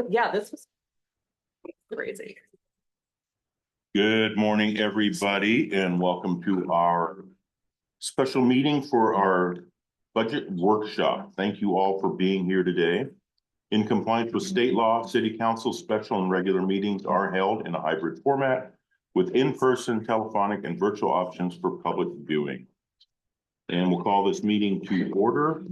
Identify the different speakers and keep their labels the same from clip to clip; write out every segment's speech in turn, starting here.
Speaker 1: Yeah, this was crazy.
Speaker 2: Good morning, everybody, and welcome to our special meeting for our budget workshop. Thank you all for being here today. In compliance with state law, city council special and regular meetings are held in a hybrid format with in-person, telephonic, and virtual options for public viewing. And we'll call this meeting to order.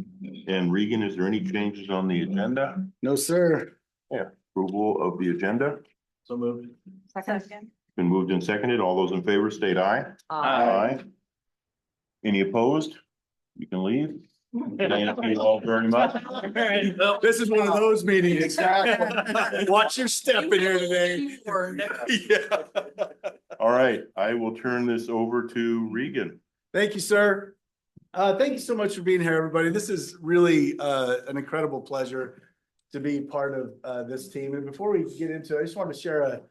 Speaker 2: And Regan, is there any changes on the agenda?
Speaker 3: No, sir.
Speaker 2: Yeah, approval of the agenda.
Speaker 3: So moved.
Speaker 1: Second.
Speaker 2: Been moved and seconded. All those in favor state aye. Aye. Any opposed? You can leave. Thank you all very much.
Speaker 3: This is one of those meetings. Watch your step in here today.
Speaker 2: Yeah. All right, I will turn this over to Regan.
Speaker 3: Thank you, sir. Thank you so much for being here, everybody. This is really an incredible pleasure to be part of this team. And before we get into it, I just want to share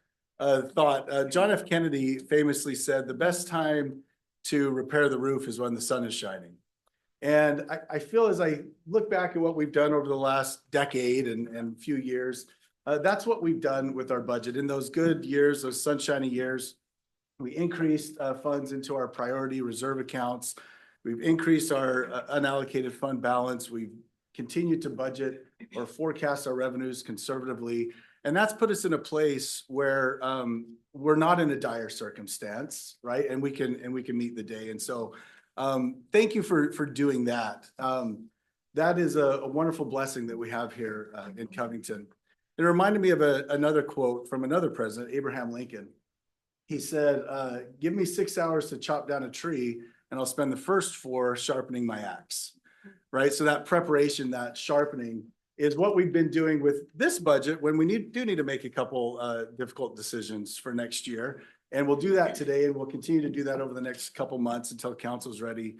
Speaker 3: a thought. John F. Kennedy famously said, the best time to repair the roof is when the sun is shining. And I feel as I look back at what we've done over the last decade and few years, that's what we've done with our budget. In those good years, those sunshiny years, we increased funds into our priority reserve accounts. We've increased our unallocated fund balance. We've continued to budget or forecast our revenues conservatively. And that's put us in a place where we're not in a dire circumstance, right? And we can meet the day. And so thank you for doing that. That is a wonderful blessing that we have here in Covington. It reminded me of another quote from another president, Abraham Lincoln. He said, give me 6 hours to chop down a tree and I'll spend the first 4 sharpening my axe, right? So that preparation, that sharpening is what we've been doing with this budget when we do need to make a couple difficult decisions for next year. And we'll do that today, and we'll continue to do that over the next couple months until council's ready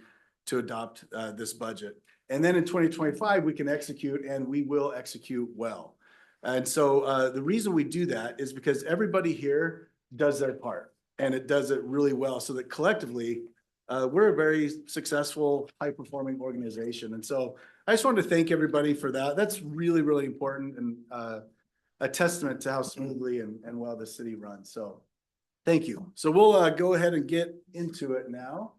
Speaker 3: to adopt this budget. And then in 2025, we can execute, and we will execute well. And so the reason we do that is because everybody here does their part, and it does it really well, so that collectively, we're a very successful, high-performing organization. And so I just wanted to thank everybody for that. That's really, really important and a testament to how smoothly and well the city runs. So thank you. So we'll go ahead and get into it now.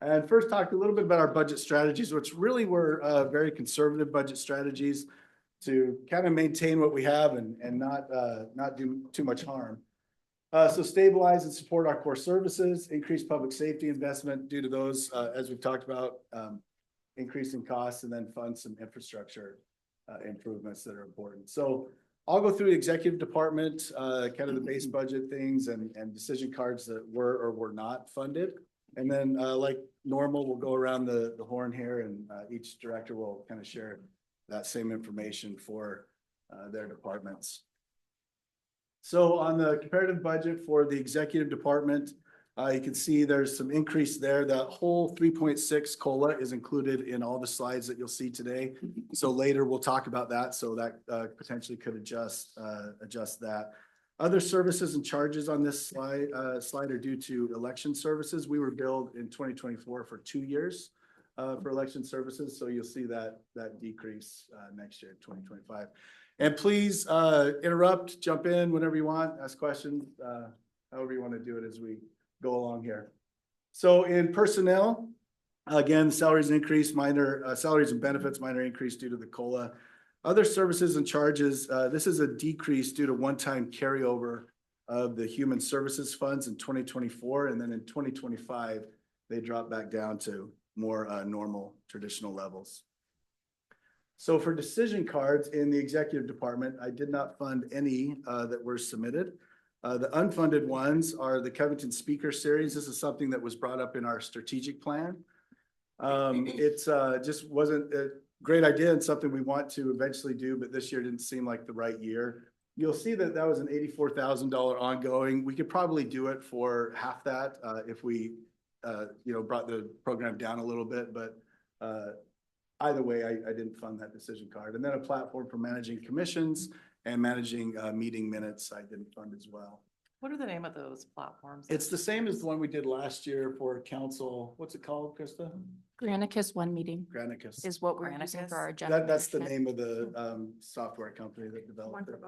Speaker 3: And first talk a little bit about our budget strategies, which really were very conservative budget strategies to kind of maintain what we have and not do too much harm. So stabilize and support our core services, increase public safety investment due to those, as we've talked about, increasing costs, and then fund some infrastructure improvements that are important. So I'll go through the executive department, kind of the base budget things and decision cards that were or were not funded. And then like normal, we'll go around the horn here, and each director will kind of share that same information for their departments. So on the comparative budget for the executive department, you can see there's some increase there. That whole 3.6 COLA is included in all the slides that you'll see today. So later we'll talk about that. So that potentially could adjust that. Other services and charges on this slide are due to election services. We were billed in 2024 for 2 years for election services. So you'll see that decrease next year, 2025. And please interrupt, jump in whenever you want, ask questions, however you want to do it as we go along here. So in personnel, again, salaries increase, minor salaries and benefits, minor increase due to the COLA. Other services and charges, this is a decrease due to one-time carryover of the human services funds in 2024. And then in 2025, they drop back down to more normal traditional levels. So for decision cards in the executive department, I did not fund any that were submitted. The unfunded ones are the Covington Speaker Series. This is something that was brought up in our strategic plan. It's just wasn't a great idea and something we want to eventually do, but this year didn't seem like the right year. You'll see that that was an $84,000 ongoing. We could probably do it for half that if we brought the program down a little bit, but either way, I didn't fund that decision card. And then a platform for managing commissions and managing meeting minutes I didn't fund as well.
Speaker 1: What are the name of those platforms?
Speaker 3: It's the same as the one we did last year for council. What's it called, Krista?
Speaker 4: Granicus One Meeting
Speaker 3: Granicus.
Speaker 4: is what we're using
Speaker 1: Granicus?
Speaker 4: for our agenda.
Speaker 3: That's the
Speaker 4: management.
Speaker 3: name of the software company that developed
Speaker 1: One for
Speaker 3: it.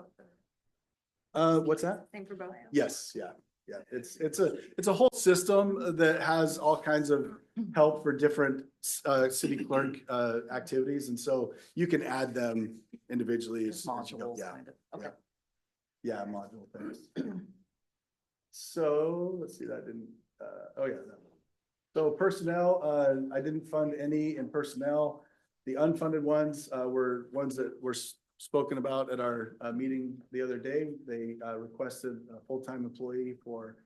Speaker 1: both.
Speaker 3: What's that?
Speaker 1: Same for both.
Speaker 3: Yes, yeah, yeah. It's a whole system that has all kinds of help for different city clerk activities, and so you can add them individually. as you go.
Speaker 1: Modules,
Speaker 3: Yeah,
Speaker 1: kind of. Okay.
Speaker 3: yeah, module things. So let's see, that didn't, oh yeah. that one. So personnel, I didn't fund any in personnel. The unfunded ones were ones that were spoken about at our meeting the other day. They requested a full-time employee for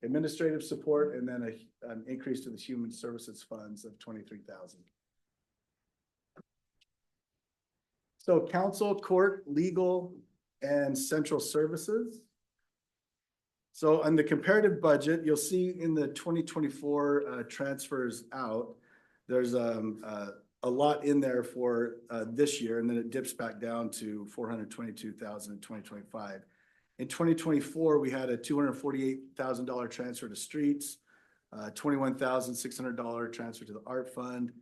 Speaker 3: administrative support and then an increase to the human services funds of 23,000. So council, court, legal, and central services. So on the comparative budget, you'll see in the 2024 transfers out, there's a lot in there for this year, and then it dips back down to 422,000 in 2025. In 2024, we had a $248,000 transfer to streets, $21,600 transfer to the art fund.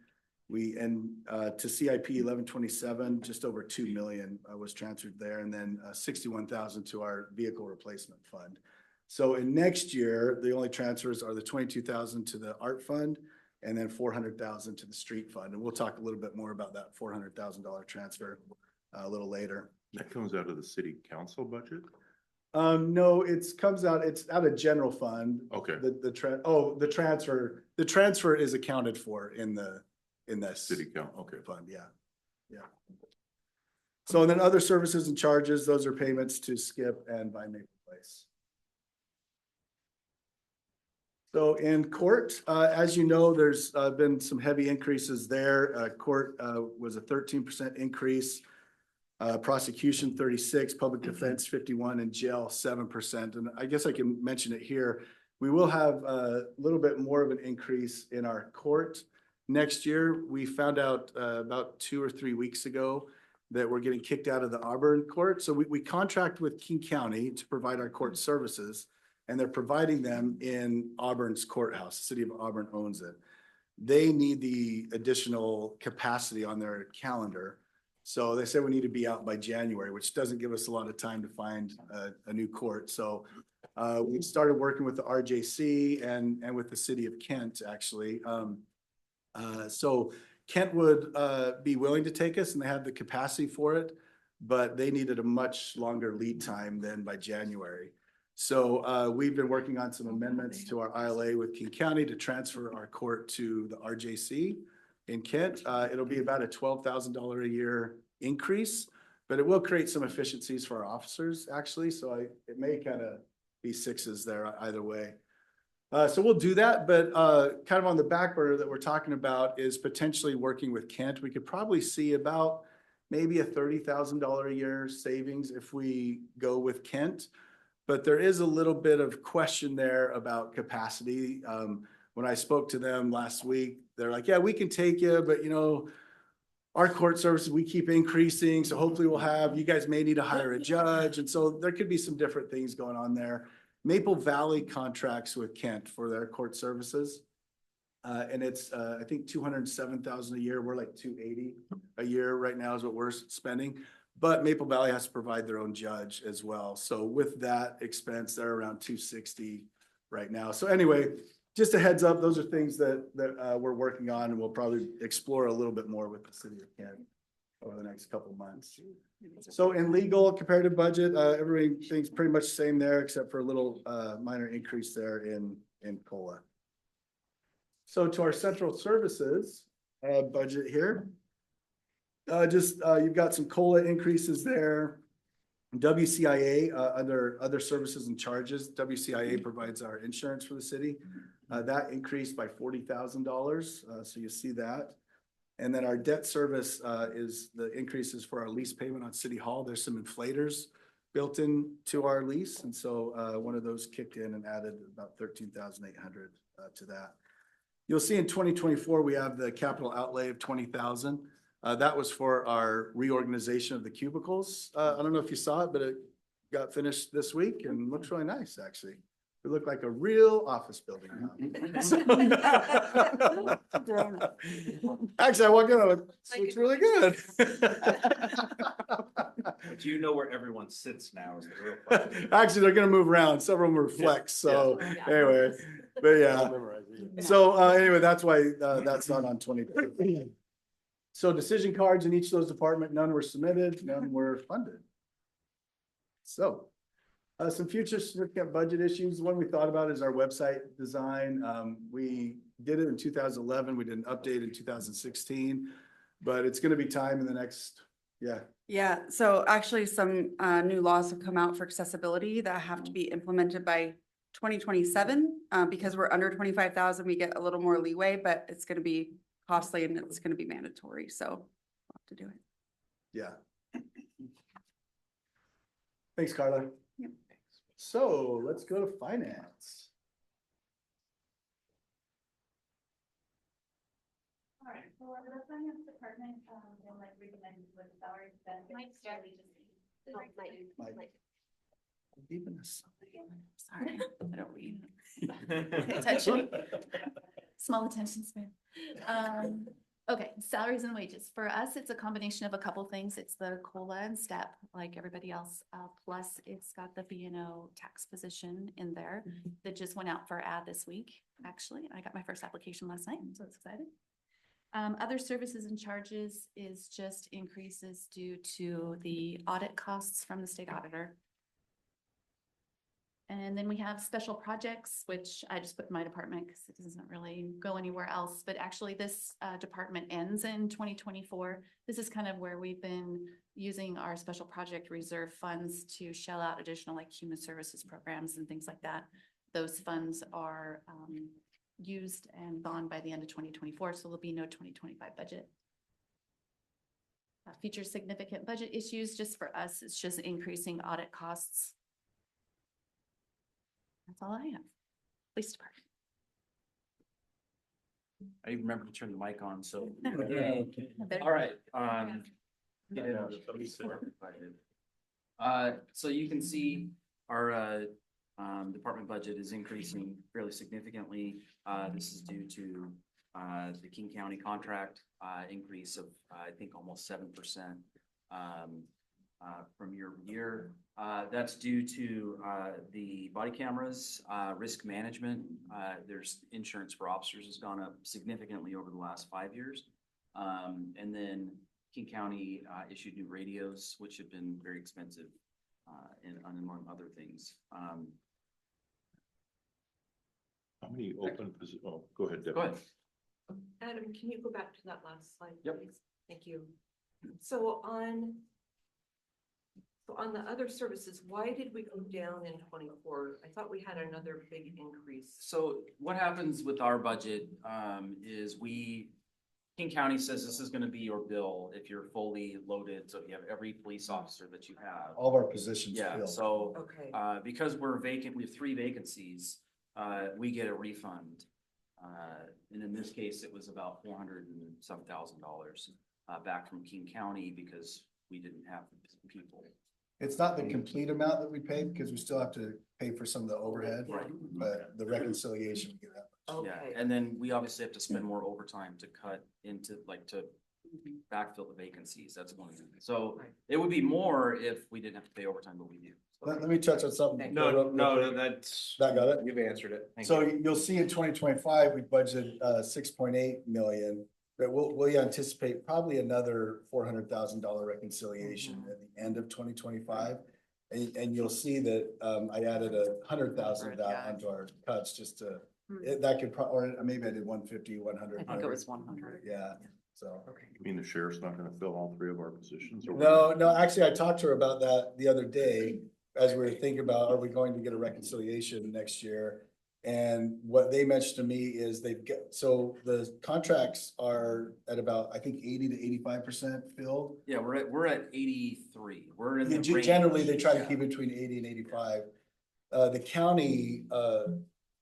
Speaker 3: To CIP 1127, just over 2 million was transferred there, and then 61,000 to our vehicle replacement fund. So in next year, the only transfers are the 22,000 to the art fund and then 400,000 to the street fund. And we'll talk a little bit more about that $400,000 transfer a little later.
Speaker 2: That comes out of the city council budget?
Speaker 3: No, it's out of general fund.
Speaker 2: Okay.
Speaker 3: The transfer is accounted for in that
Speaker 2: City count, okay.
Speaker 3: fund. Yeah. Yeah. So then other services and charges, those are payments to Skip and by Maple Place. So in court, as you know, there's been some heavy increases there. Court was a 13% increase. Prosecution 36, public defense 51, and jail 7%. And I guess I can mention it here. We will have a little bit more of an increase in our court next year. We found out about 2 or 3 weeks ago that we're getting kicked out of the Auburn court. So we contract with King County to provide our court services, and they're providing them in Auburn's courthouse. The city of Auburn owns it. They need the additional capacity on their calendar. So they said we need to be out by January, which doesn't give us a lot of time to find a new court. So we started working with the RJC and with the city of Kent, actually. So Kent would be willing to take us, and they have the capacity for it, but they needed a much longer lead time than by January. So we've been working on some amendments to our ILA with King County to transfer our court to the RJC in Kent. It'll be about a $12,000 a year increase, but it will create some efficiencies for our officers, actually. So it may kind of be sixes there either way. So we'll do that, but kind of on the back burner that we're talking about is potentially working with Kent. We could probably see about maybe a $30,000 a year savings if we go with Kent. But there is a little bit of question there about capacity. When I spoke to them last week, they're like, yeah, we can take you, but our court services, we keep increasing. So hopefully you guys may need to hire a judge. And so there could be some different things going on there. Maple Valley contracts with Kent for their court services. And it's, I think, $207,000 a year. We're like $280 a year right now is what we're spending. But Maple Valley has to provide their own judge as well. So with that expense, they're around $260 right now. So anyway, just a heads up, those are things that we're working on, and we'll probably explore a little bit more with the city of Kent over the next couple of months. So in legal comparative budget, everything's pretty much the same there, except for a little minor increase there in COLA. So to our central services budget here, you've got some COLA increases there. WCIA under other services and charges, WCIA provides our insurance for the city. That increased by $40,000. So you see that. And then our debt service is the increases for our lease payment on City Hall. There's some inflators built in to our lease. And so one of those kicked in and added about $13,800 to that. You'll see in 2024, we have the capital outlay of $20,000. That was for our reorganization of the cubicles. I don't know if you saw it, but got finished this week and looks really nice, actually. We look like a real office building now. Actually, I walk in, I look, this looks really good.
Speaker 5: But you know where everyone sits now is the real question.
Speaker 3: Actually, they're gonna move around. Several of them are flex, so
Speaker 4: Yeah.
Speaker 3: anyway, but yeah. So anyway, that's why that's not on 20. So decision cards in each of those departments, none were submitted, none were funded. So some future significant budget issues. One we thought about is our website design. We did it in 2011. We did an update in 2016, but it's gonna be time in the next, yeah.
Speaker 6: Yeah, so actually some new laws have come out for accessibility that have to be implemented by 2027. Because we're under 25,000, we get a little more leeway, but it's gonna be costly and it's gonna be mandatory, so we'll have to do it.
Speaker 3: Yeah. Thanks, Carla.
Speaker 6: Yep.
Speaker 3: So let's go to finance.
Speaker 7: All right, for the finance department, they'll like recommend with salary benefits.
Speaker 3: Mike. Even a sign.
Speaker 4: Sorry, I don't read.
Speaker 7: Pay attention. Small attention span. Okay, salaries and wages. For us, it's a combination of a couple things. It's the COLA and STEP, like everybody else. Plus it's got the B&O tax position in there that just went out for ad this week, actually. I got my first application last night, so it's exciting. Other services and charges is just increases due to the audit costs from the state auditor. And then we have special projects, which I just put in my department because it doesn't really go anywhere else. But actually this department ends in 2024. This is kind of where we've been using our special project reserve funds to shell out additional like human services programs and things like that. Those funds are used and gone by the end of 2024, so there'll be no 2025 budget. Future significant budget issues, just for us, it's just increasing audit costs. That's all I have. Police department.
Speaker 5: I even remember to turn the mic on, so.
Speaker 7: Better-
Speaker 5: All right, so you can see our department budget is increasing fairly significantly. This is due to the King County contract increase of I think almost 7% from year to year. That's due to the body cameras, risk management. There's insurance for officers has gone up significantly over the last 5 years. And then King County issued new radios, which have been very expensive and among other things.
Speaker 2: How many open positions? Oh, go ahead, Deb.
Speaker 5: Go ahead.
Speaker 8: Adam, can you go back to that last slide,
Speaker 5: Yep.
Speaker 8: please? Thank you. So on the other services, why did we go down in 24? I thought we had another big increase.
Speaker 5: So what happens with our budget is King County says this is gonna be your bill if you're fully loaded, so if you have every police officer that you have.
Speaker 3: All of our positions
Speaker 5: Yeah,
Speaker 3: filled.
Speaker 5: so
Speaker 8: Okay,
Speaker 5: because we're vacant, we have 3 vacancies, we get a refund. And in this case, it was about $400,000 back from King County because we didn't have people.
Speaker 3: It's not the complete amount that we pay because we still have to pay for some of the overhead,
Speaker 5: Right.
Speaker 3: but the reconciliation. we get that.
Speaker 5: Yeah,
Speaker 8: okay.
Speaker 5: and then we obviously have to spend more overtime to cut into, like, to backfill the vacancies, that's one thing. So
Speaker 8: Right.
Speaker 5: it would be more if we didn't have to pay overtime, but we do.
Speaker 3: Let me touch on something.
Speaker 5: That's.
Speaker 3: That got it?
Speaker 5: You've answered it. Thank
Speaker 3: So
Speaker 5: you.
Speaker 3: you'll see in 2025, we budgeted 6.8 million, but we anticipate probably another $400,000 reconciliation at the end of 2025. And you'll see that I added 100,000 of that onto our cuts just to, that could or maybe I did 150, 100.
Speaker 1: I think it was 100.
Speaker 3: Yeah, so.
Speaker 2: You mean the sheriff's not gonna fill all 3 of our positions? or-
Speaker 3: No, actually, I talked to her about that the other day, as we were thinking about, are we going to get a reconciliation next year? And what they mentioned to me is so the contracts are at about, I think, 80 to 85% filled.
Speaker 5: Yeah, we're at 83. We're in the
Speaker 3: Generally, they
Speaker 5: range,
Speaker 3: try to
Speaker 5: yeah.
Speaker 3: keep between 80 and 85. The county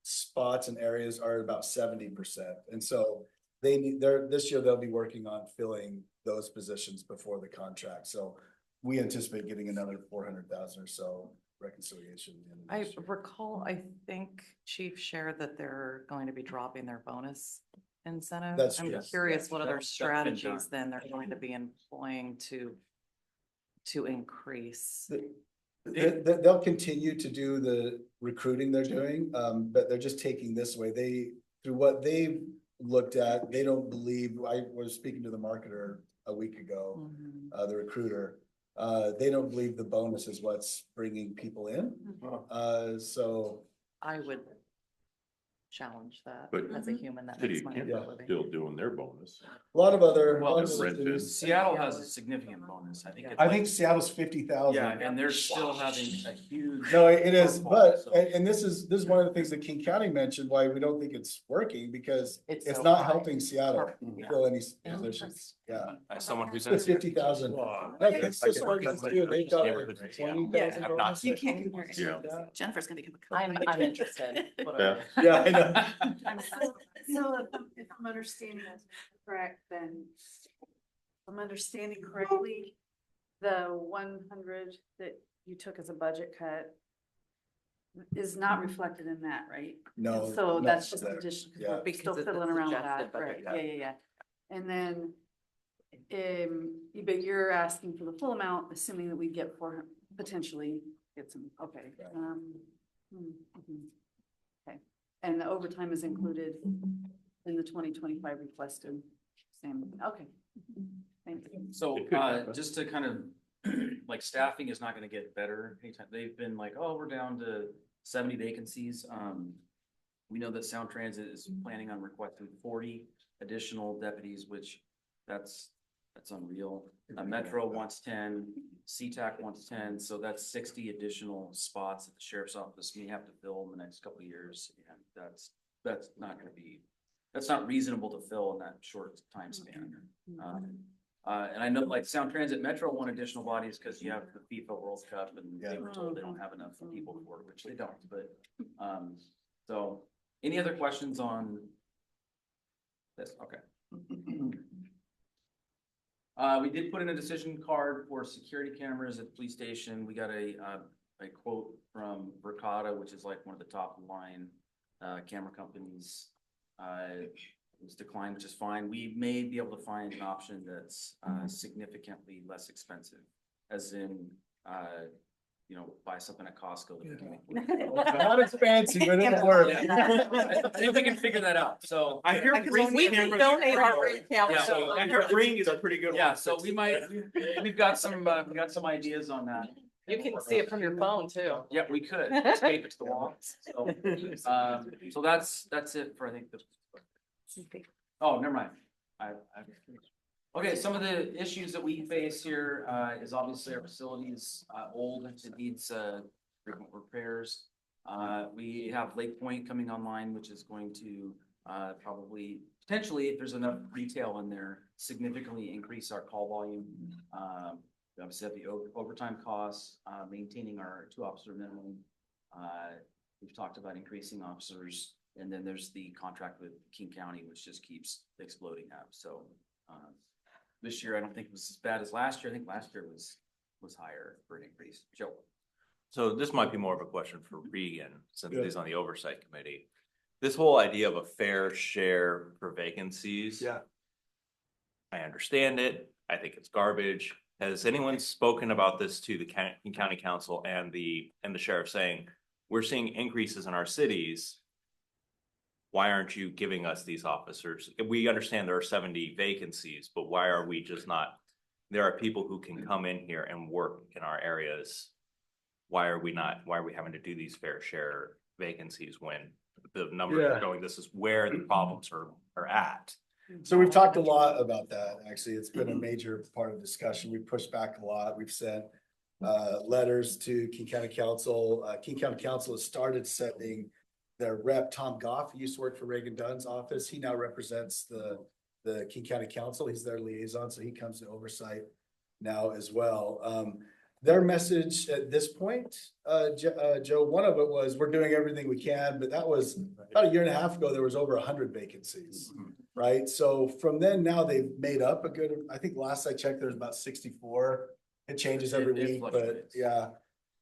Speaker 3: spots and areas are about 70%. And so this year they'll be working on filling those positions before the contract. So we anticipate getting another 400,000 or so reconciliation. in
Speaker 1: I
Speaker 3: this year.
Speaker 1: recall, I think Chief shared that they're going to be dropping their bonus incentive.
Speaker 3: That's
Speaker 1: I'm
Speaker 3: true.
Speaker 1: curious what other
Speaker 5: That's been done.
Speaker 1: strategies then they're going to be employing to increase.
Speaker 3: They'll continue to do the recruiting they're doing, but they're just taking this way. Through what they've looked at, they don't believe, I was speaking to the marketer a week ago,
Speaker 1: Mhm.
Speaker 3: the recruiter. They don't believe the bonus is what's bringing people in. So
Speaker 1: I would challenge that
Speaker 2: But
Speaker 1: as a human that
Speaker 2: City
Speaker 1: makes
Speaker 2: of
Speaker 1: money for a
Speaker 2: Canton
Speaker 1: living.
Speaker 2: still doing their bonus.
Speaker 3: a lot of other.
Speaker 5: Well,
Speaker 3: a lot of
Speaker 2: it's
Speaker 3: other
Speaker 2: Renton.
Speaker 3: cities-
Speaker 5: Seattle has a significant bonus. I think it's
Speaker 3: I
Speaker 5: like-
Speaker 3: think Seattle's 50,000.
Speaker 5: Yeah, and they're still having a huge.
Speaker 3: No, it is,
Speaker 5: shortfall,
Speaker 3: but,
Speaker 5: so-
Speaker 3: and this is one of the things that King County mentioned, why we don't think it's working, because
Speaker 1: It's
Speaker 3: it's
Speaker 1: so
Speaker 3: not
Speaker 1: high.
Speaker 3: helping Seattle
Speaker 1: Yeah.
Speaker 3: fill any positions, yeah.
Speaker 9: As someone who's
Speaker 3: It's 50,000. That's just Ferguson's too, they've got like 20,000.
Speaker 9: I've not
Speaker 7: You can't compare it.
Speaker 2: Yeah.
Speaker 7: Jennifer's gonna become a.
Speaker 1: I'm interested.
Speaker 2: Yeah.
Speaker 3: Yeah, I know.
Speaker 4: So if I'm understanding this correct, then if I'm understanding correctly, the 100 that you took as a budget cut is not reflected in that, right?
Speaker 3: No.
Speaker 4: So
Speaker 3: no,
Speaker 4: that's just
Speaker 3: there.
Speaker 4: additional,
Speaker 3: Yeah.
Speaker 4: because we're still
Speaker 1: Because it's a
Speaker 4: fiddling around with
Speaker 1: suggested
Speaker 4: that, right?
Speaker 1: budget cut.
Speaker 4: Yeah. And then, but you're asking for the full amount, assuming that we get potentially get some, okay.
Speaker 3: Right.
Speaker 4: Mhm. Okay, and the overtime is included in the 2025 requested, same, okay. Thank you.
Speaker 5: So,
Speaker 2: It could happen.
Speaker 5: just to kind of, like, staffing is not gonna get better anytime, they've been like, oh, we're down to 70 vacancies. We know that Sound Transit is planning on requesting 40 additional deputies, which that's unreal. Metro wants 10, CTAC wants 10, so that's 60 additional spots that the sheriff's office may have to fill in the next couple of years. And that's not reasonable to fill in that short time span. And I know like Sound Transit Metro want additional bodies because you have the FIFA World Cup and they were told they don't have enough people for it, which they don't, but, so any other questions on this? Okay. We did put in a decision card for security cameras at the police station. We got a quote from Verkada, which is like one of the top line, camera companies. It was declined, which is fine. We may be able to find an option that's significantly less expensive, as in, buy something at Costco. That we can make work.
Speaker 3: Not as fancy, but it'll work.
Speaker 5: I think we can figure that out, so.
Speaker 9: I hear
Speaker 1: We can donate our ring camera.
Speaker 5: Yeah.
Speaker 9: So I hear Ring is a pretty good one.
Speaker 5: Yeah, so we've got some ideas on that.
Speaker 1: You can see it from your phone too.
Speaker 5: Yeah, we could tape it to the wall. So that's it for, I think, oh, never mind. Okay, some of the issues that we face here is obviously our facility is old, it needs frequent repairs. We have Lake Point coming online, which is going to probably, potentially, if there's enough retail in there, significantly increase our call volume. We obviously have the overtime costs, maintaining our 2-officer minimum. We've talked about increasing officers, and then there's the contract with King County, which just keeps exploding up. So this year, I don't think it was as bad as last year. I think last year was higher for an increase. Joe.
Speaker 9: So this might be more of a question for Regan, since
Speaker 3: Yeah.
Speaker 9: he's on the oversight committee. This whole idea of a fair share for vacancies.
Speaker 3: Yeah.
Speaker 9: I understand it. I think it's garbage. Has anyone spoken about this to the King County Council and the sheriff, saying, we're seeing increases in our cities? Why aren't you giving us these officers? We understand there are 70 vacancies, but why are we just not? There are people who can come in here and work in our areas. Why are we having to do these fair share vacancies when the numbers
Speaker 3: Yeah.
Speaker 9: are going, this is where the problems are at?
Speaker 3: So we've talked a lot about that, actually. It's been a major part of discussion. We pushed back a lot. We've sent letters to King County Council. King County Council has started sending their rep, Tom Goff, who used to work for Reagan Dunn's office. He now represents the King County Council. He's their liaison, so he comes to oversight now as well. Their message at this point, Joe, one of it was, we're doing everything we can, but that was about a year and a half ago, there was over 100 vacancies. Right, so from then now they've made up a good, I think last I checked, there's about 64 It changes every
Speaker 5: It
Speaker 3: week, but
Speaker 5: fluctuates.
Speaker 3: yeah.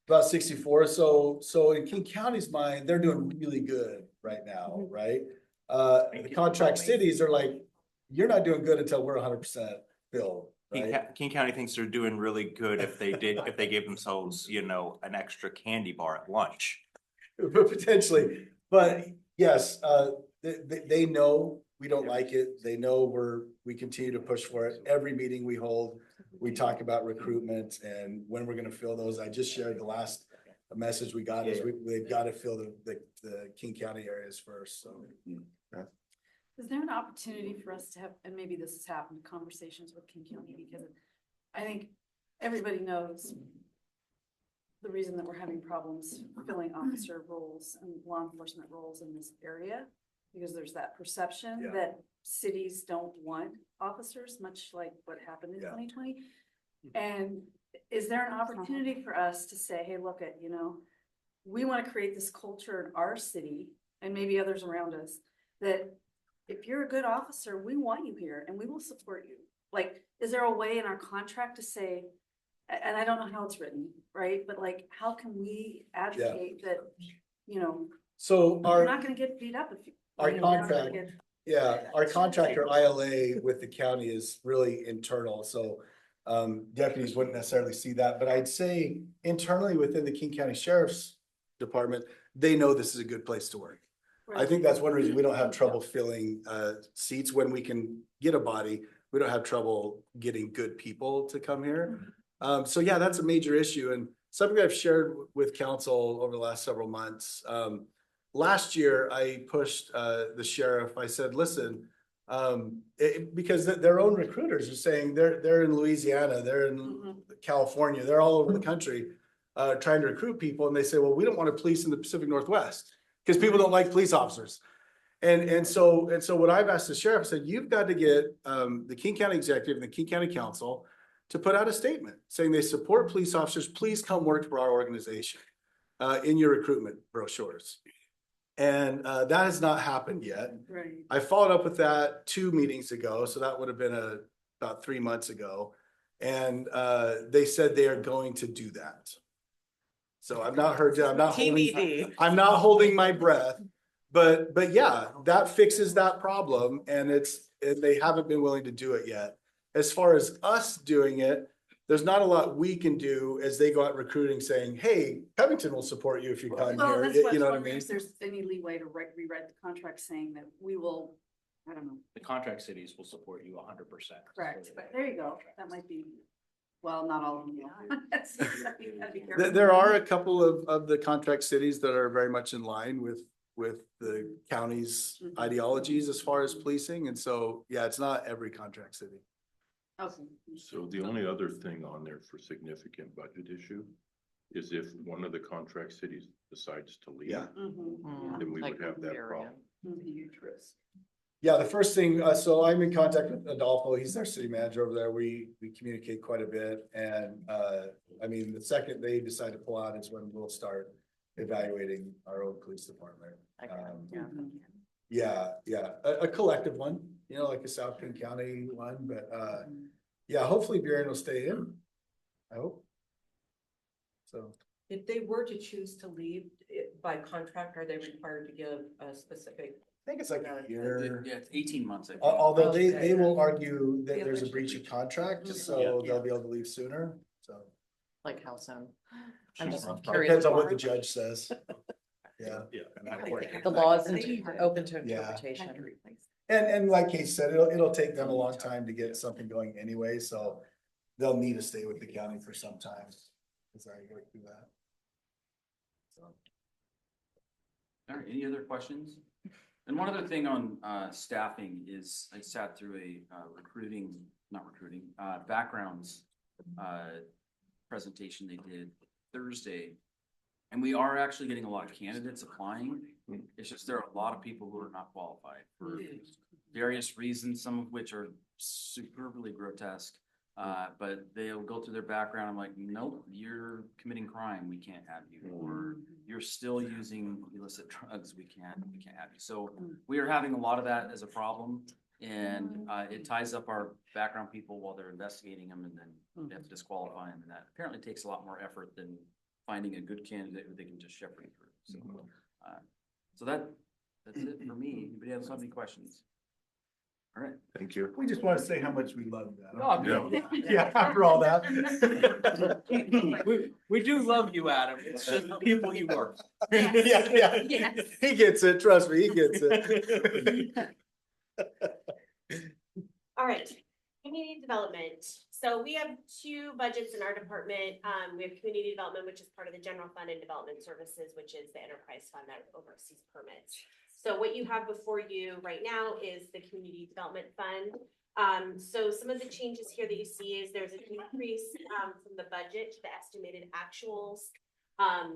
Speaker 3: About 64. So in King County's mind, they're doing really good right now, right? The contract cities are like, you're not doing good until we're 100% filled, right?
Speaker 9: King County thinks they're doing really good if they gave themselves, an extra candy bar at lunch.
Speaker 3: Potentially, but yes, they know we don't like it. They know we continue to push for it. Every meeting we hold, we talk about recruitment and when we're gonna fill those. I just shared the last message we got is we've got to fill the King County areas first, so.
Speaker 4: Is there an opportunity for us to have, and maybe this has happened, conversations with King County, because I think everybody knows the reason that we're having problems filling officer roles and law enforcement roles in this area, because there's that perception
Speaker 3: Yeah.
Speaker 4: that cities don't want officers, much like what happened in
Speaker 3: Yeah.
Speaker 4: 2020. And is there an opportunity for us to say, hey, look at, we want to create this culture in our city and maybe others around us, that if you're a good officer, we want you here and we will support you. Like, is there a way in our contract to say, and I don't know how it's written, right? But like, how can we advocate that,
Speaker 3: So
Speaker 4: you're
Speaker 3: our,
Speaker 4: not gonna get beat up if you.
Speaker 3: our
Speaker 4: you're not gonna
Speaker 3: contract,
Speaker 4: get-
Speaker 3: yeah, our contract or ILA with the county is really internal, so deputies wouldn't necessarily see that, but I'd say internally within the King County Sheriff's Department, they know this is a good place to work. I think that's one reason we don't have trouble filling seats when we can get a body. We don't have trouble getting good people to come here. So yeah, that's a major issue and something I've shared with council over the last several months. Last year, I pushed the sheriff. I said, listen, because their own recruiters are saying they're in Louisiana, they're in California, they're all over the country trying to recruit people. And they say, well, we don't want to police in the Pacific Northwest because people don't like police officers. And so what I've asked the sheriff, I said, you've got to get the King County Executive and the King County Council to put out a statement saying they support police officers. Please come work for our organization in your recruitment brochures. And that has not happened yet.
Speaker 4: Right.
Speaker 3: I followed up with that 2 meetings ago, so that would have been about 3 months ago. And they said they are going to do that. So I've not heard, I'm not holding my breath, but yeah, that fixes that problem and they haven't been willing to do it yet. As far as us doing it, there's not a lot we can do as they go out recruiting saying, hey, Covington will support you if you come
Speaker 4: Well,
Speaker 3: here.
Speaker 4: that's what
Speaker 3: You know
Speaker 4: I'm
Speaker 3: what I
Speaker 4: wondering,
Speaker 3: mean?
Speaker 4: if there's any leeway to rewrite the contract saying that we will, I don't know,
Speaker 5: The contract cities will support you 100%.
Speaker 4: correct, but there you go, that might be, well, not all of them. That'd be
Speaker 3: There
Speaker 4: careful.
Speaker 3: are a couple of the contract cities that are very much in line with the county's
Speaker 4: Mhm.
Speaker 3: ideologies as far as policing. And so, yeah, it's not every contract city.
Speaker 4: Okay.
Speaker 2: So the only other thing on there for significant budget issue is if one of the contract cities decides to leave.
Speaker 3: Yeah.
Speaker 4: Mhm.
Speaker 2: Then we
Speaker 1: Like
Speaker 2: would have that
Speaker 1: Marion.
Speaker 2: problem.
Speaker 4: Mhm. Huge risk.
Speaker 3: Yeah, the first thing, so I'm in contact with Adolfo. He's our city manager over there. We communicate quite a bit. And I mean, the second they decide to pull out is when we'll start evaluating our own police department. Yeah, a collective one, like a South King County one, but yeah, hopefully Buren will stay in. I hope. So,
Speaker 8: If they were to choose to leave by contract, are they required to give a specific?
Speaker 3: I think it's like a year.
Speaker 5: Yeah, it's 18 months. I think.
Speaker 3: Although they
Speaker 8: Okay.
Speaker 3: will argue that
Speaker 8: Yeah,
Speaker 3: there's a
Speaker 8: which-
Speaker 3: breach of contract,
Speaker 8: Mhm.
Speaker 3: so
Speaker 5: Yeah.
Speaker 3: they'll be able to leave sooner, so.
Speaker 1: Like how soon? I'm just
Speaker 2: Depends
Speaker 1: curious.
Speaker 3: Depends on what the judge says. Yeah,
Speaker 1: The law is open to
Speaker 3: Yeah.
Speaker 1: interpretation.
Speaker 3: and like Kate said, it'll take them a long time to get something going anyway, so they'll need to stay with the county for some time. As I go through that. So.
Speaker 5: All right, any other questions? And one other thing on staffing is I sat through a backgrounds presentation they did Thursday. And we are actually getting a lot of candidates applying. It's just there are a lot of people who are not qualified for various reasons, some of which are superbly grotesque. But they'll go through their background. I'm like, nope, you're committing crime. We can't have you. Or you're still using illicit drugs. We can't have you. So we are having a lot of that as a problem. And it ties up our background people while they're investigating them, and then they have to disqualify them, and that apparently takes a lot more effort than finding a good candidate who they can just shepherd through. So, so that's it for me. Anybody else have any questions? All right.
Speaker 2: Thank you.
Speaker 3: We just want to say how much we love you, Adam.
Speaker 5: Oh, good.
Speaker 3: Yeah, after all that.
Speaker 5: We do love you, Adam. It's just the people you work.
Speaker 3: Yeah, yeah.
Speaker 7: Yes.
Speaker 3: He gets it, trust me, he gets it.
Speaker 10: All right, community development. So we have two budgets in our department. We have community development, which is part of the general fund, and development services, which is the enterprise fund that oversees permits. So what you have before you right now is the community development fund. So some of the changes here that you see is there's a decrease from the budget to the estimated actuals.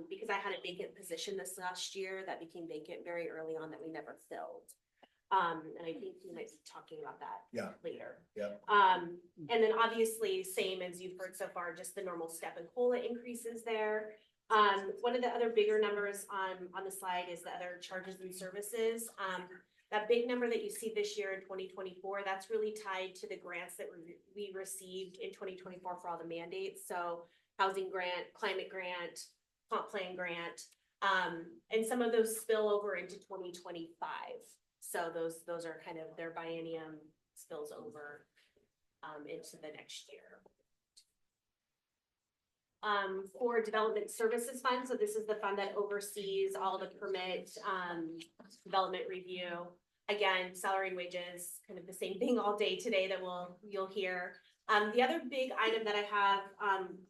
Speaker 10: Because I had a vacant position this last year that became vacant very early on that we never filled. And I think we might be talking about that later.
Speaker 3: Yeah.
Speaker 10: And then obviously, same as you've heard so far, just the normal step and COLA increases there. One of the other bigger numbers on the slide is the other charges and services. That big number that you see this year in 2024, that's really tied to the grants that we received in 2024 for all the mandates. So housing grant, climate grant, comp plan grant, and some of those spill over into 2025. So those are kind of their biennium spills over into the next year. For development services fund, so this is the fund that oversees all the permit development review. Again, salary and wages, kind of the same thing all day today that you'll hear. The other big item that I have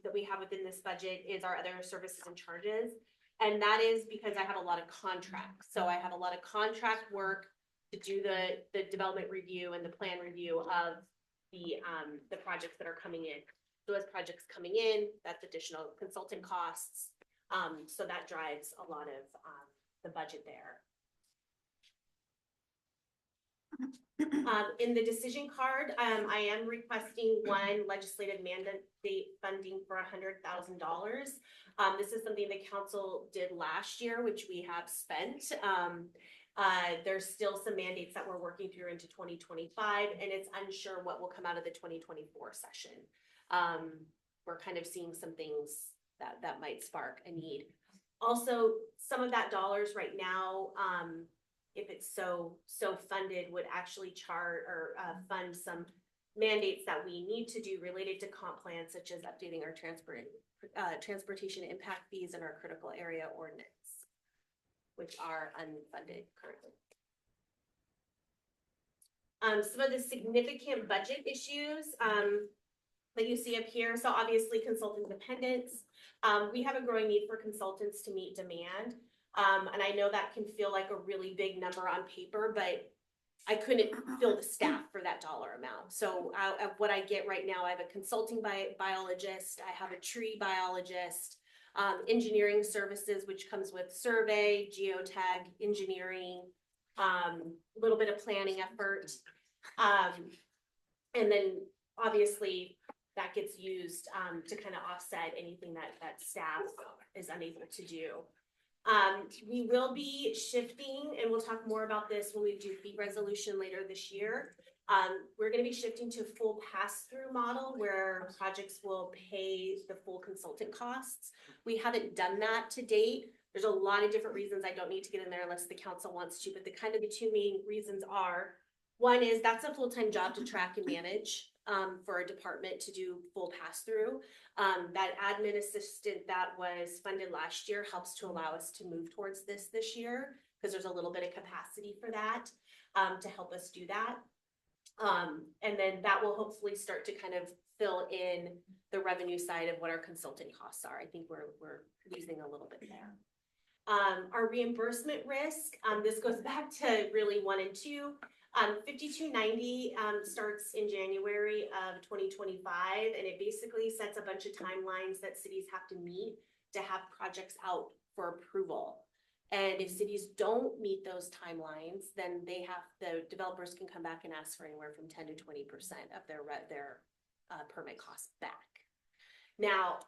Speaker 10: that we have within this budget is our other services and charges. And that is because I have a lot of contracts. So I have a lot of contract work to do the development review and the plan review of the projects that are coming in. So as projects coming in, that's additional consulting costs. So that drives a lot of the budget there. In the decision card, I am requesting one legislative mandate funding for $100,000. This is something the council did last year, which we have spent. There's still some mandates that we're working through into 2025, and it's unsure what will come out of the 2024 session. We're kind of seeing some things that might spark a need. Also, some of that dollars right now, if it's so funded, would actually fund some mandates that we need to do related to comp plans, such as updating our transportation impact fees and our critical area ordinance, which are unfunded currently. Some of the significant budget issues that you see up here. So obviously consultant dependence. We have a growing need for consultants to meet demand. And I know that can feel like a really big number on paper, but I couldn't fill the staff for that dollar amount. So what I get right now, I have a consulting biologist, I have a tree biologist, engineering services, which comes with survey, geotech, engineering, a little bit of planning effort. And then obviously that gets used to kind of offset anything that staff is unable to do. We will be shifting, and we'll talk more about this when we do fee resolution later this year. We're going to be shifting to a full pass-through model where projects will pay the full consultant costs. We haven't done that to date. There's a lot of different reasons. I don't need to get in there unless the council wants to, but the two main reasons are, one is that's a full-time job to track and manage for a department to do full pass-through. That admin assistant that was funded last year helps to allow us to move towards this year because there's a little bit of capacity for that to help us do that. And then that will hopefully start to kind of fill in the revenue side of what our consultant costs are. I think we're losing a little bit there. Our reimbursement risk, this goes back to really 1 and 2. 5290 starts in January of 2025, and it basically sets a bunch of timelines that cities have to meet to have projects out for approval. And if cities don't meet those timelines, then the developers can come back and ask for anywhere from 10 to 20% of their permit costs back. Now,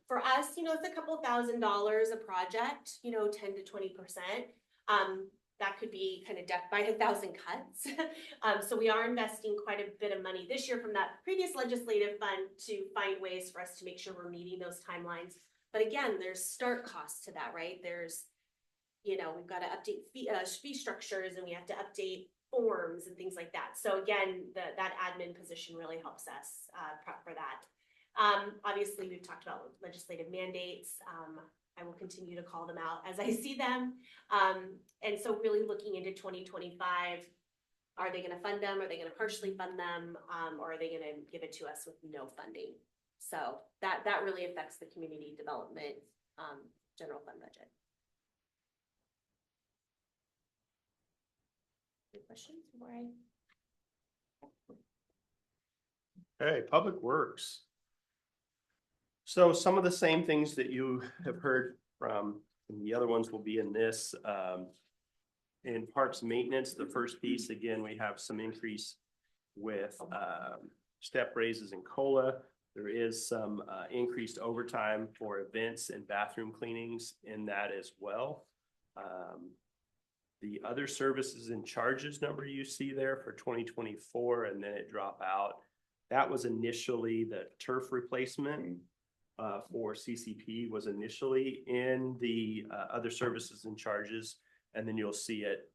Speaker 10: for us, it's a couple $1,000s a project, 10 to 20%. that could be kind of death by 1,000 cuts. So we are investing quite a bit of money this year from that previous legislative fund to find ways for us to make sure we're meeting those timelines. But again, there's start costs to that, right? There's, we've got to update fee structures, and we have to update forms and things like that. So again, that admin position really helps us prep for that. Obviously, we've talked about legislative mandates. I will continue to call them out as I see them. And so really looking into 2025, are they going to fund them? Are they going to partially fund them? Or are they going to give it to us with no funding? So that really affects the community development general fund budget. Any questions before
Speaker 11: Okay, Public Works. So some of the same things that you have heard from, and the other ones will be in this. In Parks Maintenance, the first piece, again, we have some increase with step raises and COLA. There is some increased overtime for events and bathroom cleanings in that as well. The other services and charges number you see there for 2024, and then it drop out. That was initially the turf replacement for CCP was initially in the other services and charges. And then you'll see it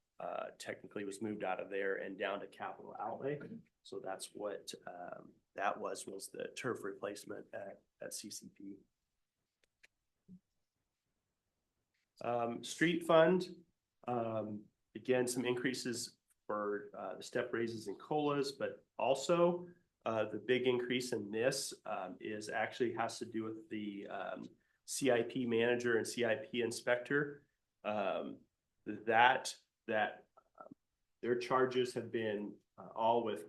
Speaker 11: technically was moved out of there and down to capital outlay. So that's what that was the turf replacement at CCP. Street fund, again, some increases for the step raises and COLAs, but also the big increase in this actually has to do with the CIP manager and CIP inspector. Their charges have been all with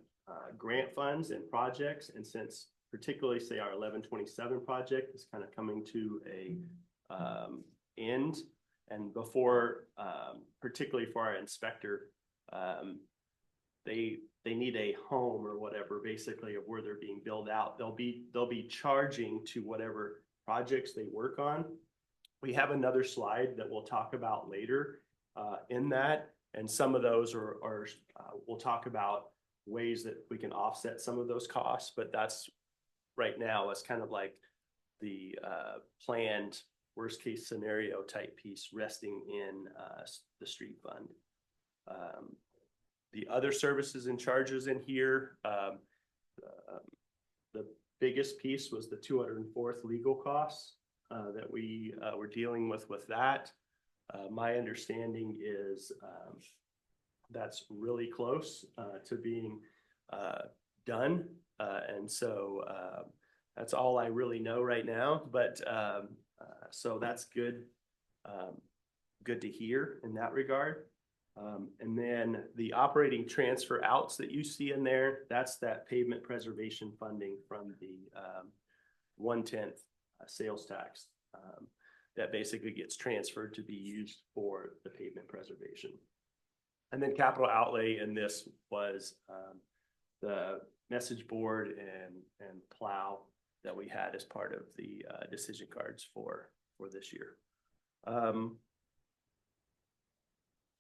Speaker 11: grant funds and projects, and since particularly say our 1127 project is kind of coming to a end, and before particularly for our inspector, they need a home or whatever, basically, of where they're being billed out. They'll be charging to whatever projects they work on. We have another slide that we'll talk about later in that, and some of those are we'll talk about ways that we can offset some of those costs, but that's right now it's kind of like the planned worst case scenario type piece resting in the street fund. The other services and charges in here, the biggest piece was the 204th legal costs that we were dealing with that. My understanding is that's really close to being done. And so that's all I really know right now, but so that's good, good to hear in that regard. And then the operating transfer outs that you see in there, that's that pavement preservation funding from the 1/10 sales tax that basically gets transferred to be used for the pavement preservation. And then capital outlay in this was the message board and plow that we had as part of the decision cards for this year.
Speaker 3: I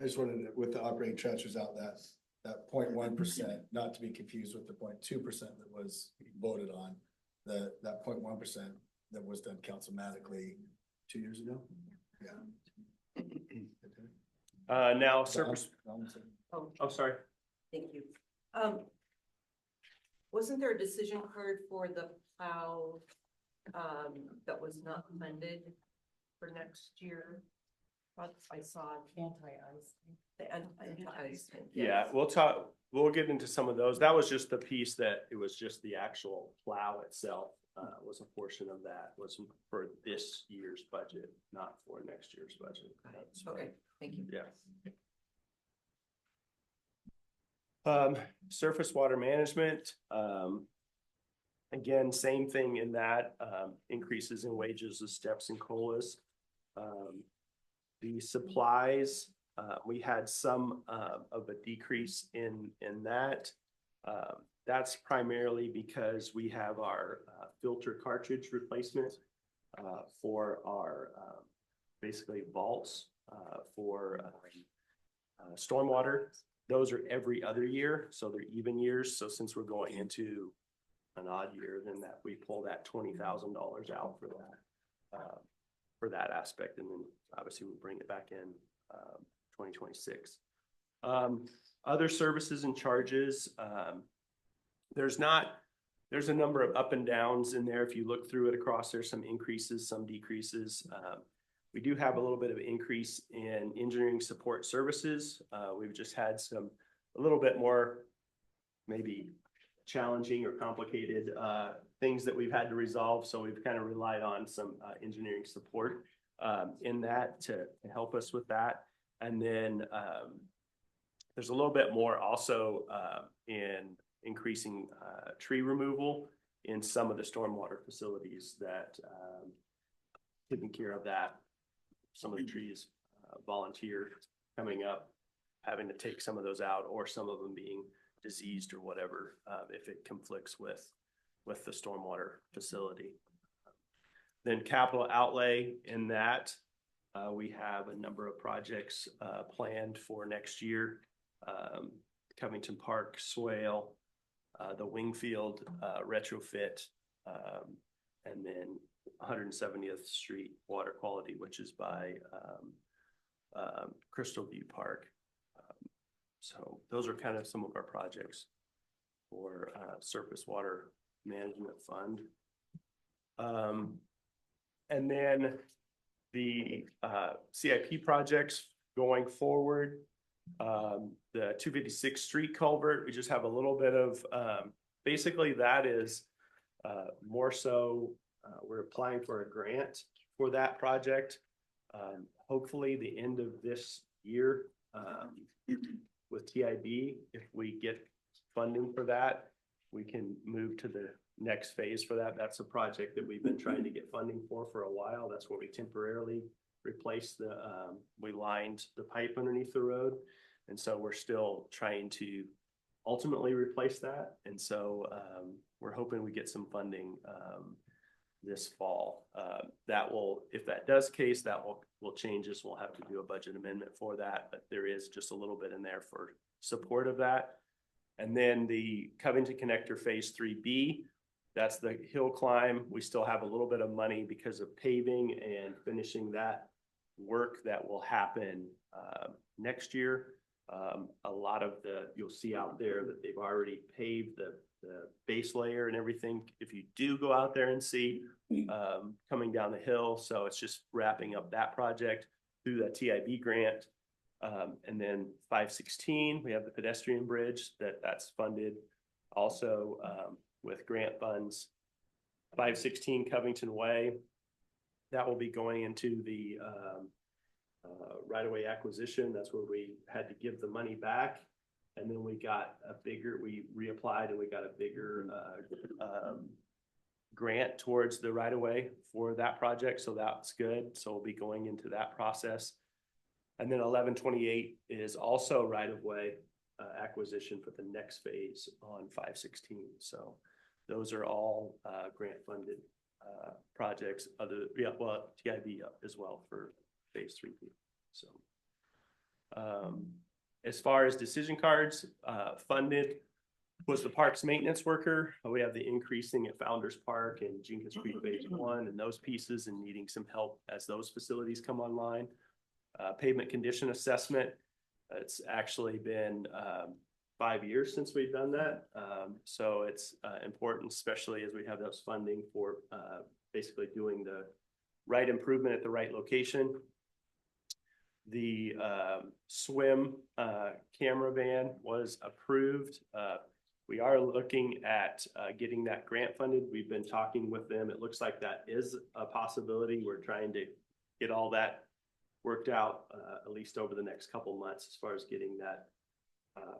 Speaker 3: just wanted to, with the operating transfers out, that 0.1%, not to be confused with the 0.2% that was voted on, that 0.1% that was done councilmatically 2 years ago. Yeah.
Speaker 11: Now surface. Oh, sorry.
Speaker 8: Thank you. Wasn't there a decision card for the plow that was not funded for next year? I saw anti-ice. The anti-ice.
Speaker 11: Yeah, we'll get into some of those. That was just the piece that it was just the actual plow itself was a portion of that was for this year's budget, not for next year's budget.
Speaker 8: Okay, thank you.
Speaker 11: Yeah. Surface water management. Again, same thing in that increases in wages of steps and COLAs. The supplies, we had some of a decrease in that. That's primarily because we have our filter cartridge replacement for our basically vaults for Stormwater, those are every other year, so they're even years. So since we're going into an odd year, then that we pull that $20,000 out for that aspect, and then obviously we bring it back in 2026. Other services and charges, there's a number of up and downs in there. If you look through it across, there's some increases, some decreases. We do have a little bit of increase in engineering support services. We've just had a little bit more maybe challenging or complicated things that we've had to resolve. So we've kind of relied on some engineering support in that to help us with that. And then there's a little bit more also in increasing tree removal in some of the stormwater facilities that taking care of that. Some of the trees volunteer coming up, having to take some of those out, or some of them being diseased or whatever, if it conflicts with the stormwater facility. Then capital outlay in that, we have a number of projects planned for next year. Covington Park swale, the Wingfield retrofit, and then 170th Street water quality, which is by Crystal View Park. So those are kind of some of our projects for Surface Water Management Fund. And then the CIP projects going forward, the 256th Street culvert, we just have a little bit of, basically that is more so, we're applying for a grant for that project. Hopefully the end of this year with TIB, if we get funding for that, we can move to the next phase for that. That's a project that we've been trying to get funding for a while. That's where we temporarily replaced we lined the pipe underneath the road. And so we're still trying to ultimately replace that. And so we're hoping we get some funding this fall. That will, if that does case, that will change this. We'll have to do a budget amendment for that, but there is just a little bit in there for support of that. And then the Covington Connector Phase 3B, that's the hill climb. We still have a little bit of money because of paving and finishing that work that will happen next year. A lot of you'll see out there that they've already paved the base layer and everything. If you do go out there and see coming down the hill, so it's just wrapping up that project through that TIB grant. And then 516, we have the pedestrian bridge that's funded also with grant funds. 516 Covington Way, that will be going into the right-of-way acquisition. That's where we had to give the money back. And then we reapplied and we got a bigger grant towards the right-of-way for that project. So that's good. So we'll be going into that process. And then 1128 is also right-of-way acquisition for the next phase on 516. So those are all grant funded projects. TIB as well for phase 3B. So as far as decision cards, funded was the parks maintenance worker. We have the increasing at Founders Park and Jenkins Creek Phase 1 and those pieces, and needing some help as those facilities come online. Pavement condition assessment, it's actually been 5 years since we've done that. So it's important, especially as we have those funding for basically doing the right improvement at the right location. The swim camera van was approved. We are looking at getting that grant funded. We've been talking with them. It looks like that is a possibility. We're trying to get all that worked out at least over the next couple months as far as getting that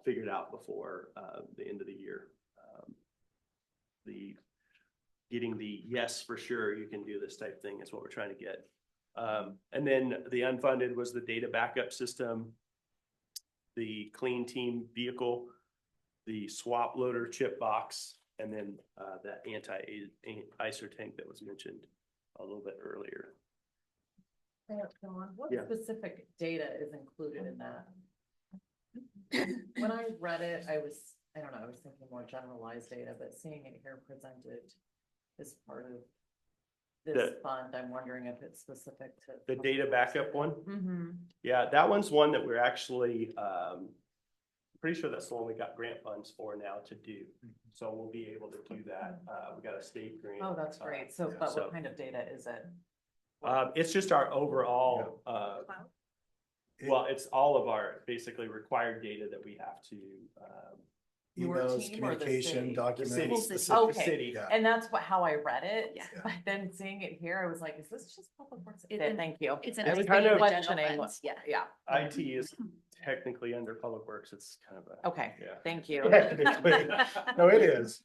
Speaker 11: figured out before the end of the year. Getting the yes for sure you can do this type thing is what we're trying to get. And then the unfunded was the data backup system, the clean team vehicle, the swap loader chip box, and then that anti-icer tank that was mentioned a little bit earlier.
Speaker 1: What
Speaker 11: Yeah.
Speaker 1: specific data is included in that? When I read it, I don't know, I was thinking more generalized data, but seeing it here presented as part of this
Speaker 11: The-
Speaker 1: fund, I'm wondering if it's specific to.
Speaker 11: The data backup one?
Speaker 1: Mm-hmm.
Speaker 11: Yeah, that one's one that we're actually, pretty sure that's the one we got grant funds for now to do. So we'll be able to do that. We got a state grant.
Speaker 1: Oh, that's great. So, but
Speaker 11: so-
Speaker 1: what kind of data is it?
Speaker 11: It's just our overall, well, it's all of our basically required data that we have to,
Speaker 1: Your
Speaker 3: Emails,
Speaker 1: team or the
Speaker 3: communication,
Speaker 1: city?
Speaker 11: the city,
Speaker 3: documents.
Speaker 11: the
Speaker 6: city.
Speaker 11: ci- the
Speaker 1: Okay.
Speaker 11: city.
Speaker 3: Yeah.
Speaker 1: And that's how I read it.
Speaker 6: Yeah.
Speaker 1: But then seeing it here, I was like, is this just public works?
Speaker 7: It-
Speaker 1: Yeah, Thank you.
Speaker 7: It's an.
Speaker 11: It's
Speaker 7: item
Speaker 11: kind
Speaker 7: in
Speaker 11: of
Speaker 7: the general
Speaker 1: questioning
Speaker 7: funds,
Speaker 1: what-
Speaker 7: Yeah.
Speaker 1: Yeah.
Speaker 11: IT is technically under public works. It's kind of a.
Speaker 1: Okay,
Speaker 11: Yeah.
Speaker 1: thank you.
Speaker 3: No, it is.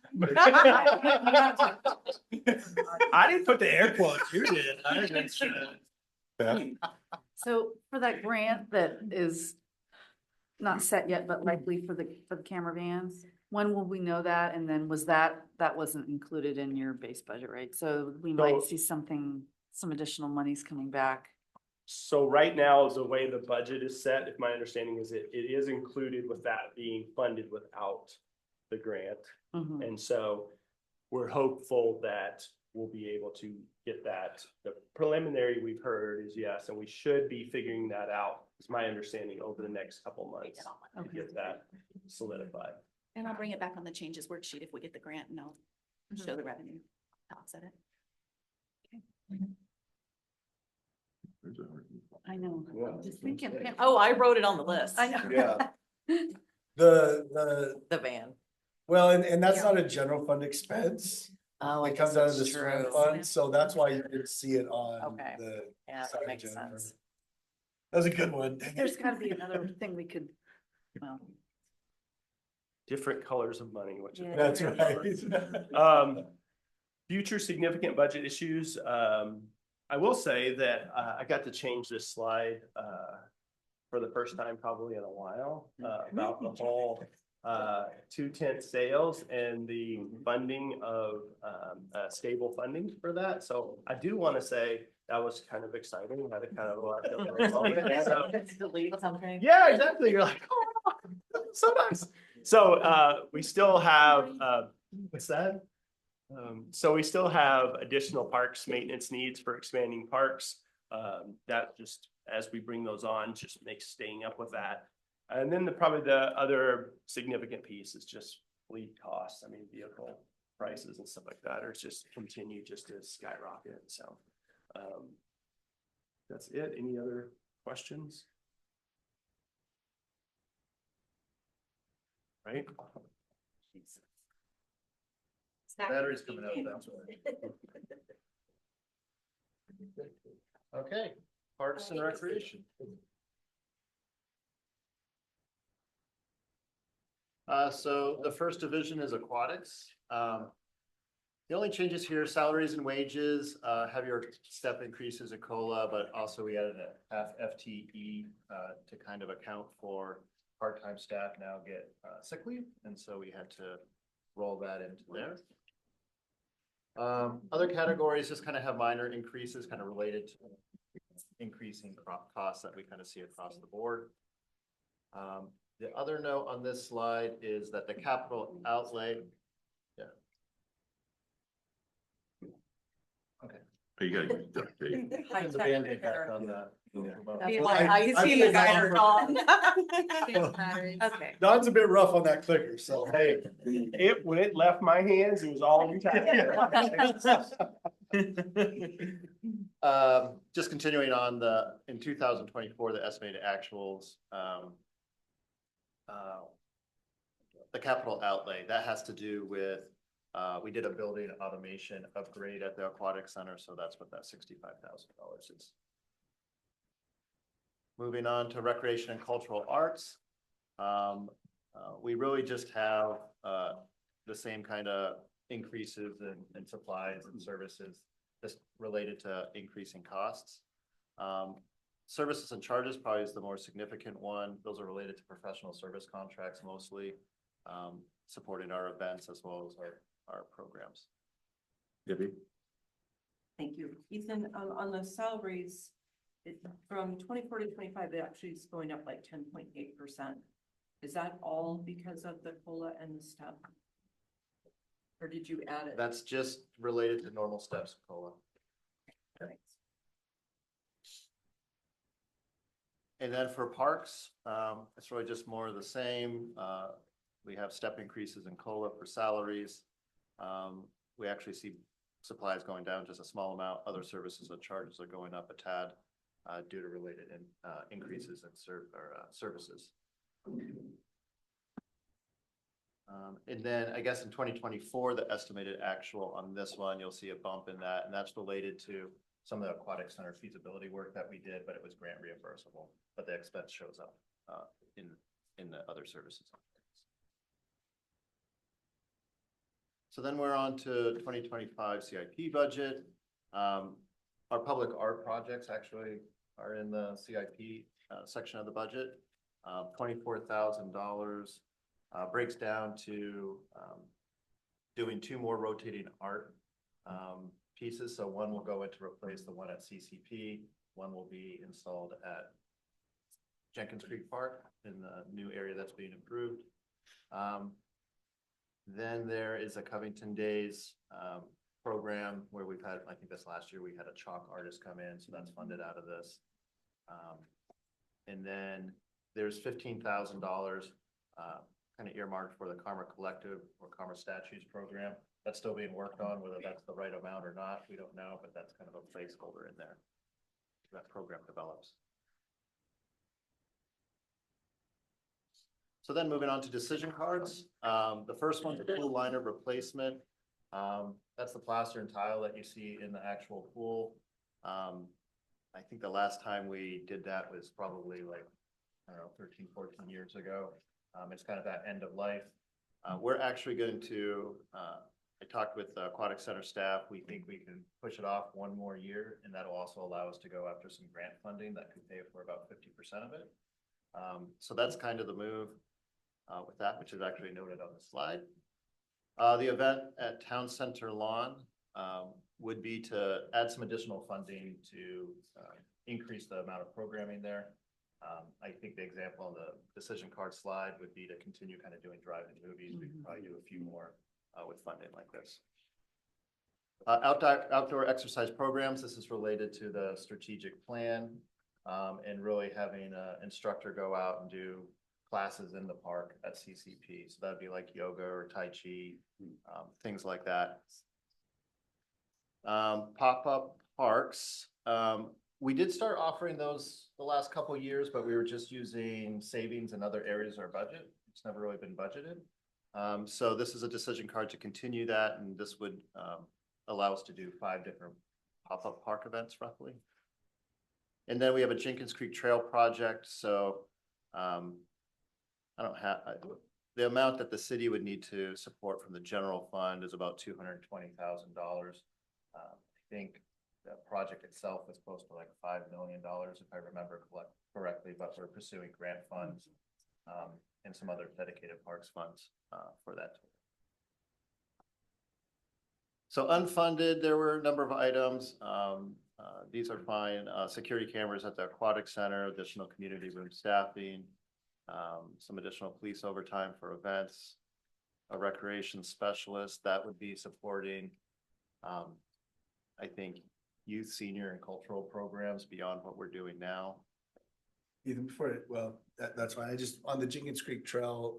Speaker 11: I didn't put the air quotes, you did. I just,
Speaker 4: So for that grant that is not set yet, but likely for the camera vans, when will we know that? And then that wasn't included in your base budget, right? So we might
Speaker 11: So-
Speaker 4: see some additional monies coming back.
Speaker 11: So right now, the way the budget is set, if my understanding is it is included with that being funded without the grant.
Speaker 4: Mhm.
Speaker 11: And so we're hopeful that we'll be able to get that. The preliminary we've heard is yes, and we should be figuring that out, is my understanding, over the next couple months to
Speaker 4: Okay.
Speaker 11: get that solidified.
Speaker 7: And I'll bring it back on the changes worksheet if we get the grant and I'll show the revenue to offset it.
Speaker 4: I know.
Speaker 11: Yeah.
Speaker 4: I'm just thinking.
Speaker 1: Oh, I wrote it on the list.
Speaker 4: I know.
Speaker 3: Yeah. The,
Speaker 1: The van.
Speaker 3: well, and that's not a general fund expense.
Speaker 1: Oh, I
Speaker 3: It
Speaker 1: guess
Speaker 3: comes out of the
Speaker 1: that's
Speaker 3: swim
Speaker 1: true.
Speaker 3: fund, so that's why you didn't see it on
Speaker 1: Okay.
Speaker 3: the.
Speaker 1: Yeah,
Speaker 3: side
Speaker 1: that makes
Speaker 3: agenda.
Speaker 1: sense.
Speaker 3: That was a good one.
Speaker 4: There's gotta be another thing we could, well,
Speaker 11: Different colors of money, which is.
Speaker 4: Yeah.
Speaker 3: That's right.
Speaker 11: Future significant budget issues, I will say that, I got to change this slide, for the first time probably in a while, about the whole, 2-10 sales and the funding of, stable funding for that. So I do want to say that was kind of exciting. I had to kind of. So-
Speaker 1: Delete something.
Speaker 11: Yeah, exactly. You're like, oh, so nice. So, we still have, what's that? So we still have additional parks maintenance needs for expanding parks. That just, as we bring those on, just makes staying up with that. And then probably the other significant piece is just fleet costs. I mean, vehicle prices and stuff like that are just continue just to skyrocket. So, that's it. Any other questions? Right?
Speaker 8: Battery's coming out, that's
Speaker 12: Okay, Parks and Recreation. So the first division is aquatics. The only changes here, salaries and wages, have your step increases at COLA, but also we added a half FTE to kind of account for part-time staff now get sick leave, and so we had to roll that into there. Other categories just kind of have minor increases kind of related to increasing costs that we kind of see across the board. The other note on this slide is that the capital outlay. Yeah. Okay.
Speaker 2: You gotta get duct tape.
Speaker 12: Put the Band-Aid back on that.
Speaker 1: I see the guy are gone.
Speaker 4: okay.
Speaker 3: Don's a bit rough on that clicker, so hey.
Speaker 11: When it left my hands, it was all intact.
Speaker 12: Just continuing on in 2024, the estimated actuals, the capital outlay, that has to do with, we did a building automation upgrade at the aquatic center, so that's what that $65,000 is. Moving on to recreation and cultural arts. We really just have, the same kind of increases in supplies and services just related to increasing costs. Services and charges probably is the more significant one. Those are related to professional service contracts mostly, supporting our events as well as our programs.
Speaker 2: Debbie?
Speaker 8: Thank you. Ethan, on the salaries, from 24 to 25, it actually is going up like 10.8%. Is that all because of the COLA and the step? Or did you add it?
Speaker 12: That's just related to normal steps, COLA. And then for parks, it's really just more of the same. We have step increases in COLA for salaries. We actually see supplies going down just a small amount. Other services and charges are going up a tad due to related increases in services. And then I guess in 2024, the estimated actual on this one, you'll see a bump in that, and that's related to some of the aquatic center feasibility work that we did, but it was grant reimbursable, but the expense shows up in the other services. So then we're on to 2025 CIP budget. Our public art projects actually are in the CIP section of the budget. $24,000 breaks down to doing 2 more rotating art pieces. So one will go in to replace the one at CCP. One will be installed at Jenkins Creek Park in the new area that's being improved. Then there is a Covington Days program where we've had, I think this last year, we had a chalk artist come in, so that's funded out of this. And then there's $15,000 kind of earmarked for the Karma Collective or Karma Statues program. That's still being worked on, whether that's the right amount or not, we don't know, but that's kind of a placeholder in there. That program develops. So then moving on to decision cards. The first one's a pool liner replacement. That's the plaster and tile that you see in the actual pool. I think the last time we did that was probably like, I don't know, 13, 14 years ago. It's kind of that end of life. We're actually going to, I talked with the aquatic center staff. We think we can push it off 1 more year, and that'll also allow us to go after some grant funding that could pay for about 50% of it. So that's kind of the move with that, which is actually noted on the slide. The event at Town Center Lawn would be to add some additional funding to increase the amount of programming there. I think the example on the decision card slide would be to continue kind of doing drive-in movies. We could probably do a few more with funding like this. Outdoor exercise programs. This is related to the strategic plan and really having an instructor go out and do classes in the park at CCP. So that'd be like yoga or Tai Chi, things like that. Pop-up parks. We did start offering those the last couple of years, but we were just using savings in other areas of our budget. It's never really been budgeted. So this is a decision card to continue that, and this would allow us to do 5 different pop-up park events roughly. And then we have a Jenkins Creek Trail project. So I don't have the amount that the city would need to support from the general fund is about $220,000. I think the project itself is close to like $5 million, if I remember correctly, but we're pursuing grant funds and some other dedicated parks funds for that. So unfunded, there were a number of items. These are fine. Security cameras at the aquatic center, additional community room staffing, some additional police overtime for events, a recreation specialist that would be supporting, I think, youth, senior, and cultural programs beyond what we're doing now.
Speaker 3: Even before, well, that's fine. I just, on the Jenkins Creek Trail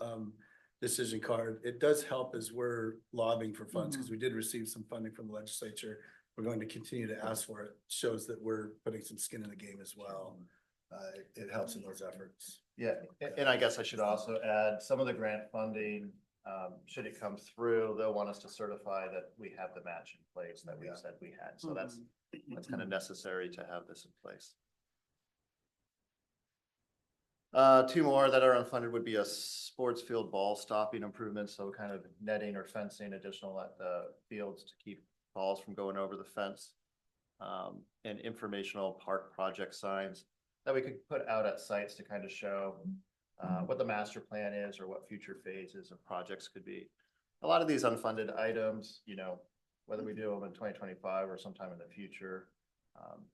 Speaker 3: decision card, it does help as we're lobbying for funds because we did receive some funding from the legislature. We're going to continue to ask for it. Shows that we're putting some skin in the game as well. It helps in those efforts.
Speaker 12: Yeah, and I guess I should also add some of the grant funding, should it come through, they'll want us to certify that we have the match in place that we said we had. So that's kind of necessary to have this in place. 2 more that are unfunded would be a sports field ball stopping improvement. So kind of netting or fencing additional at the fields to keep balls from going over the fence. And informational park project signs that we could put out at sites to kind of show what the master plan is or what future phases of projects could be. A lot of these unfunded items, you know, whether we do them in 2025 or sometime in the future,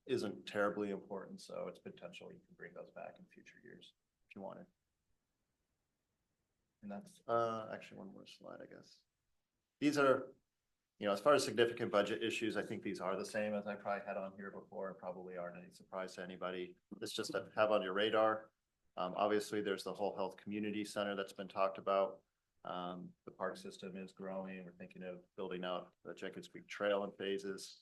Speaker 12: isn't terribly important. So it's potential you can bring those back in future years if you wanted. And that's, actually one more slide, I guess. These are, as far as significant budget issues, I think these are the same as I probably had on here before, and probably aren't any surprise to anybody. It's just to have on your radar. Obviously, there's the whole health community center that's been talked about. The park system is growing. We're thinking of building out the Jenkins Creek Trail in phases.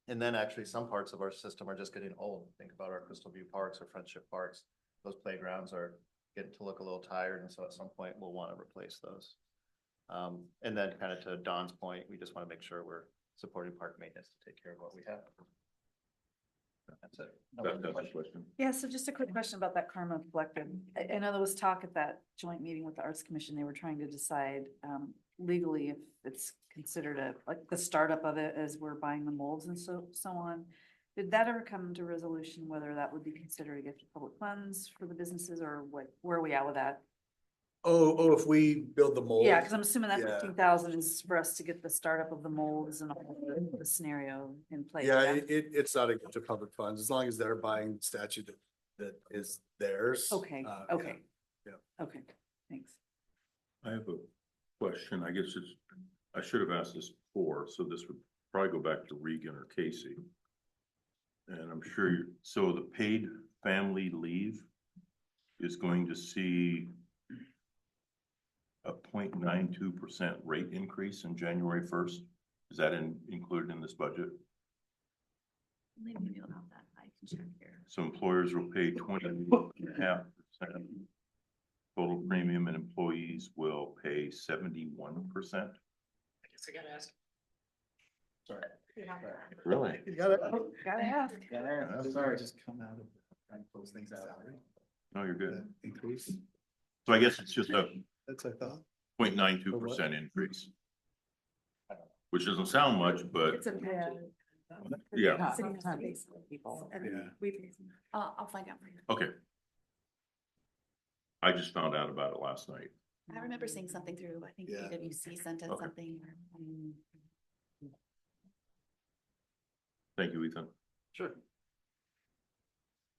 Speaker 12: And then actually some parts of our system are just getting old. Think about our Crystal View Parks or Friendship Parks. Those playgrounds are getting to look a little tired, and so at some point we'll want to replace those. And then kind of to Don's point, we just want to make sure we're supporting park maintenance to take care of what we have. That's it.
Speaker 2: That's the question.
Speaker 4: Yeah, so just a quick question about that Karma Collective. I know there was talk at that joint meeting with the Arts Commission, they were trying to decide legally if it's considered like the startup of it as we're buying the molds and so on. Did that ever come to resolution, whether that would be considered a gift of public funds for the businesses, or what, where are we at with that?
Speaker 3: Oh, if we build the mold?
Speaker 4: Yeah, because I'm assuming that
Speaker 3: Yeah.
Speaker 4: 15,000 is for us to get the startup of the molds and all the scenario in place.
Speaker 3: Yeah, it's not a gift to public funds, as long as they're buying the statue that is theirs.
Speaker 4: Okay,
Speaker 3: Yeah.
Speaker 4: okay.
Speaker 3: Yeah.
Speaker 4: Okay, thanks.
Speaker 2: I have a question. I guess I should have asked this before, so this would probably go back to Regan or Casey. And I'm sure so the paid family leave is going to see a 0.92% rate increase in January 1st. Is that included in this budget?
Speaker 7: Leave me know about that. I can check here.
Speaker 2: So employers will pay 20.5%. Total premium, and employees will pay 71%.
Speaker 5: I guess I gotta ask.
Speaker 12: Sorry.
Speaker 2: Really?
Speaker 3: You gotta,
Speaker 4: Gotta ask.
Speaker 3: I'm sorry, just come out of, trying to close things out.
Speaker 2: No, you're good.
Speaker 3: Increase,
Speaker 2: So I guess it's just a
Speaker 3: that's what I thought.
Speaker 2: 0.92% increase. Which doesn't sound much, but
Speaker 4: It's a,
Speaker 2: yeah,
Speaker 4: people.
Speaker 3: Yeah.
Speaker 4: And we,
Speaker 7: I'll find out for you.
Speaker 2: okay. I just found out about it last night.
Speaker 7: I remember seeing something through, I think
Speaker 3: Yeah.
Speaker 7: PwC sent us
Speaker 2: Okay.
Speaker 7: something.
Speaker 2: Thank you, Ethan.
Speaker 12: Sure.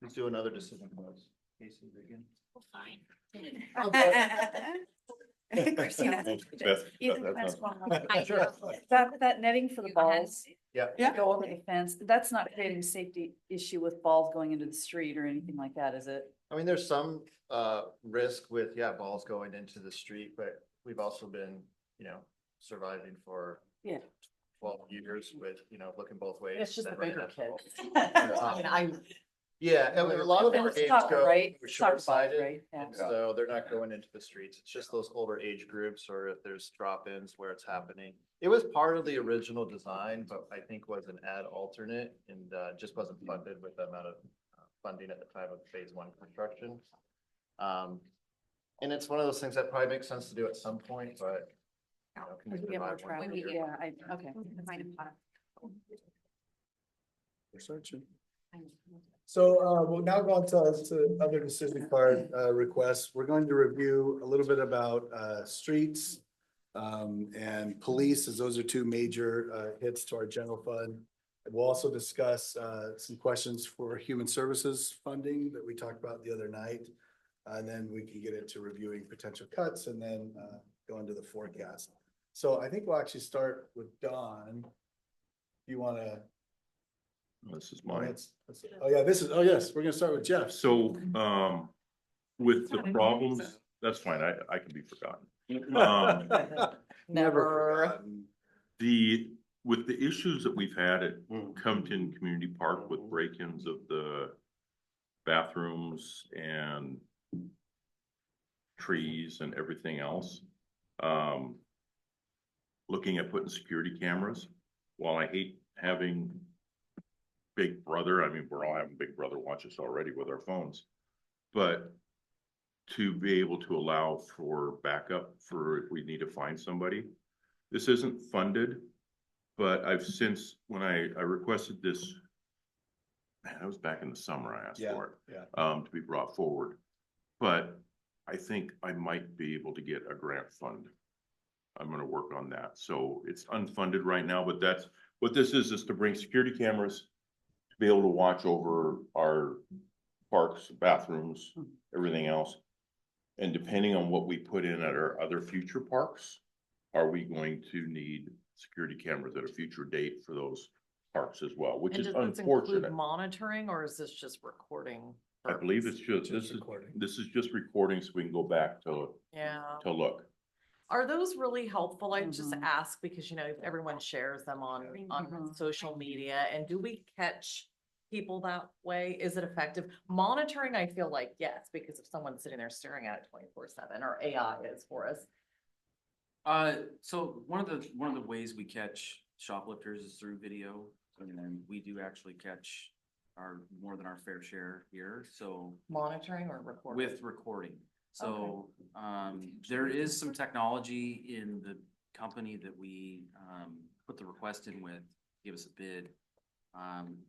Speaker 12: Let's do another decision clause. Casey, again.
Speaker 7: Well, fine.
Speaker 4: Christina.
Speaker 2: Beth,
Speaker 4: Ethan,
Speaker 2: that
Speaker 4: can I ask
Speaker 2: sounds-
Speaker 4: one more?
Speaker 7: I know.
Speaker 4: That netting for the balls.
Speaker 12: Yeah.
Speaker 4: Yeah. Go over the fence, that's not creating a safety issue with balls going into the street or anything like that, is it?
Speaker 12: I mean, there's some risk with, balls going into the street, but we've also been, surviving for
Speaker 4: Yeah.
Speaker 12: 12 years with, looking both ways.
Speaker 1: It's just the
Speaker 12: then running
Speaker 1: bigger
Speaker 12: after
Speaker 1: kids.
Speaker 12: balls.
Speaker 1: I mean, I,
Speaker 12: Yeah, and a lot of our
Speaker 4: It's
Speaker 12: games
Speaker 4: soccer,
Speaker 12: go
Speaker 4: right? Soccer balls,
Speaker 12: short-sighted,
Speaker 4: right? Yeah.
Speaker 12: and so they're not going into the streets. It's just those older age groups, or if there's drop-ins where it's happening. It was part of the original design, but I think was an ad alternate, and just wasn't funded with the amount of funding at the time of phase 1 construction. And it's one of those things that probably makes sense to do at some point, but. Can we
Speaker 4: We get more
Speaker 12: survive one
Speaker 4: traffic,
Speaker 12: year?
Speaker 4: yeah, okay.
Speaker 3: We're searching. So we'll now go on to other decision card requests. We're going to review a little bit about streets and police, as those are two major hits to our general fund. And we'll also discuss some questions for human services funding that we talked about the other night. And then we can get into reviewing potential cuts and then go into the forecast. So I think we'll actually start with Don. You want to?
Speaker 2: This is mine.
Speaker 3: Oh, yeah, yes, we're gonna start with Jeff.
Speaker 2: So, with the problems, that's fine. I can be forgotten.
Speaker 1: never.
Speaker 2: With the issues that we've had at Covington Community Park with break-ins of the bathrooms and trees and everything else. Looking at putting security cameras, while I hate having Big Brother, I mean, we're all having Big Brother watch us already with our phones. But to be able to allow for backup for if we need to find somebody. This isn't funded, but I've since, when I requested this, man, that was back in the summer I asked for it. To be brought forward. But I think I might be able to get a grant fund. I'm gonna work on that. So it's unfunded right now, but that's, what this is to bring security cameras to be able to watch over our parks, bathrooms, everything else. And depending on what we put in at our other future parks, are we going to need security cameras at a future date for those parks as well, which
Speaker 1: And
Speaker 2: is
Speaker 1: does this include
Speaker 2: unfortunate.
Speaker 1: monitoring or is this just recording?
Speaker 2: I believe it's
Speaker 1: purpose?
Speaker 2: just,
Speaker 3: recording.
Speaker 2: this is just recording so we can go back
Speaker 1: Yeah.
Speaker 2: to look.
Speaker 1: Are those really helpful? I just
Speaker 6: Mhm.
Speaker 1: ask because, you know, everyone shares them on
Speaker 6: Mhm.
Speaker 1: social media and do we catch people that way? Is it effective? Monitoring, I feel like, yes, because if someone's sitting there staring at it 24/7 or AI is for us.
Speaker 5: So one of the ways we catch shoplifters is through video, and then we do actually catch more than our fair share here, so
Speaker 1: Monitoring or recording?
Speaker 5: with recording. So, there is some technology in the company that we, put the request in with, give us a bid,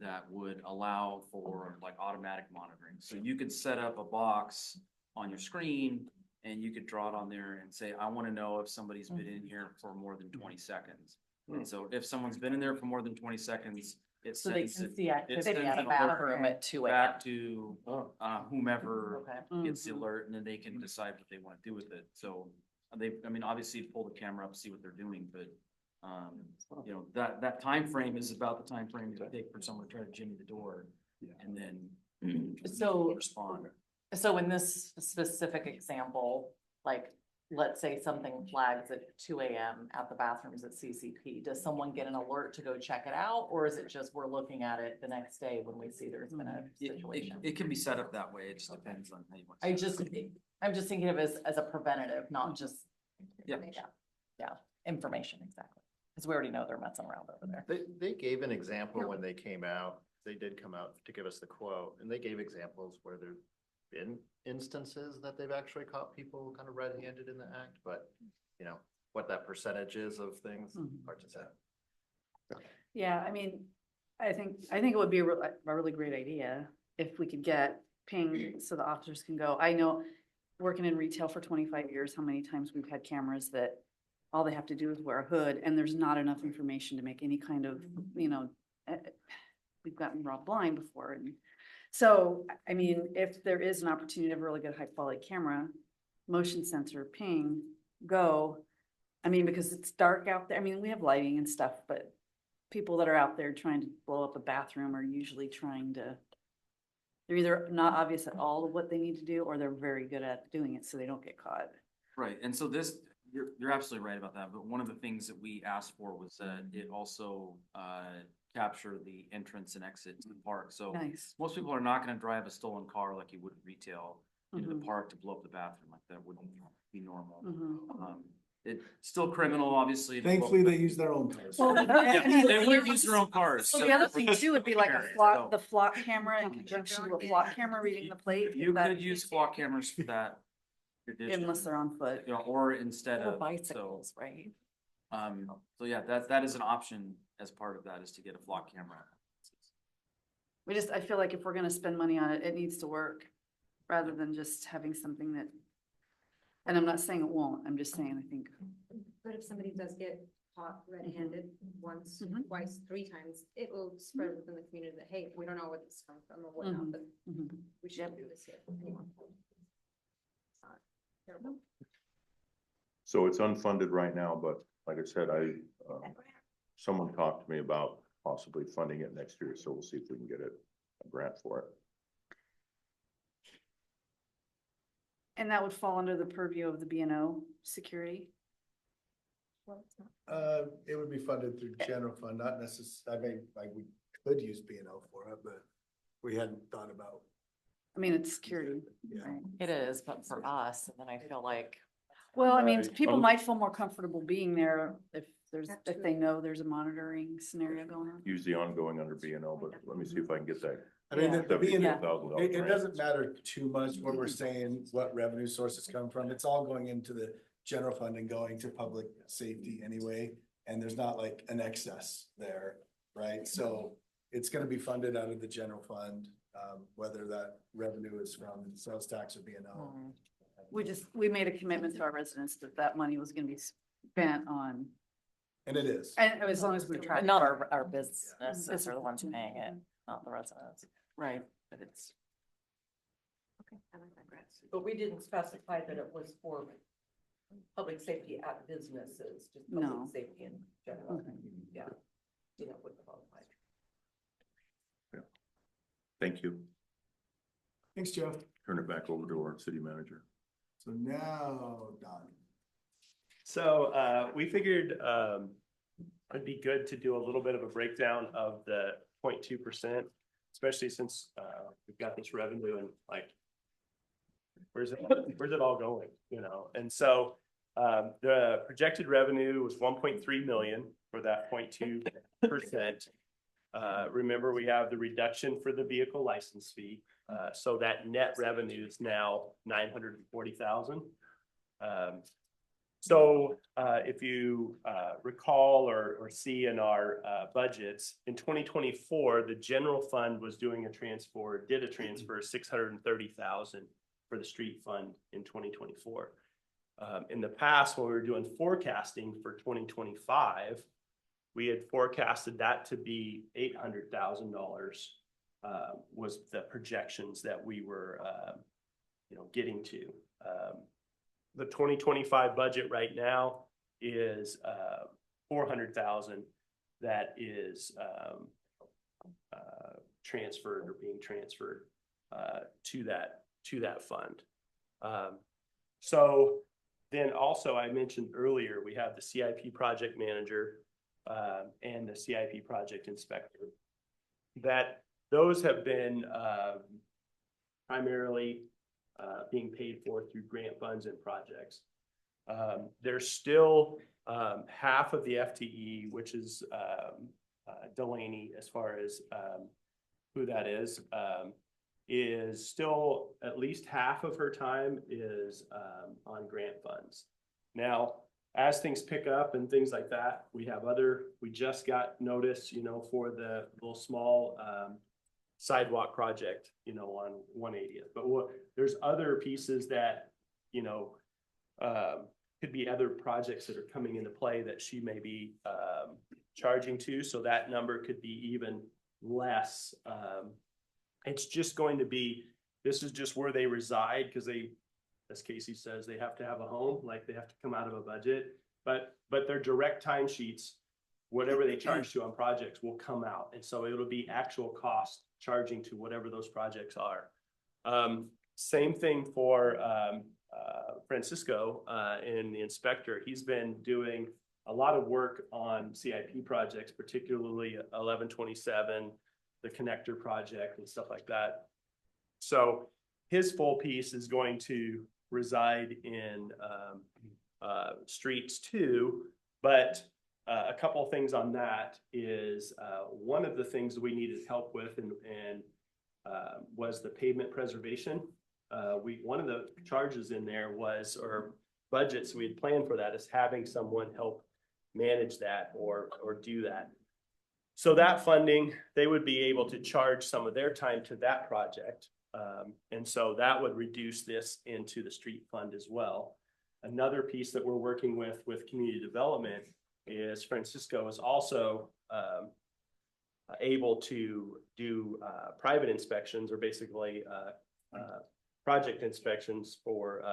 Speaker 5: that would allow for like automatic monitoring. So you could set up a box on your screen and you could draw it on there and say, I want to know if somebody's been in here for more than 20 seconds. And so if someone's been in there for more than 20 seconds, it
Speaker 1: So they
Speaker 5: sends
Speaker 1: can
Speaker 5: it
Speaker 1: see activity
Speaker 5: sends
Speaker 1: at a
Speaker 5: an
Speaker 1: bathroom at 2 a.m.
Speaker 5: back to, whomever
Speaker 1: Okay.
Speaker 5: gets the alert, and then they can decide what they want to do with it. So I mean, obviously pull the camera up, see what they're doing, but you know, that time frame is about the time frame it would take for someone to try to jimmy the door and then
Speaker 1: So-
Speaker 5: respond.
Speaker 1: So in this specific example, like, let's say something flags at 2 a.m. at the bathrooms at CCP, does someone get an alert to go check it out? Or is it just we're looking at it the next day when we see there's been a situation?
Speaker 5: It can be set up that way. It just depends on how you want. to
Speaker 1: I'm just thinking of it as a preventative, not just.
Speaker 5: Yeah.
Speaker 1: Yeah, information, exactly. Because we already know they're messing around over there.
Speaker 12: They gave an example when they came out. They did come out to give us the quote, and they gave examples where there's been instances that they've actually caught people kind of red-handed in the act, but you know, what that percentage is of things, hard to say.
Speaker 4: Yeah, I mean, I think it would be a really great idea if we could get ping so the officers can go. I know, working in retail for 25 years, how many times we've had cameras that all they have to do is wear a hood and there's not enough information to make any kind of, you know, we've gotten robbed blind before. And so, I mean, if there is an opportunity to have a really good high quality camera, motion sensor, ping, go. I mean, because it's dark out there. I mean, we have lighting and stuff, but people that are out there trying to blow up a bathroom are usually they're either not obvious at all of what they need to do, or they're very good at doing it so they don't get caught.
Speaker 5: Right, and so you're absolutely right about that, but one of the things that we asked for was that it also capture the entrance and exit to the park. So
Speaker 4: Nice.
Speaker 5: most people are not gonna drive a stolen car like you would in retail into the
Speaker 4: Mhm.
Speaker 5: park to blow up the bathroom, like that wouldn't be normal.
Speaker 4: Mhm.
Speaker 5: It's still criminal, obviously. to blow up
Speaker 3: Thankfully,
Speaker 5: the-
Speaker 3: they use their own cars.
Speaker 4: Well,
Speaker 5: Yeah, they would use their own cars.
Speaker 4: So the other thing too would be like
Speaker 5: So-
Speaker 4: the flock camera in conjunction with a flock camera reading the plate.
Speaker 5: You
Speaker 4: that-
Speaker 5: could use flock cameras for that.
Speaker 4: Unless they're on foot.
Speaker 5: You know, or instead
Speaker 1: Or
Speaker 5: of, so,
Speaker 1: bicycles, right?
Speaker 5: so yeah, that is an option as part of that, is to get a flock camera.
Speaker 4: I feel like if we're gonna spend money on it, it needs to work, rather than just having something that, and I'm not saying it won't, I'm just saying, I think.
Speaker 13: But if somebody does get caught red-handed once,
Speaker 4: Mhm.
Speaker 13: twice, 3 times, it will spread within the community that, hey, we don't know where this is coming from or whatnot,
Speaker 4: Mhm.
Speaker 13: but
Speaker 4: Mhm.
Speaker 13: we should do this here. Terrible.
Speaker 2: So it's unfunded right now, but like I said, someone talked to me about possibly funding it next year, so we'll see if we can get a grant for it.
Speaker 4: And that would fall under the purview of the B&O security.
Speaker 3: It would be funded through general fund, not necessarily, I mean, like, we could use B&O for it, but we hadn't thought about.
Speaker 4: I mean, it's security.
Speaker 3: Yeah.
Speaker 4: Right?
Speaker 1: It is, but for us, and then I feel like,
Speaker 4: Well, I mean,
Speaker 2: Right.
Speaker 4: people might feel more comfortable being there if they know there's a monitoring scenario going on.
Speaker 2: Use the ongoing under B&O, but let me see if I can get that
Speaker 3: I mean,
Speaker 1: Yeah.
Speaker 3: the B&O,
Speaker 2: $72,000
Speaker 3: it
Speaker 2: grant.
Speaker 3: doesn't matter too much what we're saying, what revenue sources come from. It's all going into the general fund and going to public safety anyway. And there's not like an excess there, right? So it's gonna be funded out of the general fund, whether that revenue is from sales tax or B&O.
Speaker 4: We made a commitment to our residents that money was gonna be spent on,
Speaker 3: And it is.
Speaker 4: and as long as we try.
Speaker 1: not our businesses are the ones paying it, not the residents.
Speaker 4: Right.
Speaker 1: But it's.
Speaker 7: Okay, I like that, Grace.
Speaker 8: But we didn't specify that it was for public safety at businesses, just
Speaker 6: No.
Speaker 8: public safety in general. Yeah. You know, would qualify.
Speaker 2: Thank you.
Speaker 3: Thanks, Jeff.
Speaker 2: Turn it back over to our city manager.
Speaker 3: So now, Don.
Speaker 11: So we figured it'd be good to do a little bit of a breakdown of the 0.2%, especially since we've got this revenue and like, where's it all going, you know? And so the projected revenue was 1.3 million for that 0.2%. Remember, we have the reduction for the vehicle license fee. So that net revenue is now 940,000. So if you recall or see in our budgets, in 2024, the general fund was doing did a transfer of 630,000 for the street fund in 2024. In the past, when we were doing forecasting for 2025, we had forecasted that to be $800,000 was the projections that we were, getting to. The 2025 budget right now is 400,000 that is transferred or being transferred to that fund. So then also I mentioned earlier, we have the CIP project manager and the CIP project inspector. That those have been primarily being paid for through grant funds and projects. There's still half of the FTE, which is Delaney, as far as who that is still at least half of her time is on grant funds. Now, as things pick up and things like that, we just got notice, for the little small sidewalk project, on 180th. But there's other pieces that, could be other projects that are coming into play that she may be charging to. So that number could be even less. It's just going to be, this is just where they reside because they, as Casey says, they have to have a home, like they have to come out of a budget, but their direct timesheets, whatever they charge to on projects will come out. And so it'll be actual cost charging to whatever those projects are. Same thing for Francisco in the inspector. He's been doing a lot of work on CIP projects, particularly 1127, the connector project and stuff like that. So his full piece is going to reside in streets too, but a couple of things on that is one of the things we needed help with and was the pavement preservation. One of the charges in there was, or budgets we had planned for that, is having someone help manage that or do that. So that funding, they would be able to charge some of their time to that project. And so that would reduce this into the street fund as well. Another piece that we're working with community development is Francisco is also able to do private inspections, or basically project inspections for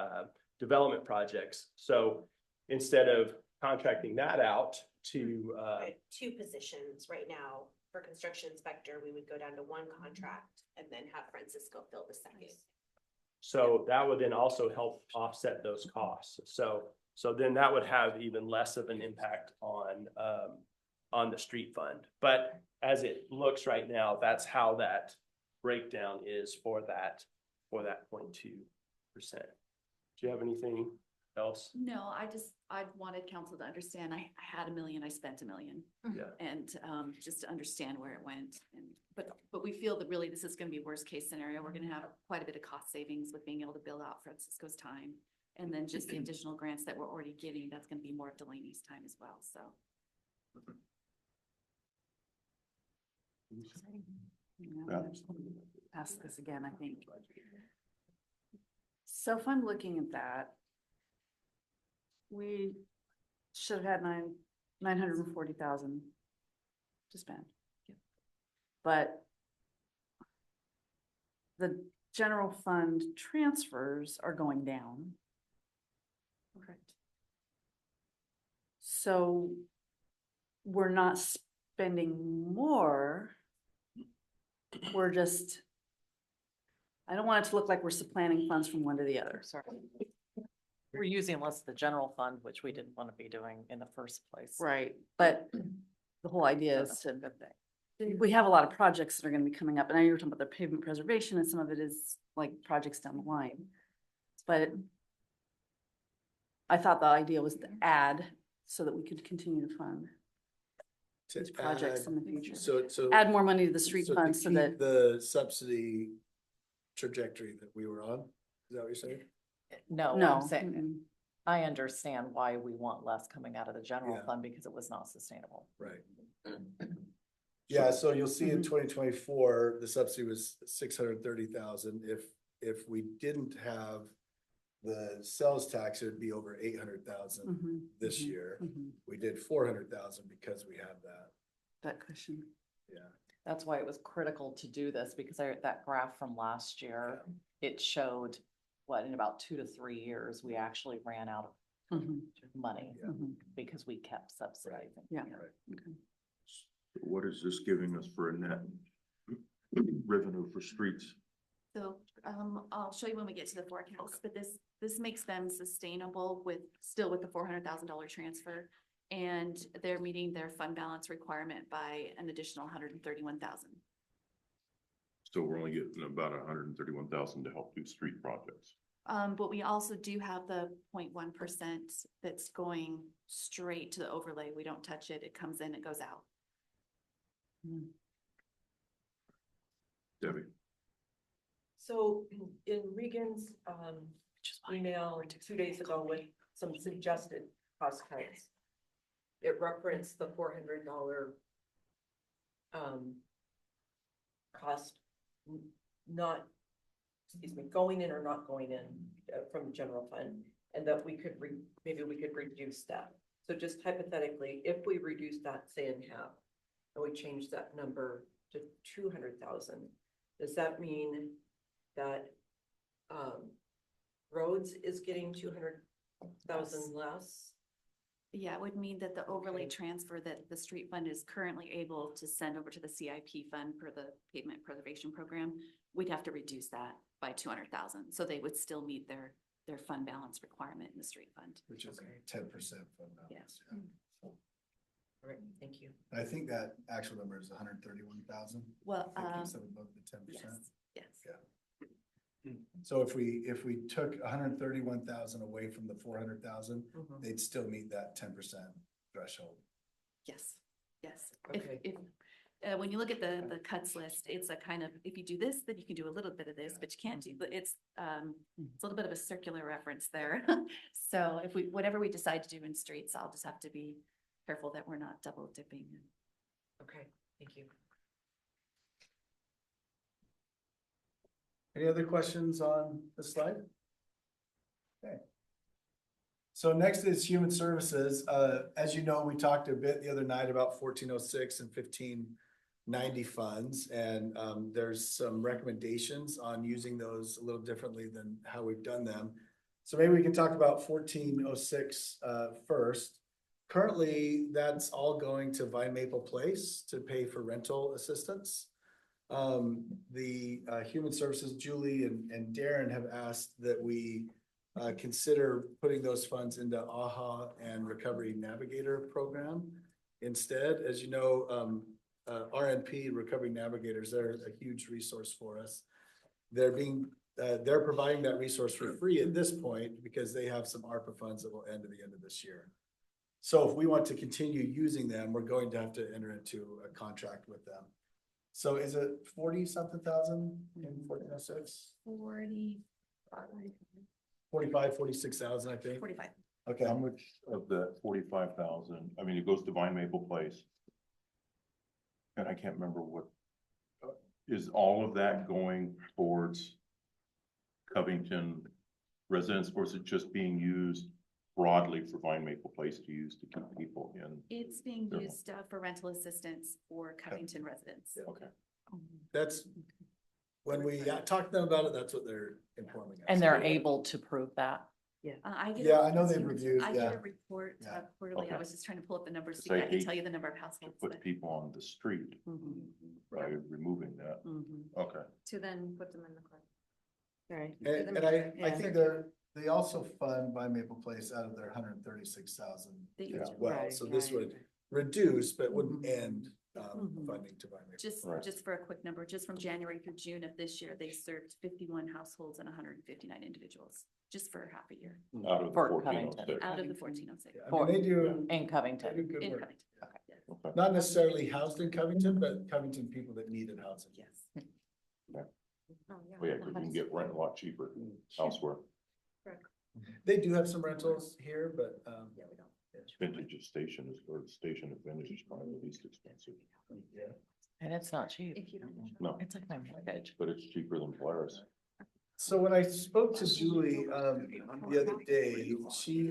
Speaker 11: development projects. So instead of contracting that out to
Speaker 10: two positions right now for construction inspector, we would go down to one contract and then have Francisco fill the second.
Speaker 11: So that would then also help offset those costs. So then that would have even less of an impact on the street fund. But as it looks right now, that's how that breakdown is for that 0.2%. Do you have anything else?
Speaker 7: No, I wanted council to understand, I had $1 million, I spent $1 million.
Speaker 11: Yeah.
Speaker 7: And just to understand where it went. But we feel that really this is gonna be worst case scenario. We're gonna have quite a bit of cost savings with being able to bill out Francisco's time. And then just the additional grants that we're already getting, that's gonna be more of Delaney's time as well, so.
Speaker 2: Yeah.
Speaker 6: Ask this again, I think. So if I'm looking at that, we should have had 940,000 to spend. But the
Speaker 4: general fund transfers are going down.
Speaker 7: Correct.
Speaker 4: So we're not spending more. We're just, I don't want it to look like we're supplanting funds from one to the other.
Speaker 1: Sorry. We're using less of the general fund, which we didn't want to be doing in the first place.
Speaker 4: Right, but the whole idea is
Speaker 1: That's a
Speaker 4: to,
Speaker 1: good thing.
Speaker 4: we have a lot of projects that are gonna be coming up, and I know you were talking about the pavement preservation, and some of it is like projects down the line. But I thought the idea was to add so that we could continue to fund
Speaker 3: To
Speaker 4: these projects
Speaker 3: add-
Speaker 4: in the future.
Speaker 3: So.
Speaker 4: Add more money to the street
Speaker 3: to
Speaker 4: fund so
Speaker 3: keep
Speaker 4: that,
Speaker 3: The subsidy trajectory that we were on, is that what you're saying?
Speaker 1: No,
Speaker 4: no.
Speaker 1: I'm saying,
Speaker 4: mm-mm.
Speaker 1: I understand why we want less coming out of the general
Speaker 3: Yeah.
Speaker 1: fund because it was not sustainable.
Speaker 3: Right. Yeah, so you'll see in
Speaker 4: Mhm.
Speaker 3: 2024 the subsidy was 630,000. If we didn't have the sales tax, it'd be over 800,000
Speaker 4: Mhm,
Speaker 3: this
Speaker 4: mhm,
Speaker 3: year.
Speaker 4: mhm.
Speaker 3: We did 400,000 because we have that,
Speaker 4: That cushion.
Speaker 3: yeah.
Speaker 1: That's why it was critical to do this because that graph from last year, it showed what, in about 2 to 3 years, we actually ran out of
Speaker 4: Mhm,
Speaker 1: money
Speaker 3: Yeah.
Speaker 4: mhm.
Speaker 1: because we kept subsidizing.
Speaker 4: Yeah.
Speaker 3: Right.
Speaker 4: Okay.
Speaker 2: What is this giving us for a net revenue for streets?
Speaker 7: So, I'll show you when we get to the forecast, but this makes them sustainable still with the $400,000 transfer. And they're meeting their fund balance requirement by an additional 131,000.
Speaker 2: So we're only getting about 131,000 to help do street projects.
Speaker 7: But we also do have the 0.1% that's going straight to the overlay. We don't touch it. It comes in, it goes out.
Speaker 2: Debbie?
Speaker 8: So in Regan's email 2 days ago with some suggested cost cuts, it referenced the $400 cost not, going in or not going in from the general fund, and that we could maybe we could reduce that. So just hypothetically, if we reduce that, say in half, and we change that number to 200,000, does that mean that roads is getting 200,000 less?
Speaker 7: Yeah, it would mean that the overlay
Speaker 8: Okay.
Speaker 7: transfer that the street fund is currently able to send over to the CIP fund for the pavement preservation program, we'd have to reduce that by 200,000. So they would still meet their fund balance requirement in the street fund.
Speaker 3: Which is 10% fund balance.
Speaker 7: Yes.
Speaker 3: Yeah.
Speaker 8: All right, thank you.
Speaker 3: I think that actual number is 131,000.
Speaker 7: Well,
Speaker 3: Above the 10%.
Speaker 7: yes.
Speaker 3: Yeah. So if we took 131,000 away from the 400,000,
Speaker 8: Mhm.
Speaker 3: they'd still meet that 10% threshold.
Speaker 7: Yes, yes.
Speaker 8: Okay.
Speaker 7: When you look at the cuts list, it's a kind of, if you do this, then you can do a little bit of this, but you can't do, but it's a little bit of a circular reference there. So if whatever we decide to do in streets, I'll just have to be careful that we're not double dipping.
Speaker 8: Okay, thank you.
Speaker 3: Any other questions on this slide? Okay. So next is human services. As you know, we talked a bit the other night about 1406 and 1590 funds, and there's some recommendations on using those a little differently than how we've done them. So maybe we can talk about 1406 first. Currently, that's all going to Vine Maple Place to pay for rental assistance. The Human Services, Julie and Darren have asked that we consider putting those funds into AHA and Recovery Navigator program instead. As you know, RNP, Recovery Navigators, they're a huge resource for us. They're providing that resource for free at this point because they have some ARPA funds that will end at the end of this year. So if we want to continue using them, we're going to have to enter into a contract with them. So is it 40-something thousand in 1406? 46,000, I think.
Speaker 7: 45.
Speaker 3: Okay.
Speaker 2: How much of the 45,000, I mean, it goes to Vine Maple Place. And I can't remember what, is all of that going towards Covington residents, or is it just being used broadly for Vine Maple Place to use to keep people in?
Speaker 7: It's being
Speaker 2: Yeah.
Speaker 7: used for rental assistance for Covington residents.
Speaker 2: Okay.
Speaker 3: That's when we talk to them about it, that's what they're informing us.
Speaker 1: And they're able to prove that.
Speaker 7: I get
Speaker 3: Yeah,
Speaker 7: a-
Speaker 3: I know they've reviewed,
Speaker 7: I get
Speaker 3: yeah.
Speaker 7: a report
Speaker 3: Yeah.
Speaker 7: quarterly. I
Speaker 2: Okay.
Speaker 7: was just trying to pull up the numbers,
Speaker 2: Because I
Speaker 7: I can
Speaker 2: hate
Speaker 7: tell you the number of
Speaker 2: To
Speaker 7: households.
Speaker 2: put
Speaker 7: but-
Speaker 2: people on the street
Speaker 7: Mhm,
Speaker 2: by removing that.
Speaker 7: mhm.
Speaker 2: Okay.
Speaker 13: To then put them in the car.
Speaker 7: Right.
Speaker 3: And I
Speaker 7: Yeah.
Speaker 3: think they also fund by Maple Place out of their 136,000
Speaker 7: They-
Speaker 3: as well.
Speaker 7: right,
Speaker 3: So this
Speaker 7: right,
Speaker 3: would
Speaker 7: right.
Speaker 3: reduce, but wouldn't
Speaker 7: Mhm.
Speaker 3: end
Speaker 7: Mhm.
Speaker 3: funding to buy Maple.
Speaker 7: Just,
Speaker 2: Right.
Speaker 7: just for a quick number, just from January through June of this year, they served 51 households and 159 individuals, just for half a year,
Speaker 2: Out of the
Speaker 1: For
Speaker 2: 1406.
Speaker 1: Covington.
Speaker 7: out of the 1406.
Speaker 3: Yeah, I mean, they do,
Speaker 1: In
Speaker 3: they
Speaker 1: Covington.
Speaker 3: do good
Speaker 7: In
Speaker 3: work.
Speaker 7: Covington, okay, yes.
Speaker 2: Okay.
Speaker 3: Not necessarily housed in Covington, but Covington people that needed housing.
Speaker 7: Yes.
Speaker 13: Oh,
Speaker 2: Well, yeah, 'cause you can get rent a lot cheaper elsewhere.
Speaker 3: They do have some rentals here, but,
Speaker 13: Yeah, we don't.
Speaker 2: Vintage station is, or the station of vintage is probably the least expensive,
Speaker 3: yeah.
Speaker 1: And it's not cheap.
Speaker 13: If you don't.
Speaker 2: No.
Speaker 1: It's like my mortgage.
Speaker 2: but it's cheaper than Polaris.
Speaker 3: So when I spoke to Julie, the other day, she,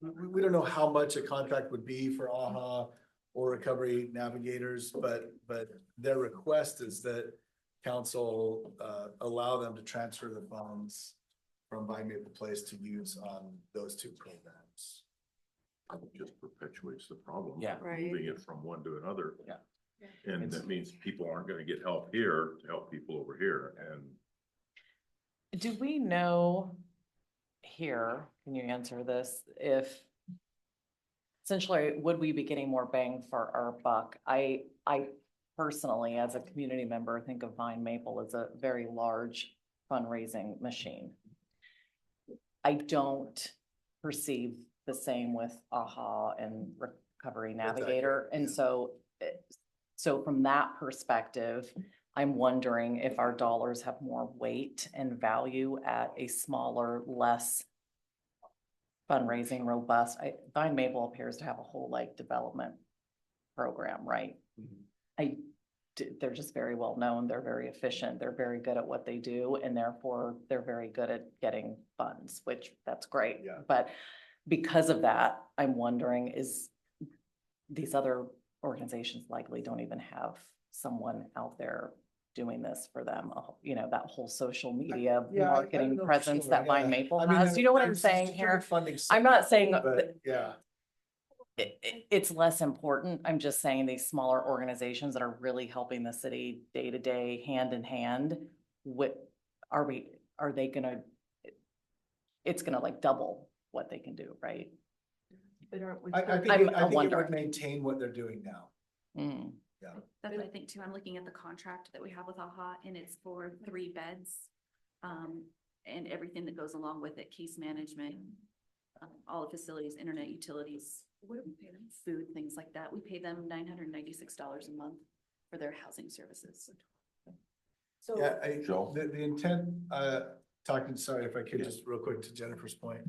Speaker 3: we don't know how much a contract would be for AHA or Recovery Navigators, but their request is that council, allow them to transfer the funds from Buy Maple Place to use on those two programs.
Speaker 2: It just perpetuates the problem.
Speaker 9: Yeah.
Speaker 7: Right.
Speaker 2: Moving it from one to another.
Speaker 9: Yeah.
Speaker 2: And that means people aren't gonna get help here to help people over here, and
Speaker 1: Do we know here, can you answer this, if essentially, would we be getting more bang for our buck? I personally, as a community member, think of Vine Maple as a very large fundraising machine. I don't perceive the same with AHA and Recovery Navigator, and so from that perspective, I'm wondering if our dollars have more weight and value at a smaller, less fundraising, robust, Vine Maple appears to have a whole like development program, right? They're just very well known, they're very efficient, they're very good at what they do, and therefore they're very good at getting funds, which that's great.
Speaker 3: Yeah.
Speaker 1: But because of that, I'm wondering, is these other organizations likely don't even have someone out there doing this for them, that whole social media
Speaker 3: Yeah, I
Speaker 1: marketing
Speaker 3: don't know for
Speaker 1: presence
Speaker 3: sure,
Speaker 1: that Vine
Speaker 3: yeah.
Speaker 1: Maple
Speaker 3: I mean,
Speaker 1: has. You know what I'm
Speaker 3: there's
Speaker 1: saying
Speaker 3: different
Speaker 1: here?
Speaker 3: Funding.
Speaker 1: I'm not saying
Speaker 3: But, yeah.
Speaker 1: it's less important. I'm just saying these smaller organizations that are really helping the city day to day, hand in hand, are they gonna, it's gonna like double what they can do, right?
Speaker 8: But aren't we?
Speaker 3: I think,
Speaker 1: I'm
Speaker 3: I think it
Speaker 1: wondering.
Speaker 3: would maintain what they're doing now.
Speaker 1: Mm.
Speaker 7: That's what I think too. I'm looking at the contract that we have with AHA and it's for 3 beds. And everything that goes along with it, case management, all the facilities, internet utilities, what do we pay them? Food, things like that. We pay them $996 a month for their housing services.
Speaker 8: So,
Speaker 3: Yeah,
Speaker 2: Joe?
Speaker 3: the intent, sorry, if I could just real quick to Jennifer's point.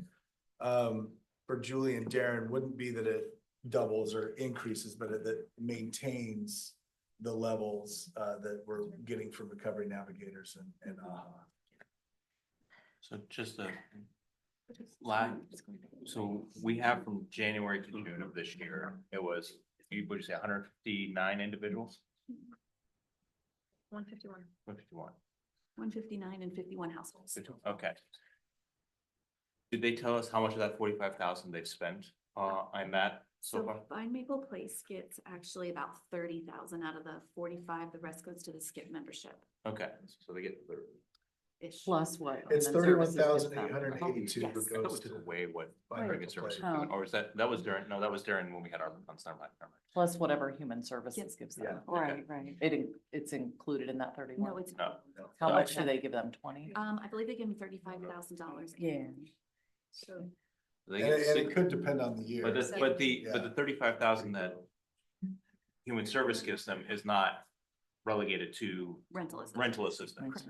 Speaker 3: For Julie and Darren, wouldn't be that it doubles or increases, but that maintains the levels, that we're getting from Recovery Navigators and AHA.
Speaker 9: So just so we have from January to June of this year, it was, would you say 159 individuals?
Speaker 13: 151.
Speaker 9: 151.
Speaker 7: 159 and 51 households.
Speaker 9: Okay. Did they tell us how much of that 45,000 they've spent on that so far?
Speaker 7: So Vine Maple Place gets actually about 30,000 out of the 45. The rest goes to the skip membership.
Speaker 9: Okay, so they get 30.
Speaker 7: Ish.
Speaker 1: Plus what?
Speaker 3: It's
Speaker 1: Human Services gives them.
Speaker 3: 31,882
Speaker 7: Yes.
Speaker 3: that
Speaker 9: That
Speaker 3: goes
Speaker 9: was
Speaker 3: to.
Speaker 9: away what
Speaker 3: Vine
Speaker 9: Human
Speaker 3: Maple
Speaker 9: Services,
Speaker 3: Place.
Speaker 1: Oh.
Speaker 9: or was that was during, no, that was during when we had our funds, never mind.
Speaker 1: Plus whatever Human Services gives them.
Speaker 3: Yeah.
Speaker 1: Right, right. It's included in that 31.
Speaker 7: No, it's.
Speaker 9: No.
Speaker 1: How much do
Speaker 7: Okay.
Speaker 1: they give them? 20?
Speaker 7: I believe they give them $35,000.
Speaker 1: Yeah.
Speaker 13: So
Speaker 9: They
Speaker 3: And
Speaker 9: get
Speaker 3: it
Speaker 9: six-
Speaker 3: could depend on the year.
Speaker 9: But the
Speaker 3: Yeah.
Speaker 9: 35,000 that Human Service gives them is not relegated to
Speaker 7: Rental is.
Speaker 9: rental assistance.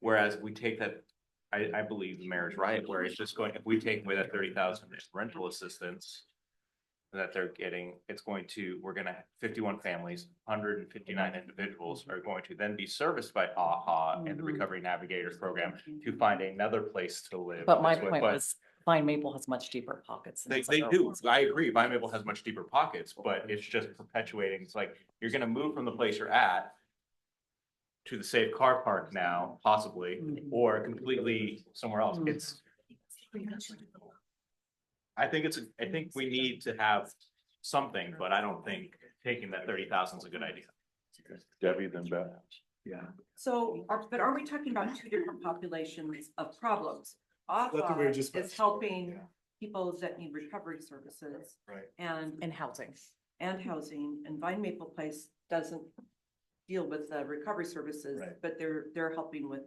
Speaker 9: Whereas we take that, I believe the mayor's right, where it's just going, if we take away that 30,000 rental assistance that they're getting, we're gonna have 51 families, 159 individuals are going to then be serviced by AHA and the
Speaker 1: Mhm.
Speaker 9: Recovery Navigators program to find another place to live.
Speaker 1: But my
Speaker 9: That's what-
Speaker 1: point
Speaker 9: but-
Speaker 1: was, Vine Maple has much deeper pockets. than
Speaker 9: They
Speaker 1: these other
Speaker 9: do,
Speaker 1: ones.
Speaker 9: I agree, Vine Maple has much deeper pockets, but it's just perpetuating, it's like, you're gonna move from the place you're at. to the safe car park now, possibly, or completely somewhere else. I think we need to have something, but I don't think taking that 30,000 is a good idea.
Speaker 2: Debbie, then Beth.
Speaker 3: Yeah.
Speaker 8: So, but are we talking about two different populations of problems?
Speaker 3: That's what we were just
Speaker 8: is helping people that need recovery services
Speaker 3: Right.
Speaker 1: And housing.
Speaker 8: and housing, and Vine Maple Place doesn't deal with the recovery services,
Speaker 3: Right.
Speaker 8: but they're helping with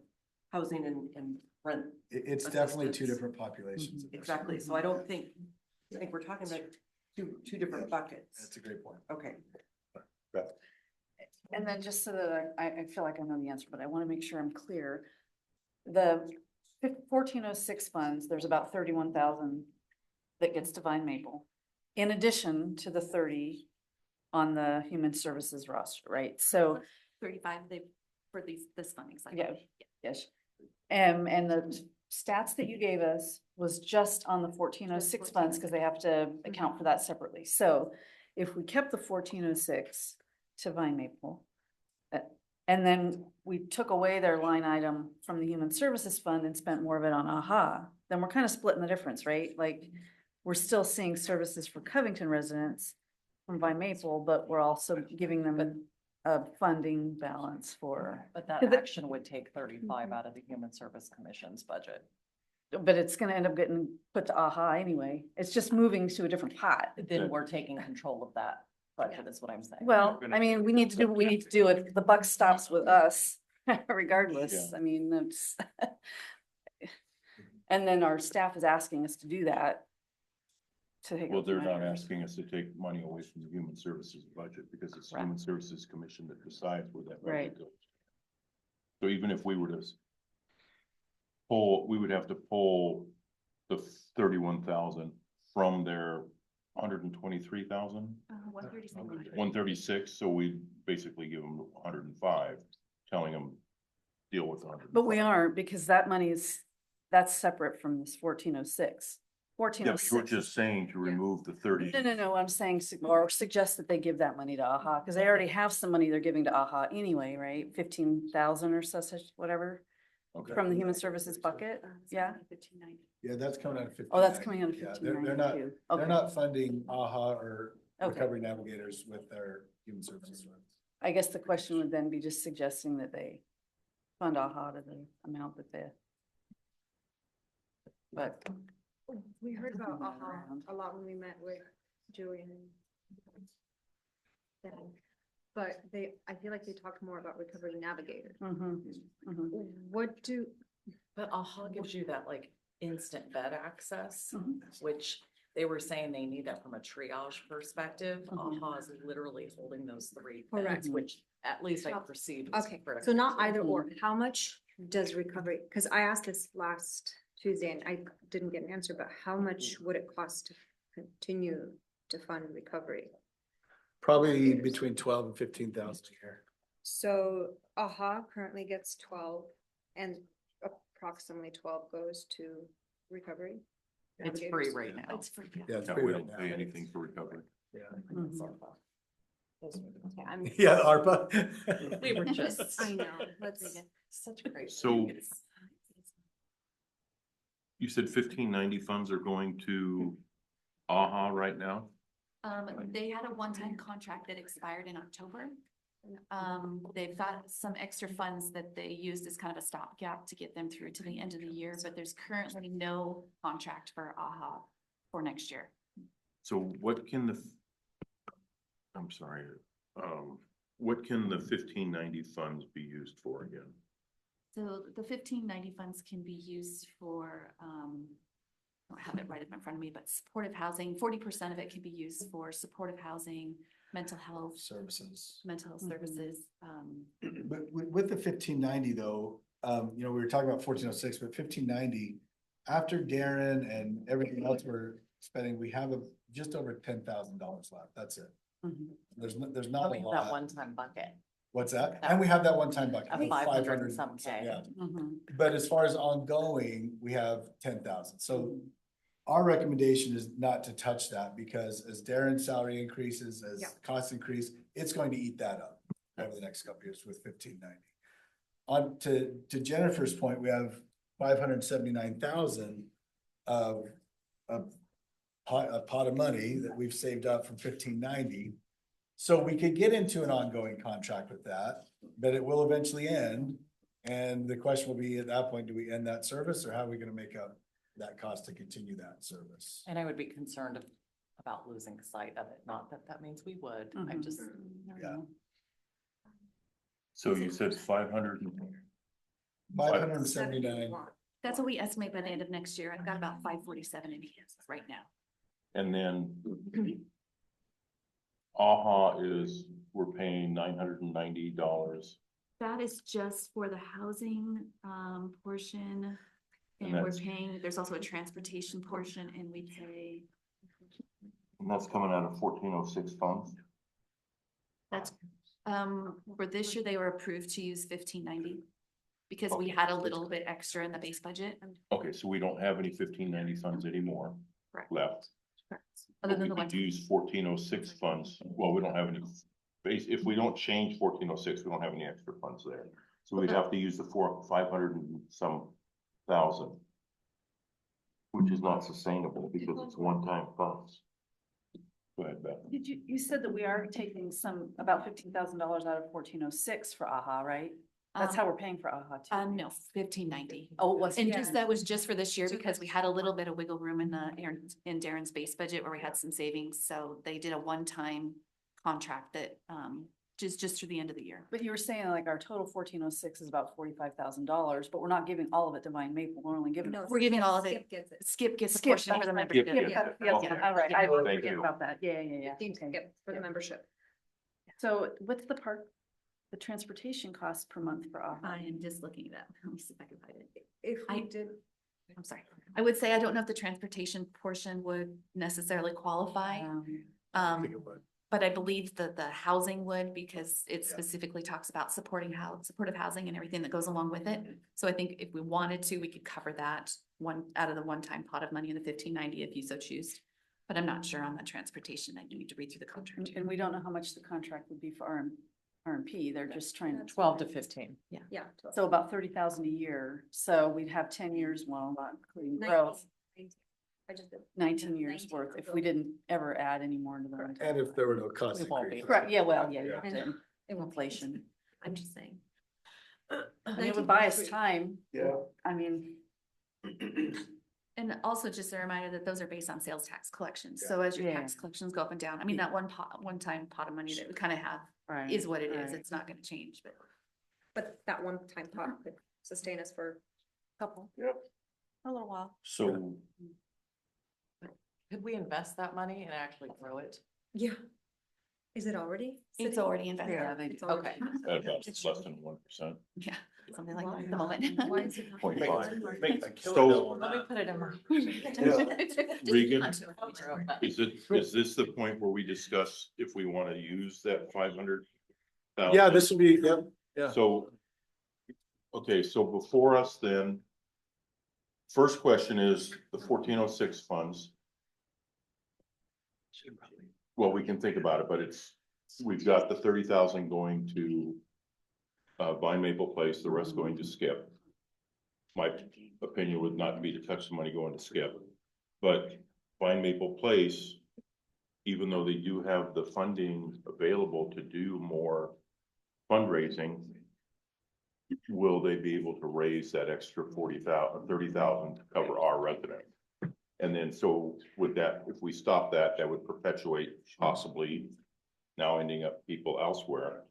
Speaker 8: housing and rent.
Speaker 3: It's definitely two
Speaker 8: Assistance.
Speaker 3: different populations.
Speaker 8: Exactly, so I think we're talking about two different buckets.
Speaker 3: That's a great point.
Speaker 8: Okay.
Speaker 3: Beth?
Speaker 4: And then just so that I feel like I know the answer, but I want to make sure I'm clear. The 1406 funds, there's about 31,000 that gets to Vine Maple. In addition to the 30 on the human services roster, right? So,
Speaker 7: 35, for this funding cycle.
Speaker 4: yeah, yes. And the stats that you gave us was just on the 1406 funds because they have to account for that separately. So if we kept the 1406 to Vine Maple, and then we took away their line item from the human services fund and spent more of it on AHA, then we're kind of splitting the difference, right? Like, we're still seeing services for Covington residents from Vine Maple, but we're also giving them a funding balance for,
Speaker 1: But that
Speaker 4: Cause it-
Speaker 1: action would take 35 out of the Human Service Commission's budget.
Speaker 4: but it's gonna end up getting put to AHA anyway. It's just moving to a different pot.
Speaker 1: Then we're taking control of that budget, is what I'm saying.
Speaker 4: Well, I mean, we need to do what we need to do. If the buck stops with us regardless, I mean, that's. And then our staff is asking us to do that. To take
Speaker 2: Well,
Speaker 4: up
Speaker 2: they're not
Speaker 4: measures.
Speaker 2: asking us to take money away from the Human Services budget because it's the
Speaker 1: Right.
Speaker 2: Human Services Commission that decides where that
Speaker 4: Right.
Speaker 2: budget goes. So even if we were to pull, we would have to pull the 31,000 from their 123,000,
Speaker 7: 136.
Speaker 2: 136, so we basically give them 105, telling them deal with 100.
Speaker 4: But we aren't because that money that's separate from this 1406.
Speaker 2: Yeah, but you were
Speaker 4: 1406.
Speaker 2: just saying to remove the 30.
Speaker 4: No, I'm saying, or suggest that they give that money to AHA, because they already have some money they're giving to AHA anyway, right? 15,000 or such, whatever,
Speaker 2: Okay.
Speaker 4: from the human services bucket, yeah?
Speaker 3: Yeah, that's coming out of 15.
Speaker 4: Oh, that's coming out of
Speaker 3: Yeah,
Speaker 4: 1592.
Speaker 3: they're
Speaker 4: Okay.
Speaker 3: not funding AHA or
Speaker 4: Okay.
Speaker 3: recovery navigators with their human services funds.
Speaker 4: I guess the question would then be just suggesting that they fund AHA to the amount that they. But.
Speaker 13: We heard about AHA
Speaker 4: Around.
Speaker 13: a lot when we met with Julian and them. But I feel like they talked more about recovery navigator. What do,
Speaker 1: But AHA gives you that like instant bed access,
Speaker 4: Mhm.
Speaker 1: which they were saying they need that from a triage perspective.
Speaker 4: Mhm.
Speaker 1: AHA is literally holding those three
Speaker 13: Correct.
Speaker 1: beds, which at least I perceived. was
Speaker 13: okay,
Speaker 1: critical.
Speaker 13: so not either or, how much does recovery, because I asked this last Tuesday and I didn't get an answer, but how much would it cost to continue to fund recovery?
Speaker 3: Probably between 12 and 15,000 a year.
Speaker 13: So AHA currently gets 12 and approximately 12 goes to recovery.
Speaker 1: It's free
Speaker 13: navigators.
Speaker 1: right now.
Speaker 7: It's free.
Speaker 3: Yeah, it's
Speaker 2: Yeah,
Speaker 3: free
Speaker 2: we
Speaker 3: right
Speaker 2: don't
Speaker 3: now.
Speaker 2: pay anything for recovery.
Speaker 3: Yeah.
Speaker 13: Okay, I'm,
Speaker 3: Yeah, ARPA.
Speaker 1: We were just.
Speaker 13: I know, let's,
Speaker 1: Such a great.
Speaker 2: So- You said 1590 funds are going to AHA right now?
Speaker 7: They had a one-time contract that expired in October. They've got some extra funds that they used as kind of a stopgap to get them through to the end of the year, but there's currently no contract for AHA for next year.
Speaker 2: So what can I'm sorry, what can the 1590 funds be used for again?
Speaker 7: So the 1590 funds can be used for, I don't have it right up in front of me, but supportive housing, 40% of it can be used for supportive housing, mental health
Speaker 3: Services.
Speaker 7: services.
Speaker 3: But with the 1590 though, we were talking about 1406, but 1590, after Darren and everything else we're spending, we have just over $10,000 left. That's it. There's not a
Speaker 1: We have that
Speaker 3: lot.
Speaker 1: one-time bucket
Speaker 3: What's that? And we have that one-time bucket.
Speaker 1: of
Speaker 3: of
Speaker 1: 500 and some
Speaker 3: so,
Speaker 1: K.
Speaker 3: yeah. But as far as ongoing, we have 10,000. So our recommendation is not to touch that because as Darren's salary increases, as
Speaker 13: Yeah.
Speaker 3: costs increase, it's going to eat that up over the next couple of years with 1590. on to Jennifer's point, we have 579,000 of a pot of money that we've saved up from 1590. So we could get into an ongoing contract with that, but it will eventually end. And the question will be at that point, do we end that service or how are we gonna make up that cost to continue that service?
Speaker 1: And I would be concerned about losing sight of it, not that that means we would, I'm just.
Speaker 3: Yeah.
Speaker 2: So you said 500.
Speaker 3: 579.
Speaker 7: That's what we estimate by the end of next year. I've got about 547 in hands right now.
Speaker 2: And then AHA is, we're paying $990.
Speaker 7: That is just for the housing portion.
Speaker 2: And
Speaker 7: And we're
Speaker 2: that's-
Speaker 7: paying, there's also a transportation portion and we pay,
Speaker 2: And that's coming out of 1406 funds.
Speaker 7: that's, for this year, they were approved to use 1590. Because we had a little bit extra in the base budget.
Speaker 2: Okay, so we don't have any 1590 funds anymore
Speaker 7: Correct.
Speaker 2: left.
Speaker 7: Correct. Other
Speaker 2: But
Speaker 7: than
Speaker 2: we
Speaker 7: the one.
Speaker 2: could use 1406 funds. Well, we don't have any base. If we don't change 1406, we don't have any extra funds there. So we'd have to use the 500 and some thousand. Which is not sustainable because it's one-time funds. Go ahead, Beth.
Speaker 4: You said that we are taking about $15,000 out of 1406 for AHA, right? That's how we're paying for AHA too.
Speaker 7: No, 1590.
Speaker 4: Oh, it was.
Speaker 7: And just, that was just for this year because we had a little bit of wiggle room in in Darren's base budget where we had some savings. So they did a one-time contract that, just through the end of the year.
Speaker 4: But you were saying like our total 1406 is about $45,000, but we're not giving all of it to Vine Maple. We're only giving.
Speaker 7: We're giving all of it.
Speaker 13: Skip gets it.
Speaker 7: Skip gets a
Speaker 4: Skip,
Speaker 7: portion for the
Speaker 4: that's
Speaker 7: membership.
Speaker 2: Skip,
Speaker 4: Yeah,
Speaker 2: yeah.
Speaker 4: all right. I
Speaker 2: Thank
Speaker 4: forget
Speaker 2: you.
Speaker 4: about that. Yeah.
Speaker 13: Team
Speaker 4: Okay.
Speaker 13: skip for the membership.
Speaker 4: So what's the transportation cost per month for AHA?
Speaker 7: I am just looking at that. Let me see if I can find it.
Speaker 13: If
Speaker 7: I-
Speaker 13: we did,
Speaker 7: I'm sorry. I would say I don't know if the transportation portion would necessarily qualify.
Speaker 3: I think it would.
Speaker 7: But I believe that the housing would because it specifically talks about supportive housing and everything that goes along with it. So I think if we wanted to, we could cover that out of the one-time pot of money in the 1590 if you so choose. But I'm not sure on the transportation. I need to read through the contract.
Speaker 4: And we don't know how much the contract would be for RMP. They're just trying to.
Speaker 1: 12 to 15.
Speaker 13: yeah.
Speaker 4: So about 30,000 a year. So we'd have 10 years, well, not including growth, 19 years worth if we didn't ever add any more into the. one-time.
Speaker 3: And if there were no cost
Speaker 1: We won't be.
Speaker 3: increases.
Speaker 4: Correct, yeah, well, yeah,
Speaker 3: Yeah.
Speaker 4: yeah,
Speaker 13: It won't.
Speaker 4: inflation.
Speaker 7: I'm just saying.
Speaker 4: And it would buy us time.
Speaker 3: Yeah.
Speaker 4: I mean,
Speaker 7: And also just a reminder that those are based on sales tax collections. So as your
Speaker 4: Yeah.
Speaker 7: tax collections go up and down, I mean, that one-time pot of money that we kind of have
Speaker 4: right.
Speaker 7: is what it is.
Speaker 4: right.
Speaker 7: It's not going to change, but.
Speaker 13: But that one-time pot could sustain us for
Speaker 7: Couple.
Speaker 3: Yep.
Speaker 7: A little while.
Speaker 2: So
Speaker 1: Could we invest that money and actually grow it?
Speaker 13: yeah. Is it already?
Speaker 7: It's
Speaker 13: sitting?
Speaker 7: already invested.
Speaker 4: Yeah, they
Speaker 13: It's
Speaker 4: do.
Speaker 13: already-
Speaker 1: Okay.
Speaker 2: at about less than 1%.
Speaker 7: Yeah, something like
Speaker 13: Why?
Speaker 7: that at the moment.
Speaker 13: Why is it not?
Speaker 2: 0.5.
Speaker 12: Make a killer
Speaker 2: So-
Speaker 12: bill on
Speaker 1: Let me
Speaker 12: that.
Speaker 1: put it in my.
Speaker 2: Regan?
Speaker 1: Is
Speaker 2: Is this the point where we discuss if we want to use that 500,000?
Speaker 3: Yeah, this would be, yep, yeah.
Speaker 2: So, okay, so before us then, first question is the 1406 funds. Well, we can think about it, but we've got the 30,000 going to Vine Maple Place, the rest going to Skip. My opinion would not be to touch the money going to Skip, but Vine Maple Place, even though they do have the funding available to do more fundraising, will they be able to raise that extra 30,000 to cover our resident? And then, so would that, if we stop that, that would perpetuate possibly now ending up people elsewhere.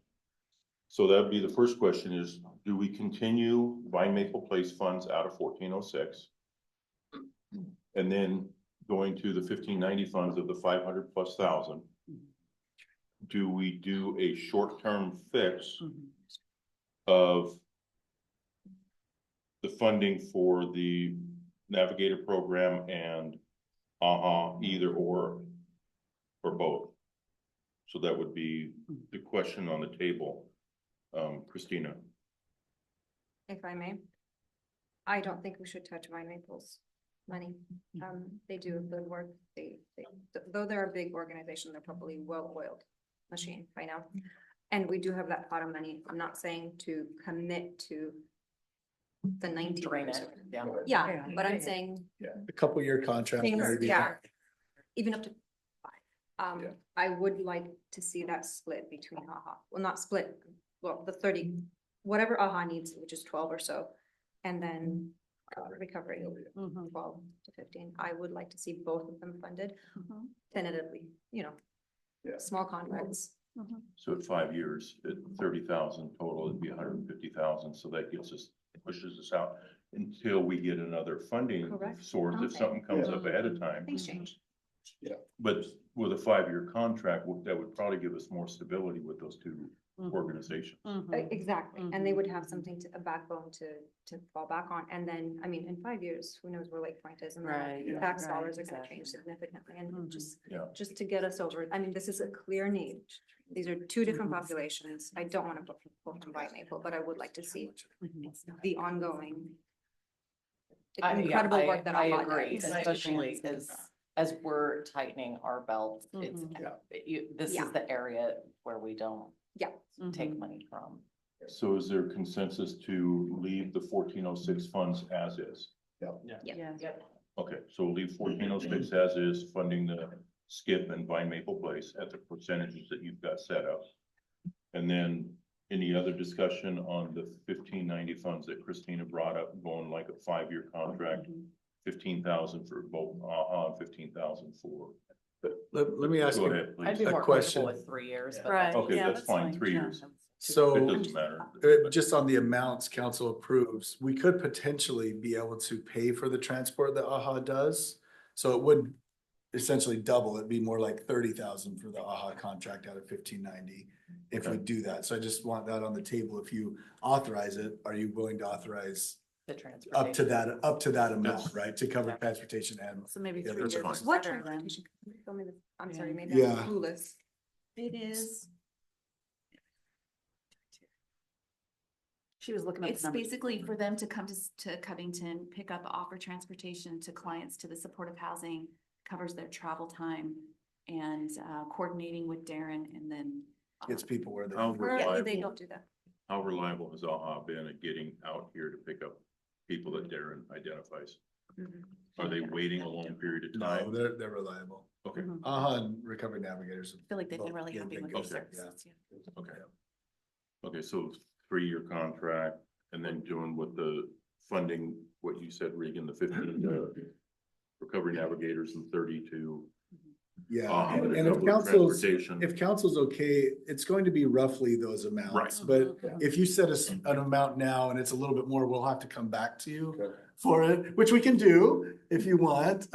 Speaker 2: So that'd be the first question is, do we continue Vine Maple Place funds out of 1406? And then going to the 1590 funds of the 500 plus thousand, do we do a short-term fix of the funding for the Navigator program and either or both? So that would be the question on the table. Christina,
Speaker 13: If I may. I don't think we should touch Vine Maple's money. They do good work. Though they're a big organization, they're probably well-oiled machine by now. And we do have that pot of money. I'm not saying to commit to the 19.
Speaker 1: Drain it, yeah.
Speaker 13: Yeah, but I'm saying
Speaker 3: A couple year contract.
Speaker 13: things,
Speaker 3: maybe.
Speaker 13: yeah, even up to 5.
Speaker 3: Yeah.
Speaker 13: I would like to see that split between AHA, well, not split, well, the 30, whatever AHA needs, which is 12 or so. And then recovery, 12 to 15. I would like to see both of them funded tentatively,
Speaker 3: Yeah.
Speaker 13: small contracts.
Speaker 2: So at 5 years, at 30,000 total, it'd be 150,000, so that gets us, pushes us out until we get another funding
Speaker 13: Correct.
Speaker 2: source, if
Speaker 13: Okay.
Speaker 2: something comes up ahead of time.
Speaker 13: Things change.
Speaker 2: But with a 5 year contract, that would probably give us more stability with those two organizations.
Speaker 13: Exactly, and they would have something to, a backbone to fall back on, and then, I mean, in 5 years, who knows where Lake Point is, and
Speaker 1: Right,
Speaker 13: the tax
Speaker 1: right,
Speaker 13: dollars are gonna
Speaker 1: exactly.
Speaker 13: change significantly, and
Speaker 2: Yeah.
Speaker 13: just to get us over, I mean, this is a clear need. These are two different populations, I don't wanna both combine Maple, but I would like to see the ongoing incredible work that
Speaker 1: I
Speaker 13: AHA
Speaker 1: agree,
Speaker 13: does.
Speaker 1: especially as we're tightening our belts, it's, this
Speaker 13: Yeah.
Speaker 1: is the area where we don't
Speaker 13: Yeah.
Speaker 1: take money from.
Speaker 2: So is there consensus to leave the 1406 funds as is?
Speaker 13: Yeah.
Speaker 2: Okay, so leave 1406 as is, funding the Skip and Vine Maple Place at the percentages that you've got set up. And then any other discussion on the 1590 funds that Christina brought up, going like a 5 year contract? 15,000 for both AHA and 15,000 for.
Speaker 3: Let me ask
Speaker 2: Go
Speaker 3: you,
Speaker 2: ahead,
Speaker 1: I'd be
Speaker 2: please.
Speaker 1: more
Speaker 3: question.
Speaker 1: comfortable with 3 years, but.
Speaker 4: Right.
Speaker 2: Okay,
Speaker 4: Yeah,
Speaker 2: that's fine, 3 years. It
Speaker 3: so
Speaker 2: doesn't matter.
Speaker 3: just on the amounts council approves, we could potentially be able to pay for the transport that AHA does. So it would essentially double, it'd be more like 30,000 for the AHA contract out of 1590 if we do that. So I just want that on the table. If you authorize it, are you willing to authorize
Speaker 1: The
Speaker 3: up to
Speaker 1: transportation.
Speaker 3: that amount,
Speaker 2: That's-
Speaker 3: right? To cover transportation and,
Speaker 4: So maybe
Speaker 3: Yeah,
Speaker 4: 3
Speaker 3: that's
Speaker 4: years
Speaker 3: fine.
Speaker 4: is
Speaker 13: What
Speaker 4: better than.
Speaker 13: transportation? Tell me this. I'm sorry,
Speaker 4: Yeah.
Speaker 13: maybe
Speaker 3: Yeah.
Speaker 13: I'm clueless.
Speaker 4: It is. She was looking at
Speaker 7: It's
Speaker 4: the numbers.
Speaker 7: basically for them to come to Covington, pick up, offer transportation to clients to the supportive housing, covers their travel time and coordinating with Darren and then.
Speaker 3: gets people where they.
Speaker 2: How
Speaker 13: Currently, they
Speaker 2: reliable,
Speaker 13: don't do that.
Speaker 2: how reliable has AHA been at getting out here to pick up people that Darren identifies? Are they waiting a long period of
Speaker 3: No,
Speaker 2: time?
Speaker 3: they're reliable.
Speaker 2: Okay,
Speaker 3: AHA and Recovery Navigators.
Speaker 7: I feel like they've been
Speaker 3: both
Speaker 7: really
Speaker 3: get
Speaker 7: happy
Speaker 3: big
Speaker 7: with their
Speaker 3: contract, yeah.
Speaker 7: services. Yeah.
Speaker 2: okay. Okay, so 3 year contract and then doing with the funding, what you said, Regan, the 15 Recovery Navigators and 32.
Speaker 3: Yeah,
Speaker 2: to
Speaker 3: and if
Speaker 2: cover
Speaker 3: council's,
Speaker 2: transportation.
Speaker 3: if council's okay, it's going to be roughly those amounts. But if you set us an amount now and it's a little bit more, we'll have to come back to you for it, which we can do if you want.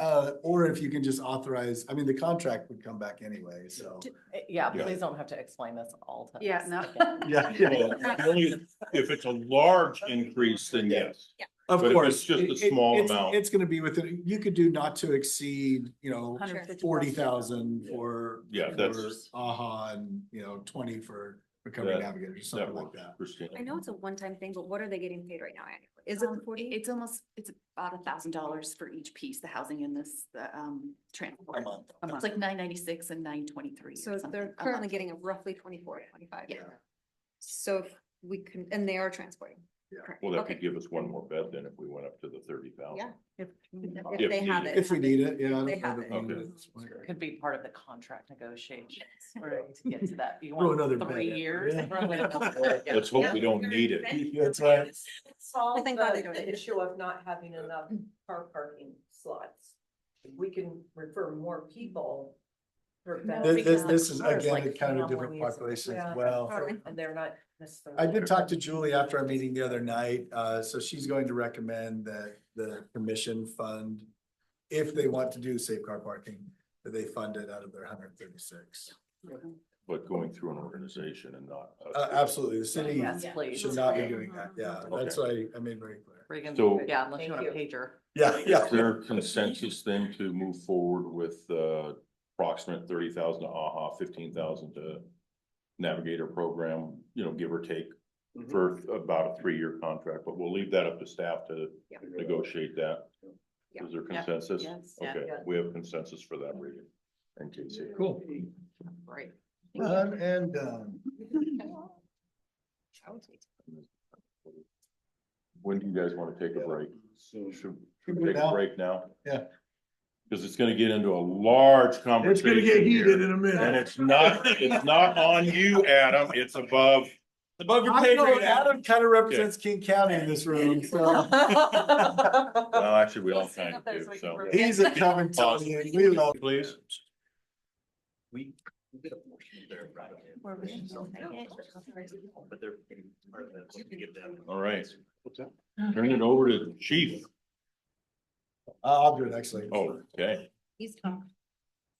Speaker 3: Or if you can just authorize, I mean, the contract would come back anyway, so.
Speaker 1: Yeah,
Speaker 2: Yeah.
Speaker 1: please don't have to explain this all to us.
Speaker 4: Yeah, no.
Speaker 1: again.
Speaker 3: Yeah,
Speaker 2: Only if it's a large increase, then yes.
Speaker 3: of
Speaker 2: But if
Speaker 3: course.
Speaker 2: it's just a
Speaker 3: it-
Speaker 2: small
Speaker 3: it's-
Speaker 2: amount.
Speaker 3: It's gonna be within, you could do not to exceed,
Speaker 4: 150
Speaker 3: 40,000 for.
Speaker 2: Yeah,
Speaker 3: for
Speaker 2: that's-
Speaker 3: AHA and, 20 for Recovery
Speaker 2: That-
Speaker 3: Navigators,
Speaker 2: That
Speaker 3: something like
Speaker 2: works,
Speaker 3: that.
Speaker 2: Christina.
Speaker 13: I know it's a one-time thing, but what are they getting paid right now annually? Is it the 40?
Speaker 7: It's almost, it's about $1,000 for each piece, the housing and the transport.
Speaker 3: A month.
Speaker 7: It's like $996 and $923.
Speaker 13: So they're currently getting a roughly 24, 25.
Speaker 7: Yeah.
Speaker 13: So if we can, and they are transporting.
Speaker 7: Correct.
Speaker 2: Well, that
Speaker 13: Okay.
Speaker 2: could give us one more bed then if we went up to the 30,000.
Speaker 13: Yeah.
Speaker 4: If-
Speaker 13: If they have
Speaker 2: needed.
Speaker 13: it.
Speaker 3: If we need it, yeah. I don't
Speaker 13: They
Speaker 3: know
Speaker 13: have
Speaker 3: that
Speaker 13: it.
Speaker 3: we need
Speaker 2: Okay.
Speaker 3: it.
Speaker 1: Could be part of the contract negotiations, right, to get to that. You
Speaker 3: Throw
Speaker 1: want
Speaker 3: another bed
Speaker 1: 3
Speaker 3: in.
Speaker 1: years?
Speaker 3: Yeah.
Speaker 2: Let's hope we don't need it.
Speaker 3: That's right.
Speaker 8: Solve
Speaker 13: thank God they
Speaker 8: the
Speaker 13: don't.
Speaker 8: the issue of not having enough car parking slots. If we can refer more people. for
Speaker 1: No,
Speaker 8: better-
Speaker 3: This is
Speaker 1: Cars
Speaker 3: again,
Speaker 1: like
Speaker 3: a kind of different
Speaker 8: families,
Speaker 3: population as
Speaker 8: yeah.
Speaker 3: well.
Speaker 8: And they're not necessarily.
Speaker 3: I did talk to Julie after our meeting the other night, so she's going to recommend that the commission fund, if they want to do safe car parking, that they fund it out of their 136.
Speaker 2: But going through an organization and not. us.
Speaker 3: Absolutely, the city
Speaker 1: Yes, please.
Speaker 3: should not be doing that, yeah, that's why I made very clear.
Speaker 1: Regan,
Speaker 2: So-
Speaker 1: yeah, unless you
Speaker 8: Thank
Speaker 1: want a
Speaker 8: you.
Speaker 1: pager.
Speaker 3: Yeah, yeah.
Speaker 2: Is there consensus then to move forward with approximate 30,000 to AHA, 15,000 to Navigator program, give or take for about a 3 year contract, but we'll leave that up to staff to
Speaker 13: Yeah.
Speaker 2: negotiate that.
Speaker 13: Yeah.
Speaker 2: Is there consensus?
Speaker 7: Yes.
Speaker 2: Okay, we have consensus for that, Regan and Casey.
Speaker 3: Cool.
Speaker 1: Great.
Speaker 3: Done and done.
Speaker 2: When do you guys want to take a break? Should we
Speaker 3: Now?
Speaker 2: take a break now?
Speaker 3: Yeah.
Speaker 2: Because it's gonna get into a large
Speaker 3: It's
Speaker 2: conversation
Speaker 3: gonna get heated
Speaker 2: here.
Speaker 3: in a
Speaker 2: And
Speaker 3: minute.
Speaker 2: it's not on you, Adam, it's above your
Speaker 3: I
Speaker 2: pay
Speaker 3: know
Speaker 2: grade, Adam.
Speaker 3: Adam kind of represents King County in this room, so.
Speaker 2: Well, actually, we all kind of do, so.
Speaker 3: He's a Covingtonian, we love.
Speaker 2: Please.
Speaker 5: We did a portion of their right. But they're part of that, so we get them.
Speaker 2: All right. Turn it over to Chief.
Speaker 3: I'll do it actually.
Speaker 2: Oh, okay.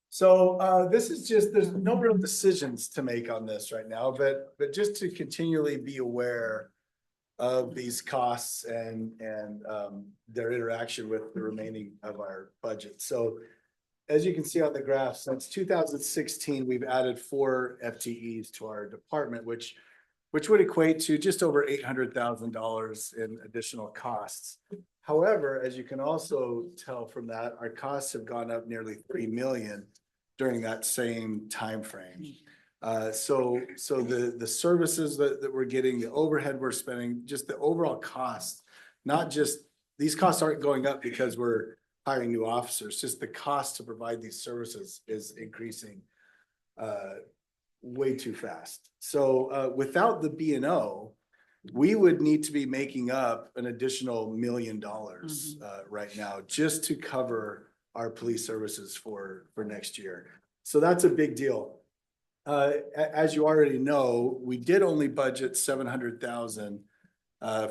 Speaker 3: So this is just, there's no real decisions to make on this right now, but just to continually be aware of these costs and their interaction with the remaining of our budget. So as you can see on the graph, since 2016, we've added 4 FTEs to our department, which would equate to just over $800,000 in additional costs. However, as you can also tell from that, our costs have gone up nearly 3 million during that same timeframe. So the services that we're getting, the overhead we're spending, just the overall cost, not just, these costs aren't going up because we're hiring new officers, just the cost to provide these services is increasing way too fast. So without the B&O, we would need to be making up an additional $1 million right now just to cover our police services for next year. So that's a big deal. As you already know, we did only budget 700,000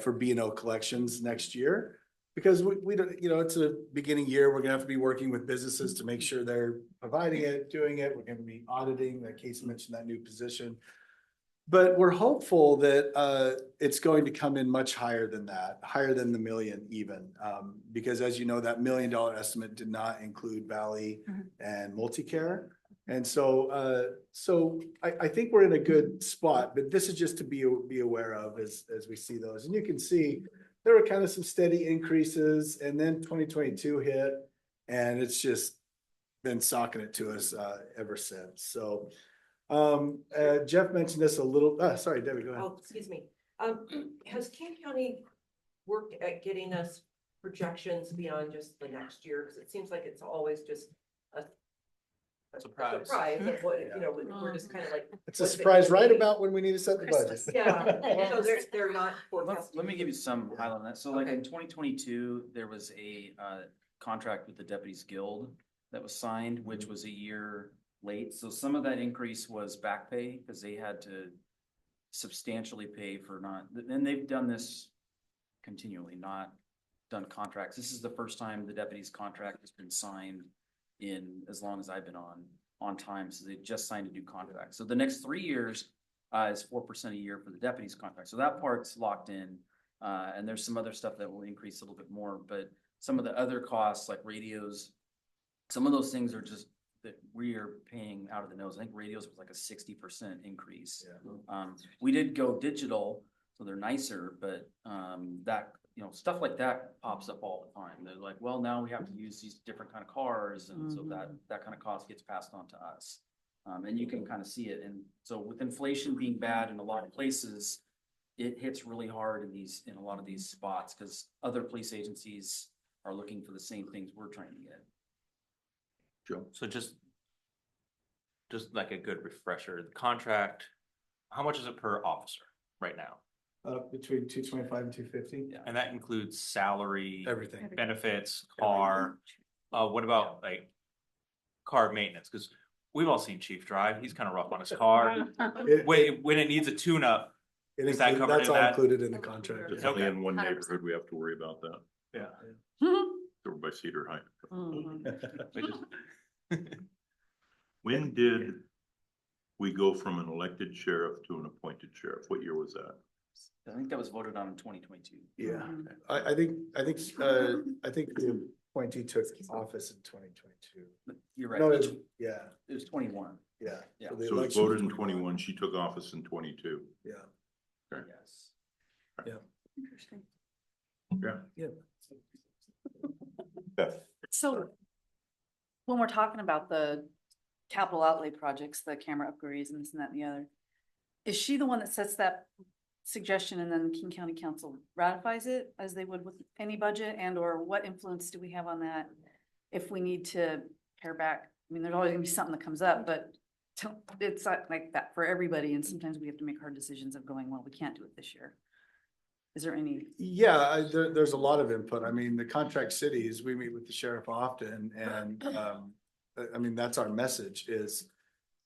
Speaker 3: for B&O collections next year. Because we don't, you know, it's a beginning year, we're gonna have to be working with businesses to make sure they're providing it, doing it. We're gonna be auditing, like Casey mentioned, that new position. But we're hopeful that it's going to come in much higher than that, higher than the million even. Because as you know, that $1 million estimate did not include Valley and Multicare. And so I think we're in a good spot, but this is just to be aware of as we see those. And you can see there were kind of some steady increases, and then 2022 hit, and it's just been socking it to us ever since. So Jeff mentioned this a little, sorry, Debbie, go ahead.
Speaker 8: Oh, excuse me. Has King County worked at getting us projections beyond just the next year? Because it seems like it's always just a
Speaker 9: Surprise.
Speaker 8: surprise of what, you know, we're just kind of like.
Speaker 3: It's a surprise right about when we need to set the budget.
Speaker 8: Yeah, so they're not
Speaker 5: Let
Speaker 8: forecasting.
Speaker 5: me give you some highlight on that. So like in 2022, there was a contract with the Deputies Guild that was signed, which was a year late. So some of that increase was back pay because they had to substantially pay for not, and they've done this continually, not done contracts. This is the first time the deputies contract has been signed in as long as I've been on time. So they just signed a new contract. So the next 3 years is 4% a year for the deputies contract. So that part's locked in. And there's some other stuff that will increase a little bit more, but some of the other costs like radios, some of those things are just that we are paying out of the nose. I think radios was like a 60% increase.
Speaker 3: Yeah.
Speaker 5: We did go digital, so they're nicer, but that, you know, stuff like that pops up all the time. They're like, well, now we have to use these different kind of cars, and so that kind of cost gets passed on to us. And you can kind of see it. And so with inflation being bad in a lot of places, it hits really hard in a lot of these spots because other police agencies are looking for the same things we're trying to get.
Speaker 2: Joe?
Speaker 9: So just like a good refresher, the contract, how much is it per officer right now?
Speaker 3: Between 225 and 250.
Speaker 5: Yeah.
Speaker 9: And that includes salary,
Speaker 3: Everything.
Speaker 9: benefits, car. What about like car maintenance? Because we've all seen Chief drive. He's kind of rough on his car. When it needs a tune-up, is that covered
Speaker 3: That's
Speaker 9: in
Speaker 3: all
Speaker 9: that?
Speaker 3: included in the contract.
Speaker 2: It's only in one neighborhood, we have to worry about that.
Speaker 9: Yeah.
Speaker 2: Over by Cedar Heights.
Speaker 9: We just-
Speaker 2: When did we go from an elected sheriff to an appointed sheriff? What year was that?
Speaker 5: I think that was voted on in 2022.
Speaker 3: Yeah, I think the appointee took office in 2022.
Speaker 5: You're right.
Speaker 3: No,
Speaker 5: It
Speaker 3: yeah,
Speaker 5: was 21.
Speaker 3: yeah.
Speaker 5: Yeah.
Speaker 3: So the
Speaker 2: So it
Speaker 3: election
Speaker 2: voted in
Speaker 3: was
Speaker 2: 21, she took office in 22.
Speaker 3: Yeah.
Speaker 5: Yes.
Speaker 6: Interesting.
Speaker 2: Yeah. Beth,
Speaker 4: So when we're talking about the capital outlay projects, the camera upgrades and this and that and the other. Is she the one that sets that suggestion and then the King County Council ratifies it as they would with any budget, and or what influence do we have on that? If we need to pare back, I mean, there's always gonna be something that comes up, but it's not like that for everybody, and sometimes we have to make hard decisions of going, well, we can't do it this year. Is there any?
Speaker 3: Yeah, there's a lot of input. I mean, the contract cities, we meet with the sheriff often and, I mean, that's our message is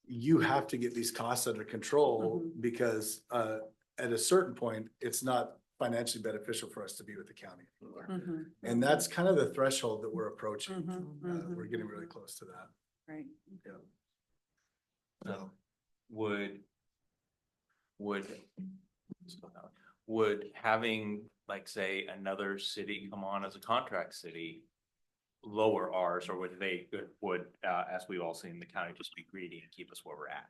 Speaker 3: you have to get these costs under control because, at a certain point, it's not financially beneficial for us to be with the county anymore.
Speaker 4: Mhm,
Speaker 3: And that's kind of the threshold that we're approaching.
Speaker 4: mhm,
Speaker 3: We're getting really close to that.
Speaker 4: right.
Speaker 3: Yeah.
Speaker 9: So, would would having, like, say, another city come on as a contract city lower ours, or would as we've all seen, the county just be greedy and keep us where we're at?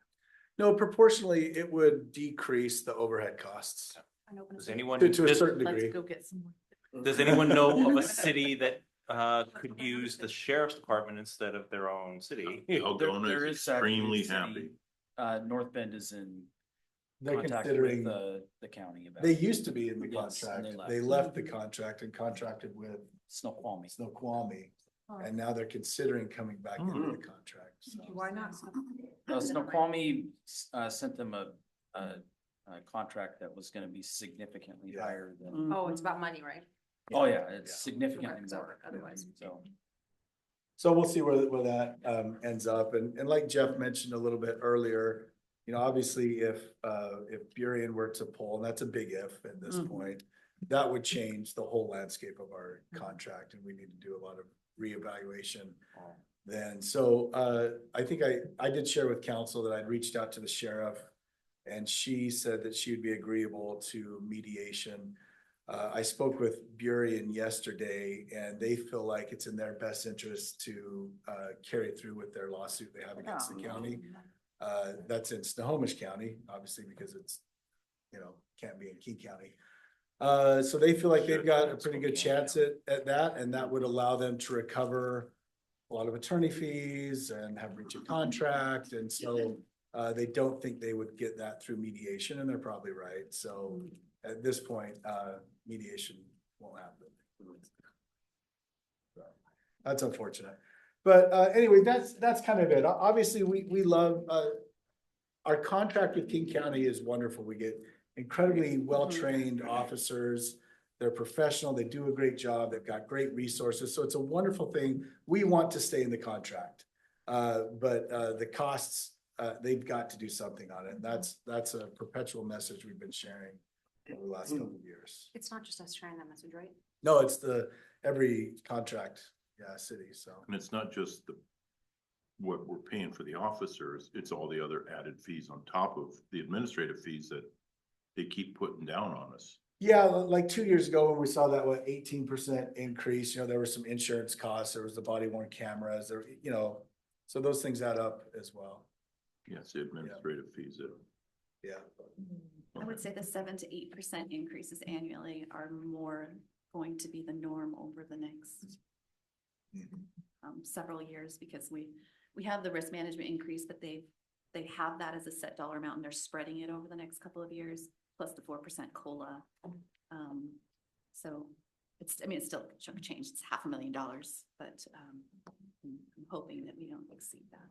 Speaker 3: No, proportionally, it would decrease the overhead costs
Speaker 9: Does anyone,
Speaker 3: to a
Speaker 9: does,
Speaker 3: certain
Speaker 1: Let's
Speaker 3: degree.
Speaker 1: go get some more.
Speaker 9: does anyone know of a city that could use the sheriff's department instead of their own city?
Speaker 2: Algona
Speaker 5: There
Speaker 2: is
Speaker 5: is actually a
Speaker 2: extremely
Speaker 5: city,
Speaker 2: happy.
Speaker 5: North Bend is in
Speaker 3: They're
Speaker 5: contact
Speaker 3: considering,
Speaker 5: with the county about.
Speaker 3: they used to be in the
Speaker 5: Yes, and
Speaker 3: contract.
Speaker 5: they
Speaker 3: They
Speaker 5: left.
Speaker 3: left the contract and contracted with
Speaker 5: Snoqualmie.
Speaker 3: Snoqualmie. And now they're considering coming back into the contract. So.
Speaker 13: Why not?
Speaker 5: Snoqualmie sent them a contract that was gonna be significantly
Speaker 3: Yeah.
Speaker 5: higher than,
Speaker 4: Mm-hmm.
Speaker 13: Oh, it's about money, right?
Speaker 5: oh yeah, it's
Speaker 3: Yeah.
Speaker 5: significantly
Speaker 13: Correct,
Speaker 5: more.
Speaker 13: otherwise.
Speaker 5: So,
Speaker 3: So we'll see where that ends up. And like Jeff mentioned a little bit earlier, you know, obviously if Burien were to pull, and that's a big if at this
Speaker 4: Mhm.
Speaker 3: point, that would change the whole landscape of our contract and we need to do a lot of reevaluation then. So I think I did share with council that I'd reached out to the sheriff and she said that she would be agreeable to mediation. I spoke with Burien yesterday and they feel like it's in their best interest to carry through with their lawsuit they have against the county. That's in Snohomish County, obviously, because it's, you know, can't be in King County. So they feel like they've got a pretty good chance at that, and that would allow them to recover a lot of attorney fees and have breach of contract, and so they don't think they would get that through mediation, and they're probably right. So at this point, mediation won't happen. So, that's unfortunate. But anyway, that's kind of it. Obviously, we love our contract with King County is wonderful. We get incredibly well-trained officers. They're professional. They do a great job. They've got great resources. So it's a wonderful thing. We want to stay in the contract. But the costs, they've got to do something on it. That's a perpetual message we've been sharing over the last couple of years.
Speaker 13: It's not just us sharing that message, right?
Speaker 3: No, it's every contract, city, so.
Speaker 2: And it's not just what we're paying for the officers, it's all the other added fees on top of the administrative fees that they keep putting down on us.
Speaker 3: Yeah, like 2 years ago when we saw that 18% increase, you know, there were some insurance costs, there was the body worn cameras, there, you know, so those things add up as well.
Speaker 2: Yes, the administrative fees.
Speaker 3: Yeah.
Speaker 7: I would say the 7 to 8% increases annually are more going to be the norm over the next several years, because we have the risk management increase, but they have that as a set dollar amount and they're spreading it over the next couple of years, plus the 4% COLA. So it's still a chunk of change. It's $500,000, but I'm hoping that we don't exceed that.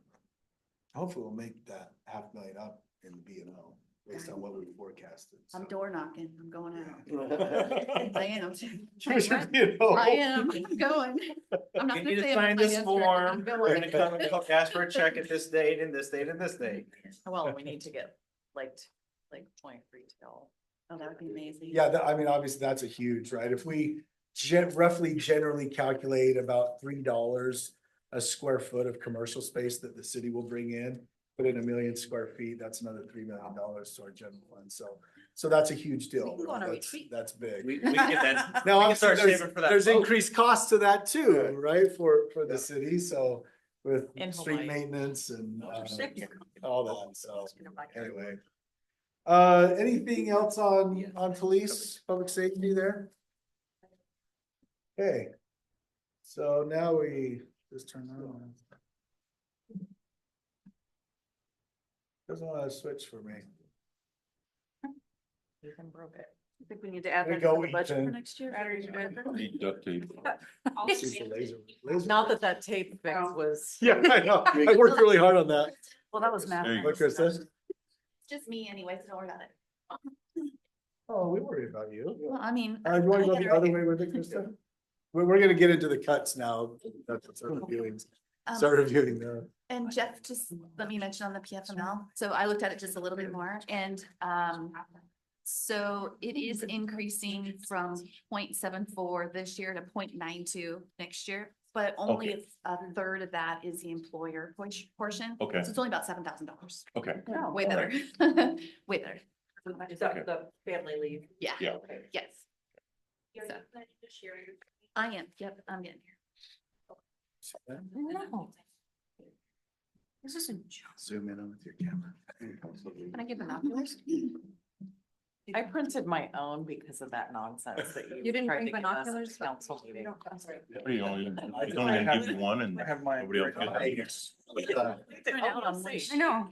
Speaker 3: Hopefully we'll make that $500,000 up in the B&O based on what we forecasted.
Speaker 7: I'm door knocking. I'm going out.
Speaker 3: Yeah.
Speaker 7: I am.
Speaker 3: I
Speaker 7: I'm going. I'm not
Speaker 5: You
Speaker 7: gonna
Speaker 5: need to
Speaker 7: say
Speaker 5: sign
Speaker 7: I'm
Speaker 5: this
Speaker 7: finance director,
Speaker 5: form,
Speaker 7: I'm
Speaker 5: we're
Speaker 7: going.
Speaker 5: gonna come and ask for a check at this date and this date and this date.
Speaker 1: Well, we need to get like point retail.
Speaker 7: Oh, that would be amazing.
Speaker 3: Yeah, I mean, obviously that's a huge, right? If we roughly generally calculate about $3 a square foot of commercial space that the city will bring in, put in 1 million square feet, that's another $3 million to our general fund. So that's a huge deal.
Speaker 7: We can go on a
Speaker 3: That's-
Speaker 7: retreat.
Speaker 3: That's big.
Speaker 5: We can get that.
Speaker 3: Now,
Speaker 5: we can start
Speaker 3: obviously,
Speaker 5: saving for that
Speaker 3: there's
Speaker 5: boat.
Speaker 3: increased costs to that too, right, for the city, so with
Speaker 1: In
Speaker 3: street
Speaker 1: Hawaii.
Speaker 3: maintenance and all that, so anyway. Anything else on police, public safety there? Okay. So now we just turn that on. Doesn't want to switch for me.
Speaker 1: Ethan broke it.
Speaker 4: I think we need to add
Speaker 3: There
Speaker 4: that
Speaker 3: you
Speaker 4: to
Speaker 3: go,
Speaker 4: the budget for
Speaker 3: Ethan.
Speaker 4: next year.
Speaker 2: Need duct tape.
Speaker 3: It's just a laser.
Speaker 1: Not that that tape fix was.
Speaker 3: Yeah, I know. I worked really hard on that.
Speaker 4: Well, that was math.
Speaker 2: There you
Speaker 3: What Chris says?
Speaker 7: Just me anyway, so don't worry about it.
Speaker 3: Oh, we worry about you.
Speaker 7: Well, I mean.
Speaker 3: You want to go
Speaker 7: I
Speaker 3: the
Speaker 7: gotta-
Speaker 3: other way with it, Krista? We're gonna get into the cuts now. That's what start reviewing. Start reviewing now.
Speaker 7: And Jeff, just let me mention on the PFML, so I looked at it just a little bit more, and, so it is increasing from 0.74 this year to 0.92 next year, but only
Speaker 2: Okay.
Speaker 7: a third of that is the employer portion.
Speaker 2: Okay.
Speaker 7: So it's only about $7,000.
Speaker 2: Okay,
Speaker 7: Way better, way better.
Speaker 8: Is that the family leave?
Speaker 7: Yeah.
Speaker 2: Yeah.
Speaker 7: Yes. So, I am, yep, I'm getting here. No. This isn't.
Speaker 3: Zoom in on with your camera.
Speaker 7: Can I get binoculars?
Speaker 1: I printed my own because of that nonsense that you.
Speaker 13: You didn't
Speaker 1: tried
Speaker 13: bring
Speaker 1: to give us at
Speaker 13: binoculars?
Speaker 1: the Council meeting.
Speaker 13: I'm sorry.
Speaker 2: he's only gonna give you one and nobody else gets it.
Speaker 4: I know.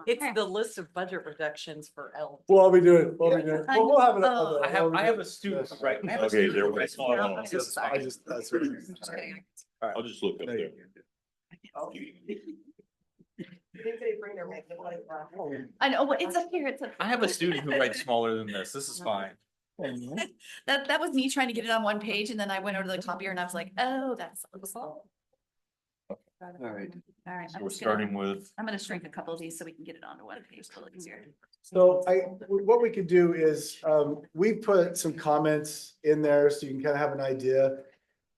Speaker 1: It's the list of budget reductions for L.
Speaker 3: Well, I'll be doing, we'll have it.
Speaker 7: Oh.
Speaker 11: I have a student, right? I have a
Speaker 2: Okay,
Speaker 11: student
Speaker 2: there
Speaker 11: who
Speaker 2: we
Speaker 11: writes
Speaker 2: go.
Speaker 11: all
Speaker 3: I
Speaker 11: of
Speaker 3: just,
Speaker 11: this.
Speaker 3: that's right.
Speaker 2: I'll just look up there.
Speaker 7: I know, well, it's up here, it's up.
Speaker 9: I have a student who writes smaller than this. This is fine.
Speaker 7: That was me trying to get it on one page, and then I went over to the copier and I was like, oh, that's. All
Speaker 3: right.
Speaker 7: right. I'm
Speaker 2: So we're
Speaker 7: just gonna-
Speaker 2: starting with,
Speaker 7: I'm gonna shrink a couple of these so we can get it onto one page a little easier.
Speaker 3: So what we could do is, we put some comments in there so you can kind of have an idea.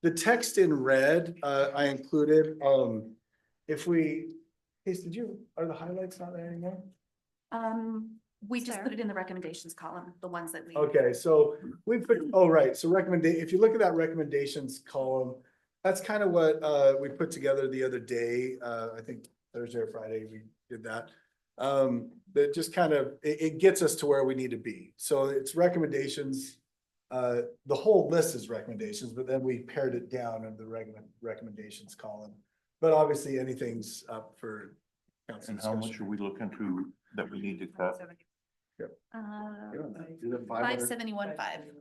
Speaker 3: The text in red, I included, if we, Case, are the highlights not there anymore?
Speaker 7: We just put it in the recommendations column, the ones that we.
Speaker 3: Okay, so we put, right, so if you look at that recommendations column, that's kind of what, we put together the other day, I think Thursday or Friday, we did that. That just kind of, it gets us to where we need to be. So it's recommendations. The whole list is recommendations, but then we pared it down in the recommendations column. But obviously anything's up for. council
Speaker 2: and how much
Speaker 3: discussion.
Speaker 2: are we looking to, that we need to cut?
Speaker 7: 571.5.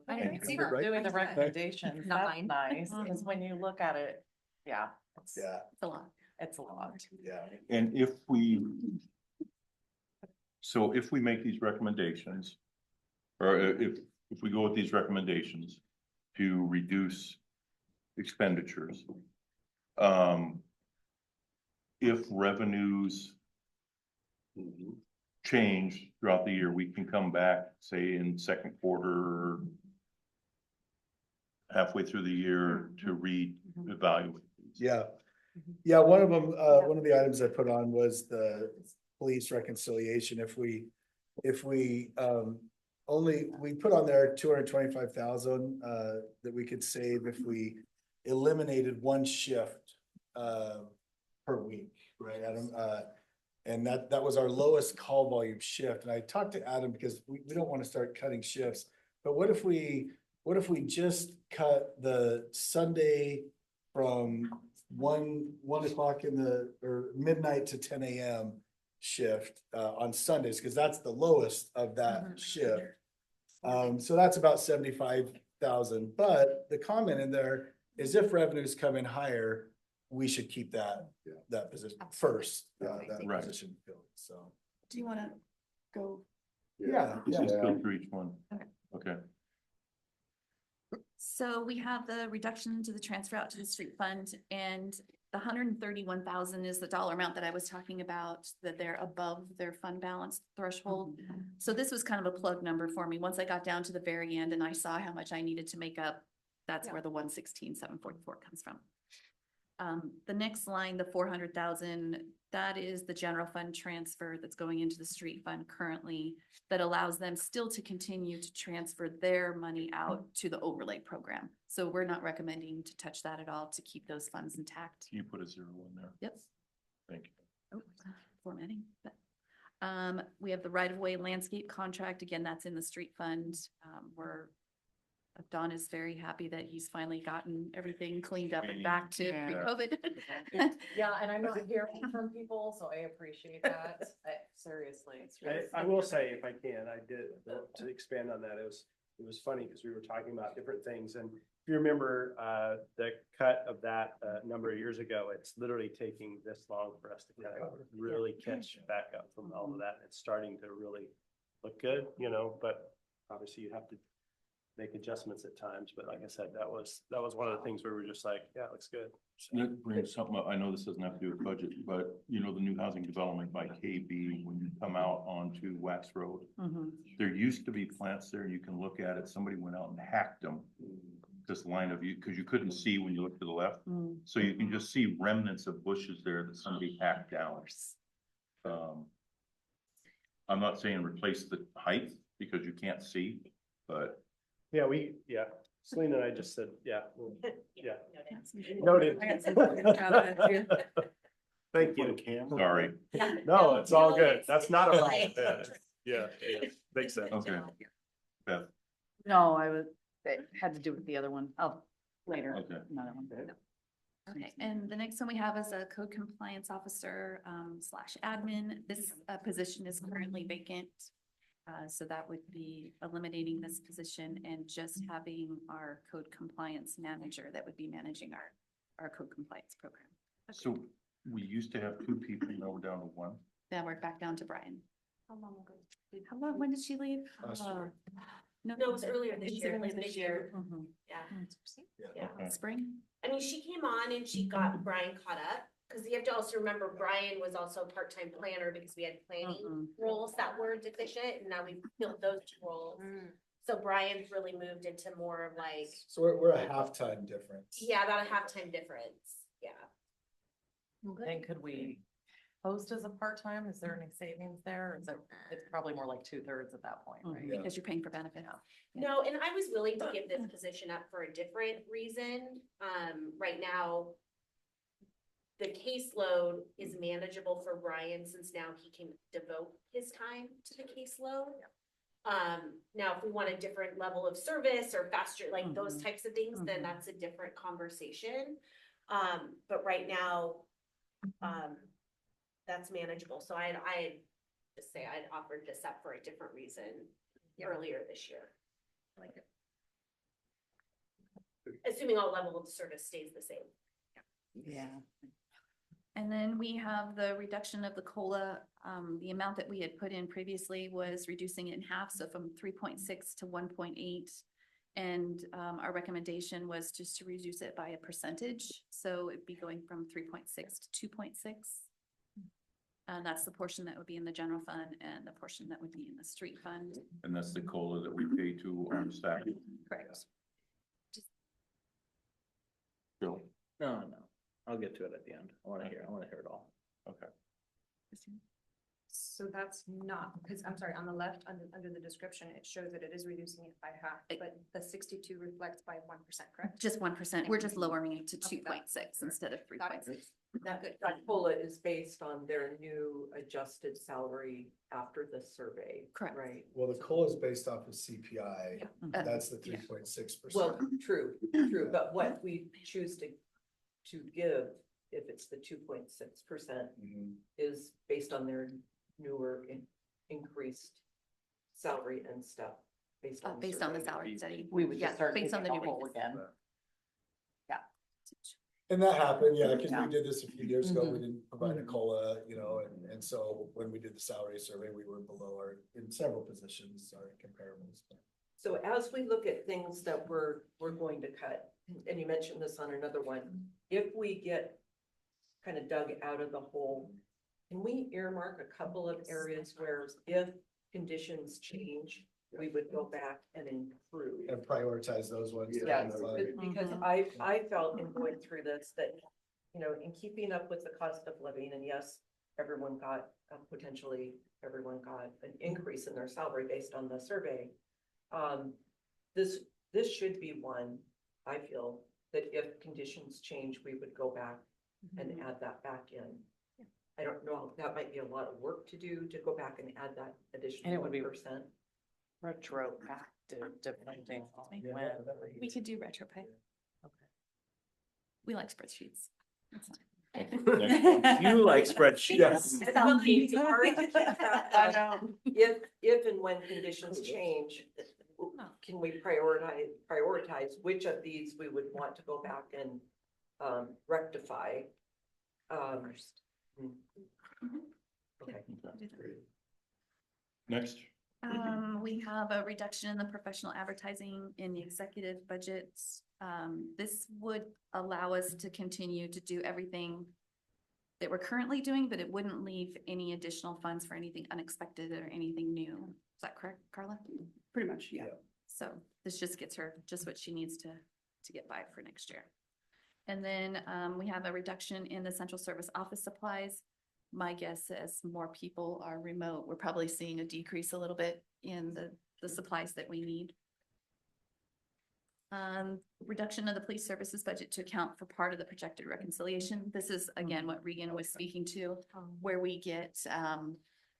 Speaker 3: I didn't see
Speaker 1: We're
Speaker 3: Right.
Speaker 1: doing the recommendations. That's
Speaker 13: Nine.
Speaker 1: nice, because when you look at it, yeah,
Speaker 3: Yeah,
Speaker 7: It's a lot.
Speaker 1: it's a lot.
Speaker 3: yeah.
Speaker 2: And so if we make these recommendations, or if we go with these recommendations to reduce expenditures, if revenues change throughout the year, we can come back, say in second quarter, halfway through the year to reevaluate.
Speaker 3: Yeah. Yeah, one of them, one of the items I put on was the police reconciliation. If we we put on there 225,000 that we could save if we eliminated one shift per week, right, Adam? And that was our lowest call volume shift. And I talked to Adam because we don't want to start cutting shifts. But what if we just cut the Sunday from one o'clock or midnight to 10 a.m. shift on Sundays, because that's the lowest of that shift. So that's about 75,000. But the comment in there is if revenues come in higher, we should keep that position first, that
Speaker 2: Right.
Speaker 3: position filled, so.
Speaker 7: Do you wanna go?
Speaker 3: Yeah,
Speaker 2: Let's just
Speaker 3: yeah.
Speaker 2: go through each one.
Speaker 7: Okay.
Speaker 2: Okay.
Speaker 7: So we have the reduction to the transfer out to the street fund, and the 131,000 is the dollar amount that I was talking about, that they're above their fund balance threshold. So this was kind of a plug number for me. Once I got down to the very end and I saw how much I needed to make up, that's where the 116,744 comes from. The next line, the 400,000, that is the general fund transfer that's going into the street fund currently, that allows them still to continue to transfer their money out to the overlay program. So we're not recommending to touch that at all, to keep those funds intact.
Speaker 2: Can you put a 0 in there?
Speaker 7: Yep.
Speaker 2: Thank you.
Speaker 7: Oh, formatting. But, we have the right-of-way landscape contract. Again, that's in the street fund. Don is very happy that he's finally gotten everything cleaned up and back to
Speaker 1: Yeah.
Speaker 7: pre-COVID.
Speaker 1: Yeah, and I'm not hearing from people, so I appreciate that. Seriously. It's really.
Speaker 11: I will say, if I can, I did, to expand on that, it was funny because we were talking about different things. And if you remember, the cut of that, number of years ago, it's literally taking this long for us to kind of really catch back up from all of that. It's starting to really look good, you know, but obviously you have to make adjustments at times. But like I said, that was one of the things where we were just like, yeah, it looks good.
Speaker 2: That brings something up. I know this doesn't have to do with budget, but you know, the new housing development by KB, when you come out onto Wax Road,
Speaker 1: Mhm.
Speaker 2: there used to be plants there. You can look at it. Somebody went out and hacked them. This line of you, because you couldn't see when you look to the left.
Speaker 1: Mm.
Speaker 2: So you can just see remnants of bushes there that somebody hacked down. I'm not saying replace the height because you can't see, but
Speaker 11: Yeah, Selena and I just said, yeah, yeah.
Speaker 10: Noted.
Speaker 11: Noted.
Speaker 6: I got some photos out of it too.
Speaker 11: Thank you.
Speaker 2: sorry.
Speaker 11: No, it's all good. That's not a problem. Yeah, makes sense.
Speaker 2: Okay. Beth,
Speaker 1: No, it had to do with the other one. Oh, later.
Speaker 2: okay.
Speaker 1: Another one.
Speaker 7: Okay, and the next one we have is a code compliance officer slash admin. This position is currently vacant. So that would be eliminating this position and just having our code compliance manager that would be managing our code compliance program.
Speaker 2: So we used to have 2 people, now we're down to 1.
Speaker 7: Then we're back down to Brian.
Speaker 10: How long ago?
Speaker 7: How long, when did she leave?
Speaker 3: Last year.
Speaker 10: No, it was earlier this
Speaker 7: It's
Speaker 10: year.
Speaker 7: early
Speaker 10: It was
Speaker 7: this
Speaker 10: mid-year.
Speaker 1: Mhm.
Speaker 10: Yeah.
Speaker 2: Okay.
Speaker 7: Spring?
Speaker 10: I mean, she came on and she got Brian caught up, because you have to also remember Brian was also a part-time planner because we had planning
Speaker 1: Mhm.
Speaker 10: roles that were deficient, and now we've filled those 2 roles. So Brian's really moved into more of like,
Speaker 3: So we're a halftime difference.
Speaker 10: yeah, about a halftime difference, yeah.
Speaker 1: And could we post as a part-time? Is there any savings there? Or is it, it's probably more like 2/3 at that point, right?
Speaker 3: Yeah.
Speaker 7: Because you're paying for benefits.
Speaker 10: No, and I was willing to give this position up for a different reason. Right now, the caseload is manageable for Brian since now he can devote his time to the caseload. Now if we want a different level of service or faster, like those
Speaker 1: Mhm.
Speaker 10: types of things, then
Speaker 1: Mhm.
Speaker 10: that's a different conversation. But right now, that's manageable. So I'd just say I'd offered this up for a different reason earlier this year.
Speaker 13: Like it.
Speaker 10: Assuming all level of service stays the same.
Speaker 1: Yeah.
Speaker 7: And then we have the reduction of the COLA. The amount that we had put in previously was reducing it in half, so from 3.6 to 1.8. And our recommendation was just to reduce it by a percentage, so it'd be going from 3.6 to 2.6. And that's the portion that would be in the general fund and the portion that would be in the street fund.
Speaker 2: And that's the COLA that we pay to on staff.
Speaker 7: Correct.
Speaker 2: Bill,
Speaker 14: No, I'll get to it at the end. I wanna hear it all.
Speaker 2: okay.
Speaker 13: So that's not, because I'm sorry, on the left, under the description, it shows that it is reducing it by half, but the 62 reflects by 1%, correct?
Speaker 7: Just 1%. We're just lowering it to
Speaker 13: Okay,
Speaker 7: 2.6 instead of 3.6.
Speaker 8: That COLA is based on their new adjusted salary after the survey.
Speaker 7: Correct.
Speaker 8: Right?
Speaker 3: Well, the COLA is based off of CPI.
Speaker 7: Uh,
Speaker 3: That's the
Speaker 7: yeah.
Speaker 3: 3.6%.
Speaker 8: Well, true, but what we choose to give, if it's the 2.6%,
Speaker 3: Mhm.
Speaker 8: is based on their newer increased salary and stuff. Based on
Speaker 7: the salary study.
Speaker 1: We would
Speaker 7: Yeah,
Speaker 1: just start
Speaker 7: based on the
Speaker 1: taking
Speaker 7: new
Speaker 1: a whole
Speaker 7: wages.
Speaker 1: again.
Speaker 3: And that happened, yeah, because
Speaker 1: Yeah.
Speaker 3: we did this a few years ago, we
Speaker 1: Mhm.
Speaker 3: didn't provide a COLA, you know, and so when we did the salary survey, we were below in several positions, our comparables.
Speaker 8: So as we look at things that we're going to cut, and you mentioned this on another one, if we get kind of dug out of the hole, can we earmark a couple of areas where if conditions change, we would go back and improve?
Speaker 3: And prioritize those ones. that
Speaker 8: Yeah,
Speaker 3: are in the budget.
Speaker 8: because
Speaker 1: Mhm.
Speaker 8: I felt in going through this that, you know, in keeping up with the cost of living, and yes, everyone got, potentially, everyone got an increase in their salary based on the survey. This should be one, I feel, that if conditions change, we would go back and add that back in. I don't know, that might be a lot of work to do, to go back and add that
Speaker 1: And it
Speaker 8: additional
Speaker 1: would be-
Speaker 8: 1%.
Speaker 1: Retro depending on
Speaker 7: Yeah.
Speaker 1: when.
Speaker 7: We could do retro pay.
Speaker 1: Okay.
Speaker 7: We like spreadsheets. That's fine.
Speaker 14: You like spreadsheets.
Speaker 8: It's really hard to keep track
Speaker 1: I
Speaker 8: of.
Speaker 1: know.
Speaker 8: If and when conditions change, can we prioritize which of these we would want to go back and rectify?
Speaker 7: First.
Speaker 8: Okay.
Speaker 2: Next.
Speaker 7: We have a reduction in the professional advertising in the executive budgets. This would allow us to continue to do everything that we're currently doing, but it wouldn't leave any additional funds for anything unexpected or anything new. Is that correct, Carla?
Speaker 6: Pretty much, yeah.
Speaker 7: So this just gets her just what she needs to get by for next year. And then we have a reduction in the central service office supplies. My guess is more people are remote. We're probably seeing a decrease a little bit in the supplies that we need. Reduction of the police services budget to account for part of the projected reconciliation. This is again what Regan was speaking to, where we get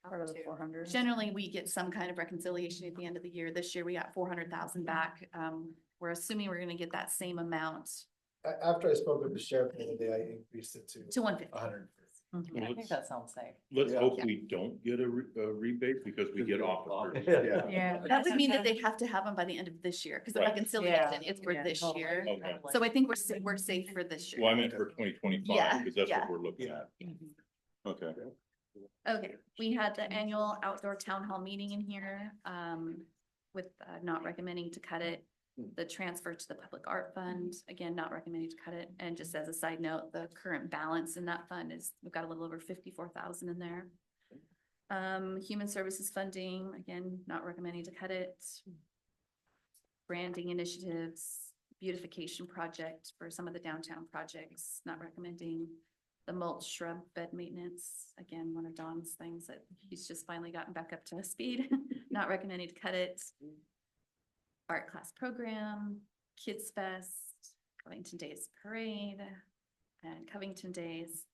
Speaker 6: Part of the 400.
Speaker 7: generally we get some kind of reconciliation at the end of the year. This year we got 400,000 back. We're assuming we're gonna get that same amount
Speaker 3: After I spoke with the sheriff the other day, I increased it
Speaker 7: to 150.
Speaker 3: 100.
Speaker 1: I think that sounds safe.
Speaker 2: Let's
Speaker 3: Yeah.
Speaker 2: hope we don't get a rebate because we get officers.
Speaker 3: Yeah.
Speaker 7: That would mean that they have to have them by the end of this year, because the
Speaker 2: Right.
Speaker 7: reconciliation is for this
Speaker 1: totally.
Speaker 7: year.
Speaker 2: Okay.
Speaker 7: So I think we're safe for this year.
Speaker 2: Well, I meant for 2025,
Speaker 7: Yeah,
Speaker 2: because that's
Speaker 7: yeah.
Speaker 2: what we're looking at. Okay.
Speaker 7: Okay, we had the annual outdoor town hall meeting in here, with not recommending to cut it. The transfer to the public art fund, again, not recommending to cut it. And just as a side note, the current balance in that fund is, we've got a little over 54,000 in there. Human services funding, again, not recommending to cut it. Branding initiatives, beautification project for some of the downtown projects, not recommending. The mulch shrub bed maintenance, again, one of Don's things that he's just finally gotten back up to speed, not recommending to cut it. Art class program, Kids Fest, Covington Days Parade, and Covington Days.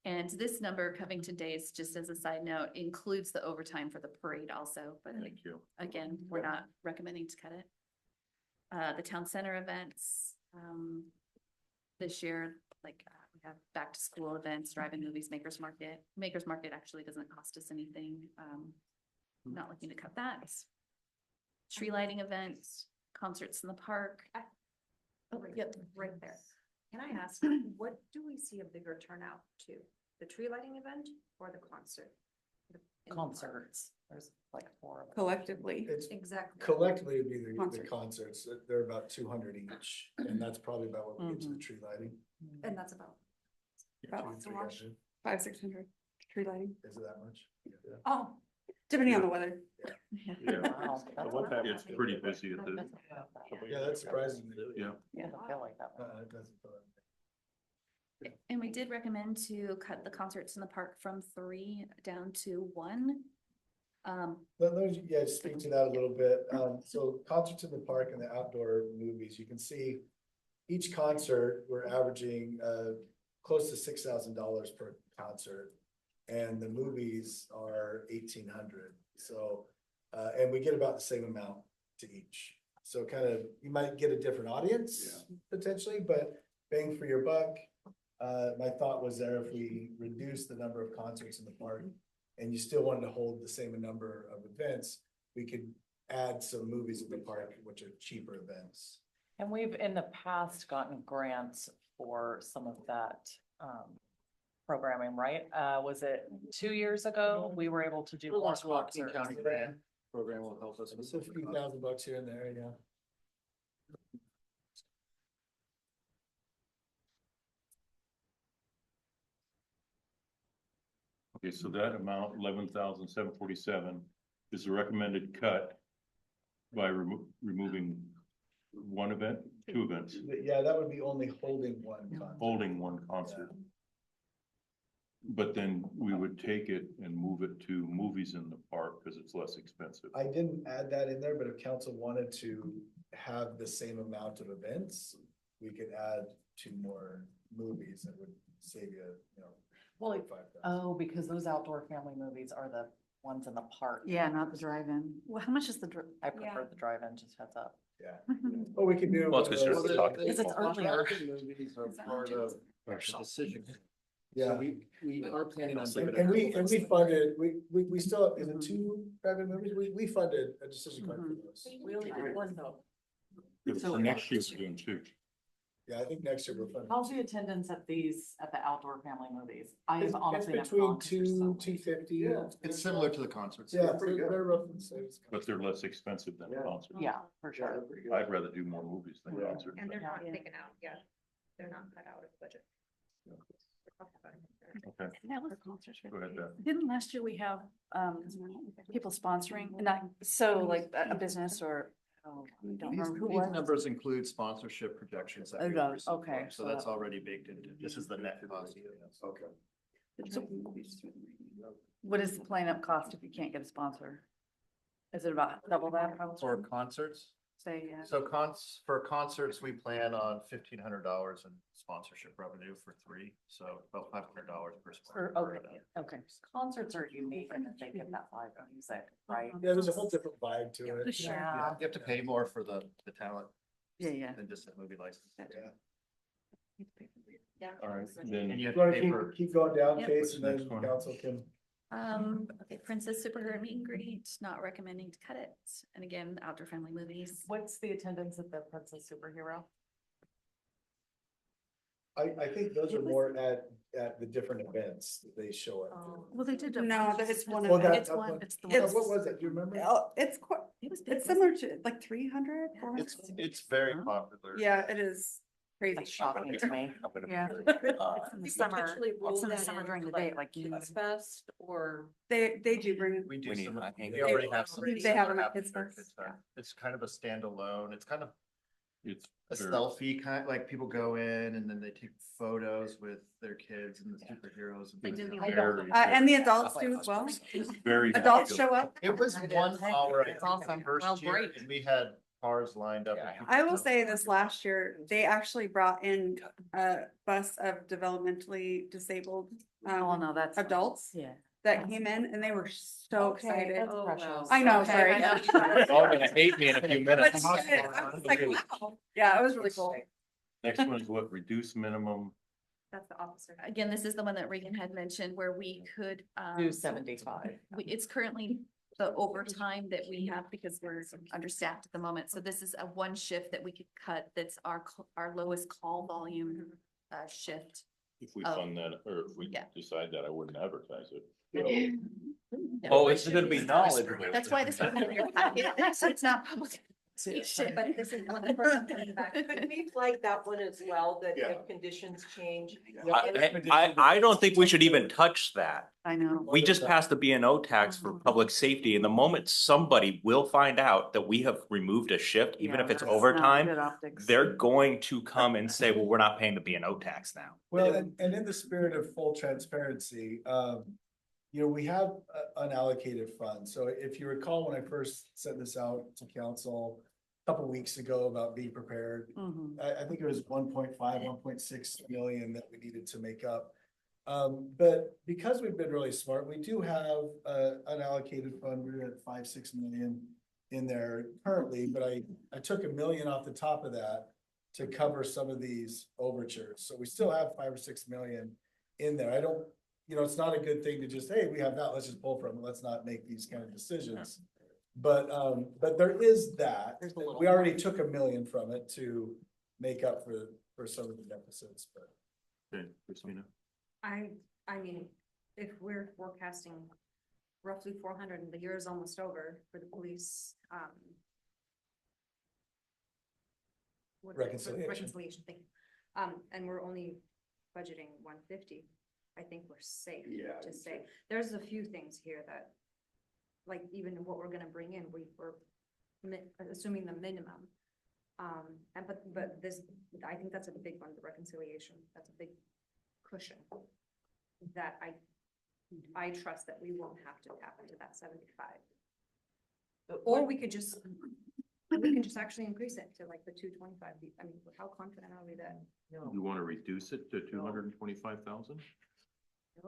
Speaker 7: And this number, Covington Days, just as a side note, includes the overtime for the parade also, but
Speaker 2: Thank you.
Speaker 7: again, we're not recommending to cut it. The town center events, this year, like, we have back to school events, drive-in movies, Makers Market. Makers Market actually doesn't cost us anything. Not looking to cut that. Tree lighting events, concerts in the park. Oh, yep.
Speaker 13: Right there. Can I ask, what do we see a bigger turnout to? The tree lighting event or the concert? In the park?
Speaker 1: Concerts, there's like 4 of them.
Speaker 6: Collectively.
Speaker 3: It's
Speaker 13: Exactly.
Speaker 3: collectively it'd be the
Speaker 6: Concert.
Speaker 3: concerts. They're about 200 each, and that's probably about what we get to the tree lighting.
Speaker 13: And that's about.
Speaker 6: About
Speaker 3: 200-300.
Speaker 6: 500-600 tree lighting,
Speaker 3: Is it that much? Yeah.
Speaker 13: Oh.
Speaker 6: depending on the weather.
Speaker 2: Yeah.
Speaker 1: Wow, that's
Speaker 11: one time
Speaker 2: It's pretty busy at the,
Speaker 3: Yeah, that's surprising.
Speaker 2: yeah.
Speaker 1: Yeah, I feel like that.
Speaker 3: It doesn't feel like.
Speaker 7: And we did recommend to cut the concerts in the park from 3 down to 1.
Speaker 3: Let me, yeah, speak to that a little bit. So concerts in the park and the outdoor movies, you can see each concert, we're averaging close to $6,000 per concert. And the movies are 1,800. So, and we get about the same amount to each. So kind of, you might get a different audience potentially, but bang for your buck. My thought was there, if we reduce the number of concerts in the park and you still wanted to hold the same number of events, we could add some movies in the park, which are cheaper events.
Speaker 1: And we've in the past gotten grants for some of that programming, right? Was it 2 years ago? We were able to do more concerts.
Speaker 14: Program will help us.
Speaker 3: So $50,000 here and there, yeah.
Speaker 2: Okay, so that amount, 11,747, is a recommended cut by removing one event, 2 events,
Speaker 3: Yeah, that would be only holding one concert.
Speaker 2: holding one concert. But then we would take it and move it to movies in the park because it's less expensive.
Speaker 3: I didn't add that in there, but if council wanted to have the same amount of events, we could add 2 more movies that would save you,
Speaker 1: Well,
Speaker 3: 5,000.
Speaker 1: oh, because those outdoor family movies are the ones in the park.
Speaker 4: Yeah, not the drive-in. Well, how much is the?
Speaker 1: I prefer the drive-in, just heads up.
Speaker 3: Yeah. Oh, we can do.
Speaker 9: Well, it's 'cause you're
Speaker 3: those-
Speaker 9: talking-
Speaker 1: Because it's earlier.
Speaker 12: Movies are part of the decision.
Speaker 3: Yeah.
Speaker 12: We are planning on.
Speaker 3: And we funded, we still, is it 2 private movies? We funded a decision card for those.
Speaker 8: We only did one though.
Speaker 2: For next year, we're doing 2.
Speaker 3: Yeah, I think next year we're funding.
Speaker 1: How's the attendance at the outdoor family movies? I
Speaker 3: It's
Speaker 1: have honestly.
Speaker 3: it's
Speaker 1: never gone
Speaker 3: between
Speaker 1: 'cause they're so
Speaker 3: 250.
Speaker 1: late.
Speaker 12: It's similar to the concerts.
Speaker 3: Yeah, they're roughly the same.
Speaker 2: But they're less expensive than a concert.
Speaker 1: Yeah, for sure.
Speaker 2: I'd rather do more movies than
Speaker 3: Yeah.
Speaker 2: concerts.
Speaker 13: And they're not
Speaker 4: Yeah.
Speaker 13: taken out yet. They're not cut out of the budget.
Speaker 2: Okay,
Speaker 4: That was
Speaker 2: go ahead, Beth.
Speaker 4: Didn't last year we have, people sponsoring, and not, so like a business or, oh, I don't remember who
Speaker 12: These
Speaker 4: was.
Speaker 12: numbers include sponsorship projections. that
Speaker 4: Oh,
Speaker 12: we
Speaker 4: does,
Speaker 12: receive.
Speaker 4: okay,
Speaker 12: So
Speaker 4: so
Speaker 12: that's
Speaker 4: that-
Speaker 12: already baked into, this is the net cost.
Speaker 3: Okay.
Speaker 4: So what is the plain-up cost if you can't get a sponsor? Is it about double that? probably?
Speaker 12: For concerts,
Speaker 4: Say, yeah.
Speaker 12: so for concerts, we plan on $1,500 in sponsorship revenue for 3, so about $500 per sponsor.
Speaker 1: Okay, okay. Concerts are unique and they get that live music, right?
Speaker 3: Yeah, there's a whole different vibe to it.
Speaker 4: Sure.
Speaker 12: Yeah, you have to pay more for the talent
Speaker 4: Yeah.
Speaker 12: than just a movie license.
Speaker 3: Yeah.
Speaker 2: All right,
Speaker 12: And
Speaker 2: then
Speaker 12: you have
Speaker 3: You
Speaker 12: to
Speaker 3: wanna
Speaker 12: pay for.
Speaker 3: keep going down,
Speaker 7: Yep.
Speaker 3: Case, and then
Speaker 2: Next one.
Speaker 3: council can.
Speaker 7: Okay, Princess Superhero Meet and Greet, not recommending to cut it. And again, outdoor family movies.
Speaker 1: What's the attendance at the Princess Superhero?
Speaker 3: I think those are more at the different events that they show up.
Speaker 4: Well, they did.
Speaker 6: No, it's one
Speaker 3: Well,
Speaker 6: of
Speaker 3: that-
Speaker 6: it.
Speaker 4: It's one, it's the
Speaker 6: It's-
Speaker 4: one.
Speaker 3: What was it? Do you remember?
Speaker 6: Oh, it's quite,
Speaker 7: It was big,
Speaker 6: it's
Speaker 7: wasn't
Speaker 6: similar to like 300.
Speaker 12: It's very popular.
Speaker 6: Yeah, it is crazy.
Speaker 1: That's shocking to me.
Speaker 4: Yeah.
Speaker 8: It's
Speaker 4: in the summer. It's in the summer during the day, like you.
Speaker 8: Kids Fest or.
Speaker 6: They do bring,
Speaker 12: We do
Speaker 9: We need
Speaker 12: some,
Speaker 9: hot hang-
Speaker 12: we already have some.
Speaker 6: They have them at
Speaker 12: happening
Speaker 6: Kids
Speaker 12: for
Speaker 6: Fest,
Speaker 12: Kids Fest. It's kind of a standalone, it's kind of
Speaker 2: it's.
Speaker 12: a
Speaker 2: they're-
Speaker 12: selfie kind, like people go in and then they take photos with their kids and the superheroes. and
Speaker 7: Like
Speaker 12: things
Speaker 7: Disney
Speaker 12: like
Speaker 7: World.
Speaker 12: that.
Speaker 6: and the adults do as well.
Speaker 2: It's very.
Speaker 6: Adults
Speaker 2: popular.
Speaker 6: show up.
Speaker 12: It was 1 hour, I think,
Speaker 1: awesome.
Speaker 12: the first
Speaker 1: Well,
Speaker 12: year,
Speaker 1: great.
Speaker 12: and we had cars lined up. and people
Speaker 6: I will
Speaker 12: would
Speaker 6: say
Speaker 12: come.
Speaker 6: this last year, they actually brought in a bus of developmentally disabled
Speaker 4: Oh, no, that's.
Speaker 6: adults
Speaker 4: Yeah.
Speaker 6: that came in and they were so excited.
Speaker 1: That's
Speaker 4: Oh,
Speaker 1: precious.
Speaker 4: wow.
Speaker 6: I know,
Speaker 4: Okay,
Speaker 6: sorry.
Speaker 4: I know.
Speaker 9: They're all gonna hate me in a few
Speaker 6: But
Speaker 9: minutes.
Speaker 6: I was like, wow. Yeah, it was really cool.
Speaker 2: Next one is what, reduce minimum,
Speaker 13: That's the officer.
Speaker 7: Again, this is the one that Regan had mentioned where we could,
Speaker 1: Do 75.
Speaker 7: it's currently the overtime that we have because we're understaffed at the moment. So this is a one shift that we could cut. That's our lowest call volume, shift.
Speaker 2: if we
Speaker 7: Oh.
Speaker 2: fund that, or if we
Speaker 7: Yeah.
Speaker 2: decide that, I wouldn't advertise it.
Speaker 9: Oh, it's gonna be knowledge.
Speaker 7: That's why this wasn't in your packet. So it's not public.
Speaker 13: But this is one of
Speaker 8: Could we flag that one as well, that
Speaker 3: Yeah.
Speaker 8: if conditions change?
Speaker 9: I don't think we should even touch that.
Speaker 4: I know.
Speaker 9: We just passed the B and O tax for public safety, and the moment somebody will find out that we have removed a shift, even if it's
Speaker 4: Yeah, that's not
Speaker 9: overtime,
Speaker 4: good optics.
Speaker 9: they're going to come and say, well, we're not paying the B and O tax now.
Speaker 3: Well, and in the spirit of full transparency, we have unallocated funds. So if you recall, when I first sent this out to council a couple weeks ago about being prepared,
Speaker 4: Mhm.
Speaker 3: I think it was 1.5, 1.6 million that we needed to make up. But because we've been really smart, we do have unallocated fund, we're at 5-6 million in there currently, but I took $1 million off the top of that to cover some of these overtures. So we still have 5 or 6 million in there. I don't, it's not a good thing to just, hey, we have that, let's just pull from it, let's not make these kind of decisions. But there is that,
Speaker 1: There's a little
Speaker 3: we already took $1 million from it to make up for some of the deficits, but.
Speaker 2: Okay, Christina.
Speaker 13: I mean, if we're forecasting roughly 400 and the year is almost over for the police,
Speaker 3: Reconciliation.
Speaker 13: reconciliation thing. And we're only budgeting 150. I think we're safe
Speaker 3: Yeah,
Speaker 13: to say. There's a few things here that, like even what we're gonna bring in, we're assuming the minimum. But this, I think that's a big one, the reconciliation. That's a big cushion that I trust that we won't have to tap into that 75. Or we could just actually increase it to like the 225. I mean, how confident are we that?
Speaker 2: You want to reduce it to 225,000?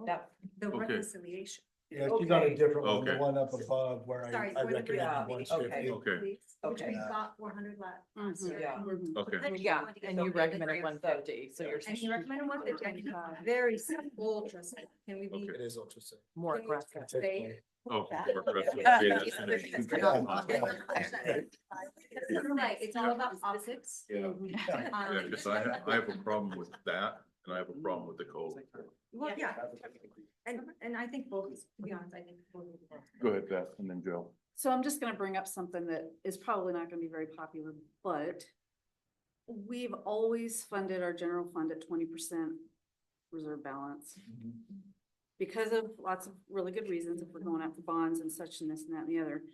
Speaker 8: That-
Speaker 13: The
Speaker 2: Okay.
Speaker 13: reconciliation.
Speaker 3: Yeah, she's on a different one, the
Speaker 2: Okay.
Speaker 3: one up above where
Speaker 13: Sorry,
Speaker 3: I
Speaker 13: what did we-
Speaker 3: recommend one fifty.
Speaker 2: Okay.
Speaker 13: Which we
Speaker 3: Yeah.
Speaker 13: thought 400 left.
Speaker 4: Mhm.
Speaker 8: Yeah.
Speaker 2: Okay.
Speaker 1: Yeah, and you recommended 150, so you're
Speaker 13: And he recommended 150, very ultra safe. Can we be?
Speaker 2: Okay.
Speaker 3: It is ultra safe.
Speaker 1: more
Speaker 13: Can we
Speaker 1: aggressive.
Speaker 13: say-
Speaker 2: Oh, we're aggressive.
Speaker 13: Yeah.
Speaker 2: Yeah, that's nice.
Speaker 13: You're right, it's all about optics.
Speaker 2: Yeah.
Speaker 13: Um,
Speaker 2: Because I have a problem with that, and I have a problem with the code.
Speaker 13: Well, yeah, and I think both, to be honest, I think both.
Speaker 2: Go ahead, Beth, and then Joe.
Speaker 4: So I'm just gonna bring up something that is probably not gonna be very popular, but we've always funded our general fund at 20% reserve balance. Because of lots of really good reasons, if we're going out for bonds and such and this and that and the other.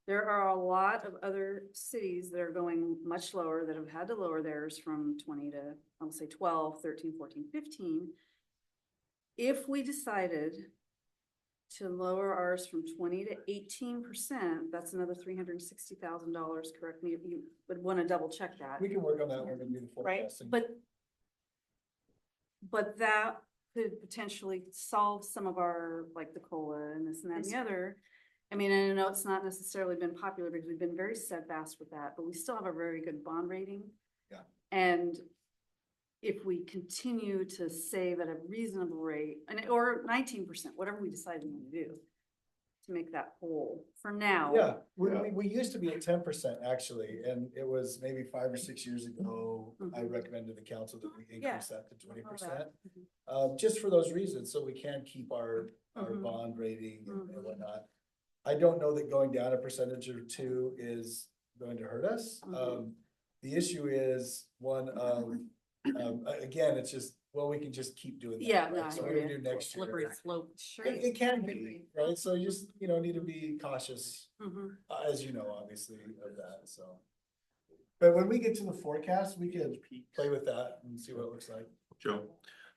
Speaker 4: There are a lot of other cities that are going much lower, that have had to lower theirs from 20 to, I'll say 12, 13, 14, 15. If we decided to lower ours from 20 to 18%, that's another $360,000, correct me if you would want to double check that.
Speaker 3: We can work on that when we do the
Speaker 4: Right,
Speaker 3: forecasting.
Speaker 4: but that could potentially solve some of our, like the COLA and this and that and the other. I mean, I know it's not necessarily been popular because we've been very steadfast with that, but we still have a very good bond rating.
Speaker 3: Yeah.
Speaker 4: And if we continue to save at a reasonable rate, and, or 19%, whatever we decide we want to do, to make that whole for now.
Speaker 3: Yeah, we used to be at 10% actually, and it was maybe 5 or 6 years ago, I recommended to the council that we increase that to 20%. Just for those reasons, so we can keep our bond rating and whatnot. I don't know that going down a percentage or two is going to hurt us. The issue is one of, again, it's just, well, we can just keep doing that.
Speaker 4: Yeah,
Speaker 3: right?
Speaker 4: no, I
Speaker 3: So
Speaker 4: hear
Speaker 3: we're gonna
Speaker 4: you.
Speaker 3: do next year.
Speaker 1: Slippery slope.
Speaker 4: Sure.
Speaker 3: It can be, right? So you just, need to be cautious,
Speaker 4: Mhm.
Speaker 3: as you know, obviously, of that, so. But when we get to the forecast, we can play with that and see what it looks like.
Speaker 2: Joe?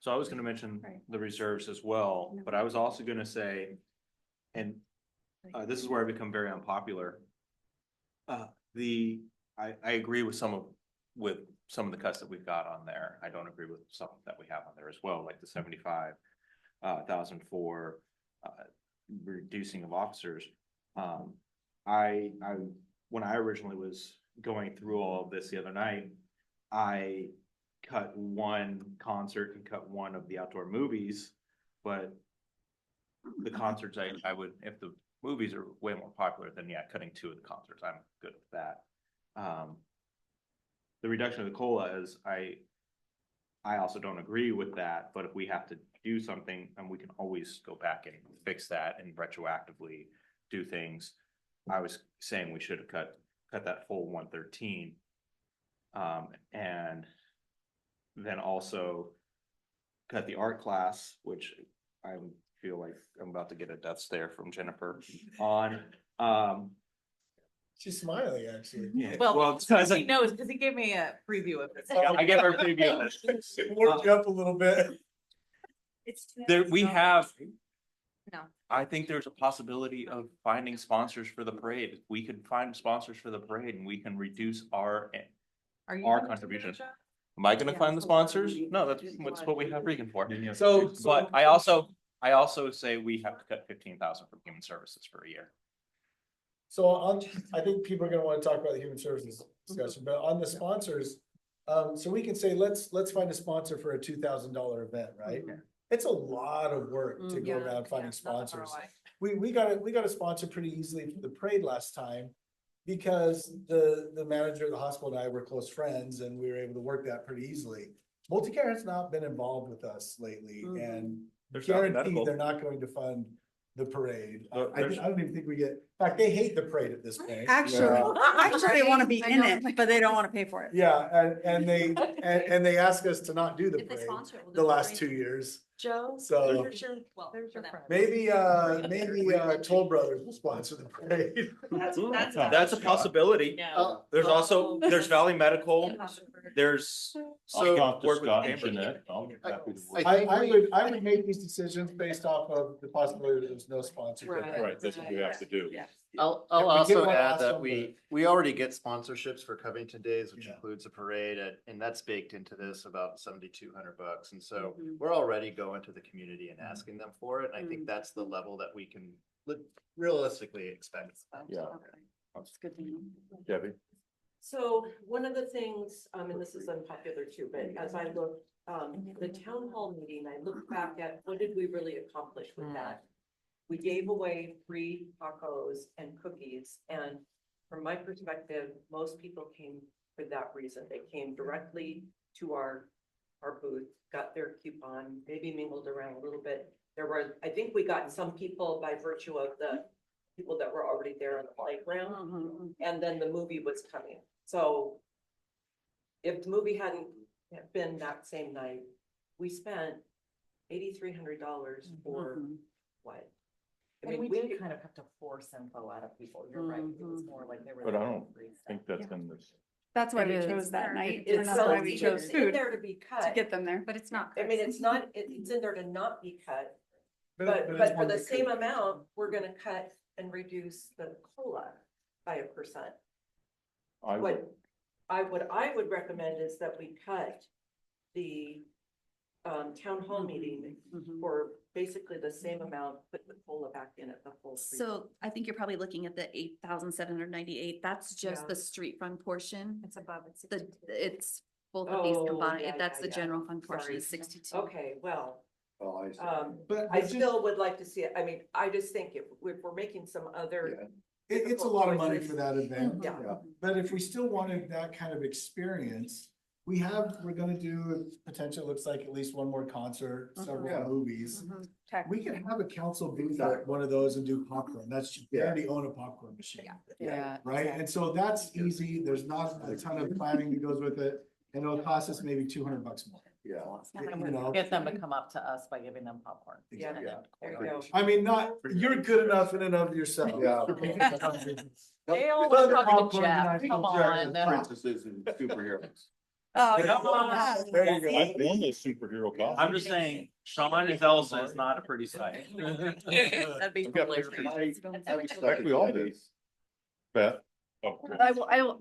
Speaker 9: So I was gonna mention
Speaker 4: Right.
Speaker 9: the reserves as well, but I was also gonna say, and this is where I become very unpopular. I agree with some of the cuts that we've got on there. I don't agree with some that we have on there as well, like the 75,000 for reducing of officers. When I originally was going through all of this the other night, I cut one concert and cut one of the outdoor movies, but the concerts I would, if the movies are way more popular, then yeah, cutting two of the concerts, I'm good with that. The reduction of the COLA is, I also don't agree with that, but if we have to do something, and we can always go back and fix that and retroactively do things. I was saying we should have cut that full 113. And then also cut the art class, which I feel like I'm about to get a death stare from Jennifer on.
Speaker 3: She's smiling, actually.
Speaker 9: Yeah.
Speaker 1: Well,
Speaker 9: it's because
Speaker 1: he knows, because he gave me a preview of this.
Speaker 9: I gave her a preview of this.
Speaker 3: It warmed you up a little bit.
Speaker 9: We have.
Speaker 13: No.
Speaker 9: I think there's a possibility of finding sponsors for the parade. We could find sponsors for the parade and we can reduce our
Speaker 1: Are you
Speaker 9: our
Speaker 1: gonna do
Speaker 9: contribution.
Speaker 1: that, Joe?
Speaker 9: Am I gonna
Speaker 4: Yeah,
Speaker 9: find the
Speaker 4: so what
Speaker 9: sponsors?
Speaker 4: do we-
Speaker 9: No, that's what we have Regan for.
Speaker 3: So,
Speaker 9: But I also say we have to cut 15,000 from human services for a year.
Speaker 3: So I think people are gonna wanna talk about the human services discussion, but on the sponsors, so we can say, let's find a sponsor for a $2,000 event, right? It's a lot of work to go around finding sponsors. We got a sponsor pretty easily for the parade last time. Because the manager of the hospital and I were close friends and we were able to work that pretty easily. Multicare has not been involved with us lately and
Speaker 9: There's not
Speaker 3: guaranteed
Speaker 9: medical.
Speaker 3: they're not going to fund the parade.
Speaker 9: But
Speaker 3: I don't even think we get, in fact, they hate the parade at this point.
Speaker 6: Actually, they want to be in it, but they don't want to pay for it.
Speaker 3: Yeah, and they ask us to not do the
Speaker 13: If they
Speaker 3: parade
Speaker 13: sponsor it, we'll do
Speaker 3: the
Speaker 13: the
Speaker 3: last
Speaker 13: parade.
Speaker 3: 2 years.
Speaker 1: Joe?
Speaker 3: So
Speaker 1: There's your friend.
Speaker 3: maybe Toll Brothers will sponsor the parade.
Speaker 9: That's a possibility.
Speaker 1: No.
Speaker 9: There's Valley Medical, there's.
Speaker 2: I'll talk to
Speaker 9: work with
Speaker 2: Scott and
Speaker 9: Cambridge.
Speaker 2: Jeanette. I'll be happy to work.
Speaker 3: I would make these decisions based off of the possibility that there's no sponsor.
Speaker 1: Right.
Speaker 2: Right, that's what we have to do.
Speaker 1: Yes.
Speaker 12: I'll
Speaker 3: If we get
Speaker 12: also
Speaker 3: one
Speaker 12: add that
Speaker 3: awesome,
Speaker 12: we already get sponsorships for Covington Days, which
Speaker 3: Yeah.
Speaker 12: includes a parade, and that's baked into this about $7,200. And so
Speaker 6: Mhm.
Speaker 12: we're already going to the community and asking them for it. And I think that's the level that we can realistically expect.
Speaker 2: Yeah.
Speaker 6: Okay. That's good to know.
Speaker 2: Debbie?
Speaker 8: So one of the things, and this is unpopular too, but as I look, the town hall meeting, I look back at what did we really accomplish with that? We gave away free tacos and cookies, and from my perspective, most people came for that reason. They came directly to our booth, got their coupon, maybe mingled around a little bit. There were, I think we got some people by virtue of the people that were already there on the playground, and then the movie was coming. So if the movie hadn't been that same night, we spent $8,300 for what? I
Speaker 1: And
Speaker 8: mean,
Speaker 1: we did kind of have to force info out of people. You're right. It was more like they were.
Speaker 2: But I
Speaker 1: there
Speaker 2: don't
Speaker 1: for free stuff.
Speaker 2: think that's in this.
Speaker 6: That's why
Speaker 4: It
Speaker 6: we
Speaker 4: is.
Speaker 6: chose that night.
Speaker 8: It's
Speaker 6: and that's
Speaker 8: so,
Speaker 6: why we chose
Speaker 8: it's in
Speaker 6: food
Speaker 8: there to be
Speaker 6: to
Speaker 8: cut.
Speaker 6: get them there.
Speaker 13: But it's not.
Speaker 8: I mean, it's not, it's in there to not be cut,
Speaker 3: it's
Speaker 8: but for
Speaker 3: one
Speaker 8: the
Speaker 3: that
Speaker 8: same
Speaker 3: could-
Speaker 8: amount, we're gonna cut and reduce the COLA by 1%.
Speaker 2: I would,
Speaker 8: What I would recommend is that we cut the town hall meeting for basically the same amount, put the COLA back in at the full.
Speaker 7: So I think you're probably looking at the 8,798. That's just
Speaker 8: Yeah.
Speaker 7: the street fund portion.
Speaker 13: It's above, it's
Speaker 7: It's both of these
Speaker 8: Oh,
Speaker 7: combined.
Speaker 8: yeah,
Speaker 7: That's
Speaker 8: yeah,
Speaker 7: the
Speaker 8: yeah.
Speaker 7: general fund portion
Speaker 8: Sorry.
Speaker 7: is 62.
Speaker 8: Okay, well,
Speaker 3: But
Speaker 8: I
Speaker 3: just-
Speaker 8: still would like to see it. I mean, I just think if we're making some other,
Speaker 3: it's a lot of money for that event.
Speaker 8: yeah.
Speaker 3: But if we still wanted that kind of experience, we're gonna do, potentially looks like at least one more concert, several movies. We can have a council booth at one of those and do popcorn. That's, we already own a popcorn machine.
Speaker 1: Yeah.
Speaker 3: Right? And so that's easy. There's not a ton of planning that goes with it. And it'll cost us maybe $200 more.
Speaker 12: Yeah.
Speaker 1: And
Speaker 3: You know?
Speaker 1: get them to come up to us by giving them popcorn.
Speaker 8: Yeah,
Speaker 1: And then
Speaker 8: there you
Speaker 1: order.
Speaker 8: go.
Speaker 3: I mean, you're good enough in and of yourself.
Speaker 1: Dale,
Speaker 3: Other
Speaker 1: we're talking
Speaker 3: popcorn
Speaker 1: to Jeff,
Speaker 3: tonight,
Speaker 1: come
Speaker 3: popcorn.
Speaker 1: on.
Speaker 14: Princesses and superheroes.
Speaker 6: Oh,
Speaker 3: There you go.
Speaker 2: I've worn those superhero costumes.
Speaker 9: I'm just saying, Sean and Elsa is not a pretty sight.
Speaker 1: That'd be hilarious.
Speaker 2: Actually, all these. Beth? Oh,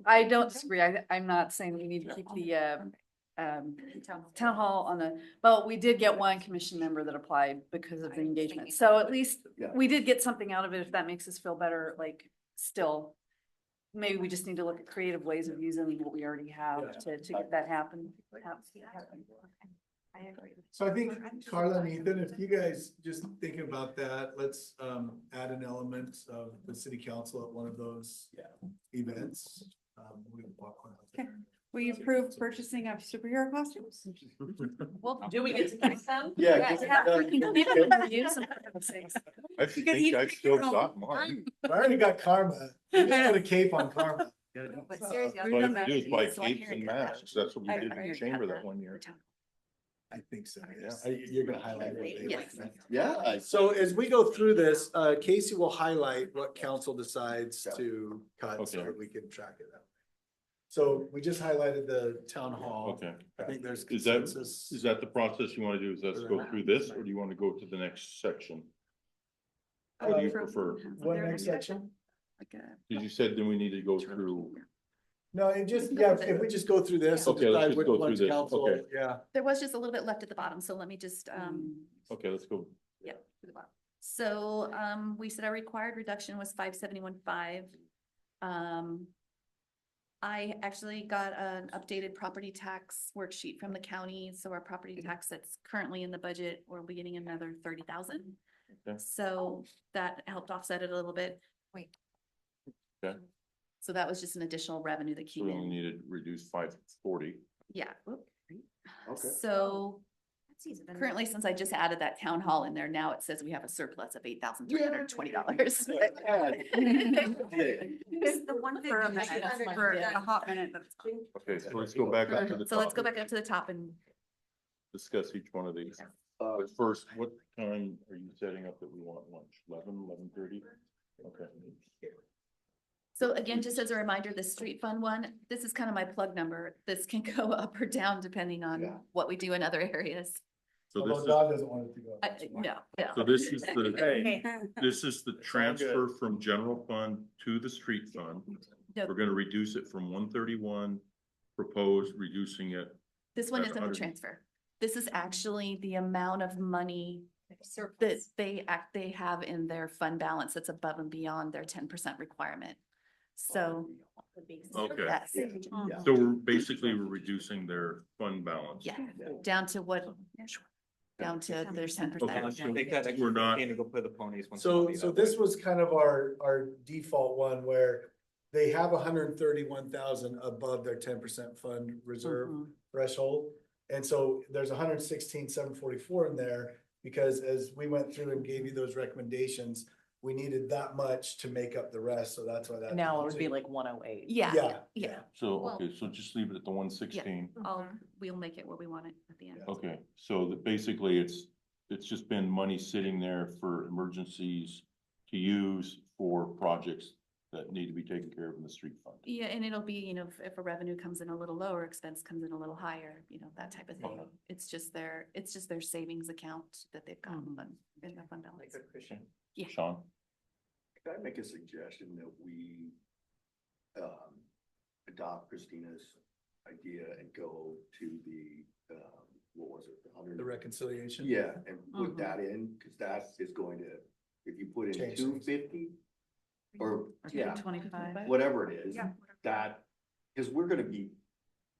Speaker 6: I don't disagree. I'm not saying we need to keep the, town hall on the, but we did get one commission member that applied because of the engagement. So at least
Speaker 12: Yeah.
Speaker 6: we did get something out of it, if that makes us feel better, like, still. Maybe we just need to look at creative ways of using what we already have to get that happen.
Speaker 13: I agree.
Speaker 3: So I think Carla and Ethan, if you guys just think about that, let's add an element of the city council at one of those events. We can popcorn out there.
Speaker 6: Will you approve purchasing of superhero costumes?
Speaker 1: Well, do we get to keep them?
Speaker 12: Yeah.
Speaker 6: We can keep them for use and for things.
Speaker 2: I think I've still got mine.
Speaker 3: I already got Karma. You just put a cape on Karma.
Speaker 13: But seriously,
Speaker 2: All you have to do is buy capes and masks. That's what we did in the chamber that one year.
Speaker 3: I think so, yeah. You're gonna highlight what they
Speaker 7: Yes.
Speaker 3: like.
Speaker 12: Yeah.
Speaker 3: So as we go through this, Casey will highlight what council decides to cut so
Speaker 2: Okay.
Speaker 3: that we can track it out. So we just highlighted the town hall.
Speaker 2: Okay.
Speaker 3: I think there's
Speaker 2: Is that,
Speaker 3: consensus.
Speaker 2: is that the process you want to do? Is let's go through this, or do you want to go to the next section? What do you prefer?
Speaker 3: What next section?
Speaker 2: Because you said then we need to go through.
Speaker 3: No, it just, yeah, if we just go through this. and
Speaker 2: Okay, let's
Speaker 3: decide
Speaker 2: just
Speaker 3: which
Speaker 2: go through
Speaker 3: one's
Speaker 2: this.
Speaker 3: council,
Speaker 2: Okay.
Speaker 3: Yeah.
Speaker 7: There was just a little bit left at the bottom, so let me just,
Speaker 2: Okay, let's go.
Speaker 7: yeah, to the bottom. So, we said our required reduction was 571.5. I actually got an updated property tax worksheet from the county, so our property tax that's currently in the budget, we'll be getting another 30,000.
Speaker 2: Okay.
Speaker 7: So that helped offset it a little bit.
Speaker 13: Wait.
Speaker 2: Okay.
Speaker 7: So that was just an additional revenue that
Speaker 2: So
Speaker 7: came
Speaker 2: we only
Speaker 7: in.
Speaker 2: needed to reduce 540.
Speaker 7: Yeah.
Speaker 12: Okay.
Speaker 7: So
Speaker 13: That's easy. Then
Speaker 7: currently, since I just added that town hall in there, now it says we have a surplus of $8,320.
Speaker 13: It's the one
Speaker 6: For a minute,
Speaker 13: thing.
Speaker 6: for a hot minute, that's.
Speaker 2: Okay, so let's go back up to the top.
Speaker 7: So let's go back up to the top and
Speaker 2: Discuss each one of these. But first, what time are you setting up that we want lunch? 11:30? Okay.
Speaker 7: so again, just as a reminder, the street fund one, this is kind of my plug number. This can go up or down depending on what we do in other areas.
Speaker 2: So this
Speaker 3: Although
Speaker 2: is,
Speaker 3: God doesn't want it to go. up.
Speaker 7: No,
Speaker 2: so this is the,
Speaker 11: Hey,
Speaker 2: this is the transfer from general fund to the street fund.
Speaker 7: No.
Speaker 2: We're gonna reduce it from 131, proposed reducing it.
Speaker 7: this one
Speaker 2: That's
Speaker 7: isn't a
Speaker 2: 100.
Speaker 7: transfer. This is actually the amount of money that they have in their fund balance that's above and beyond their 10% requirement. So,
Speaker 2: Okay.
Speaker 7: yes,
Speaker 2: So we're reducing their fund balance.
Speaker 7: yeah, down to what, down to their 10%.
Speaker 2: Okay.
Speaker 9: Take that extra
Speaker 2: We're not-
Speaker 9: 15 and go play the ponies. once
Speaker 3: So,
Speaker 9: a month,
Speaker 3: so
Speaker 9: that
Speaker 3: this
Speaker 9: way.
Speaker 3: was kind of our default one where they have 131,000 above their 10% fund reserve threshold. And so there's 116,744 in there because as we went through and gave you those recommendations, we needed that much to make up the rest. So that's why that.
Speaker 1: Now it would be like 108.
Speaker 7: Yeah,
Speaker 3: Yeah,
Speaker 7: yeah.
Speaker 2: So,
Speaker 7: Well-
Speaker 2: okay, so just leave it at the 116.
Speaker 7: We'll make it where we want it at the end.
Speaker 2: Okay, so that basically it's just been money sitting there for emergencies to use for projects that need to be taken care of in the street fund.
Speaker 7: Yeah, and it'll be, if a revenue comes in a little lower, expense comes in a little higher, that type of thing. It's just their savings account that they've got in the fund balance. Yeah.
Speaker 2: Sean?
Speaker 15: Could I make a suggestion that we adopt Christina's idea and go to the, what was it?
Speaker 3: the reconciliation.
Speaker 15: Yeah, and put that in, because that is going to, if you put in
Speaker 3: Change things.
Speaker 15: 250 or, yeah,
Speaker 4: 25.
Speaker 15: whatever it is,
Speaker 4: Yeah.
Speaker 15: that, because we're gonna be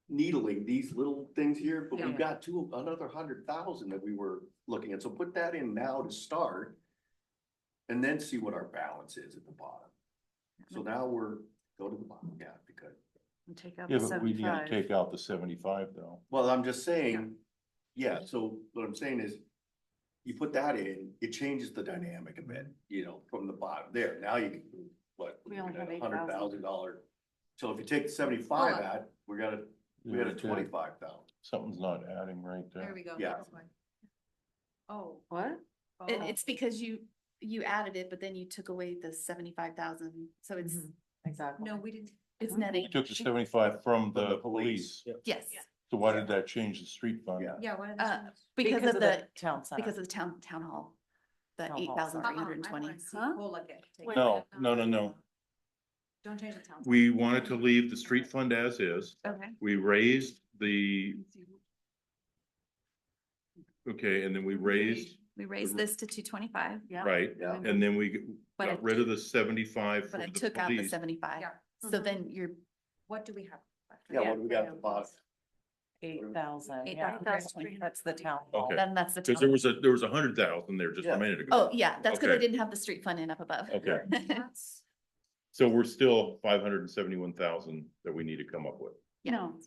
Speaker 15: needling these little things here, but we've
Speaker 4: Yeah.
Speaker 15: got another 100,000 that we were looking at, so put that in now to start. And then see what our balance is at the bottom. So now go to the bottom, yeah, because,
Speaker 4: And take out
Speaker 2: Yeah,
Speaker 4: the
Speaker 2: but we need to
Speaker 4: 75.
Speaker 2: take out the 75 though.
Speaker 15: well, I'm just saying, yeah, so what I'm saying is. You put that in, it changes the dynamic a bit, from the bottom there, now you can, what?
Speaker 4: We only have
Speaker 15: $100,000. So if you take the 75
Speaker 7: Hold on.
Speaker 15: out, we got a 25,000.
Speaker 2: Something's not adding right
Speaker 13: There
Speaker 2: there.
Speaker 13: we go.
Speaker 15: Yeah.
Speaker 13: That's why. Oh.
Speaker 4: What?
Speaker 7: It's because you added it, but then you took away the 75,000, so it's,
Speaker 1: Exactly.
Speaker 13: No, we didn't.
Speaker 7: it's
Speaker 2: We
Speaker 7: netting,
Speaker 2: took the 75 from the
Speaker 15: the
Speaker 2: police.
Speaker 15: police.
Speaker 7: yes.
Speaker 2: So why did that change the street fund?
Speaker 15: Yeah.
Speaker 13: Yeah, what?
Speaker 7: Uh, Because of the,
Speaker 1: Town center.
Speaker 7: because of the town hall, the
Speaker 1: Town hall,
Speaker 7: 8,320.
Speaker 2: No, no.
Speaker 13: Don't change the town.
Speaker 2: We wanted to leave the street fund as is.
Speaker 7: Okay.
Speaker 2: We raised okay, and then we raised,
Speaker 7: We raised this to 225,
Speaker 2: right,
Speaker 15: Yeah.
Speaker 2: and then we
Speaker 7: But
Speaker 2: got
Speaker 7: I-
Speaker 2: rid of the 75
Speaker 7: but
Speaker 2: for
Speaker 7: I
Speaker 2: the
Speaker 7: took out the
Speaker 2: police.
Speaker 7: 75.
Speaker 13: Yeah.
Speaker 7: So then you're,
Speaker 13: What do we have?
Speaker 15: Yeah, what do we got at the bottom?
Speaker 1: 8,000, yeah,
Speaker 7: 8,320.
Speaker 1: that's the town hall.
Speaker 2: Okay.
Speaker 7: then that's the.
Speaker 2: Because
Speaker 7: town.
Speaker 2: there was 100,000 there just a
Speaker 15: Yeah.
Speaker 2: minute ago.
Speaker 7: Oh, yeah, that's because I
Speaker 2: Okay.
Speaker 7: didn't have the street fund in up above.
Speaker 2: Okay, so we're still 571,000 that we need to come up with.
Speaker 7: Yeah.
Speaker 4: No,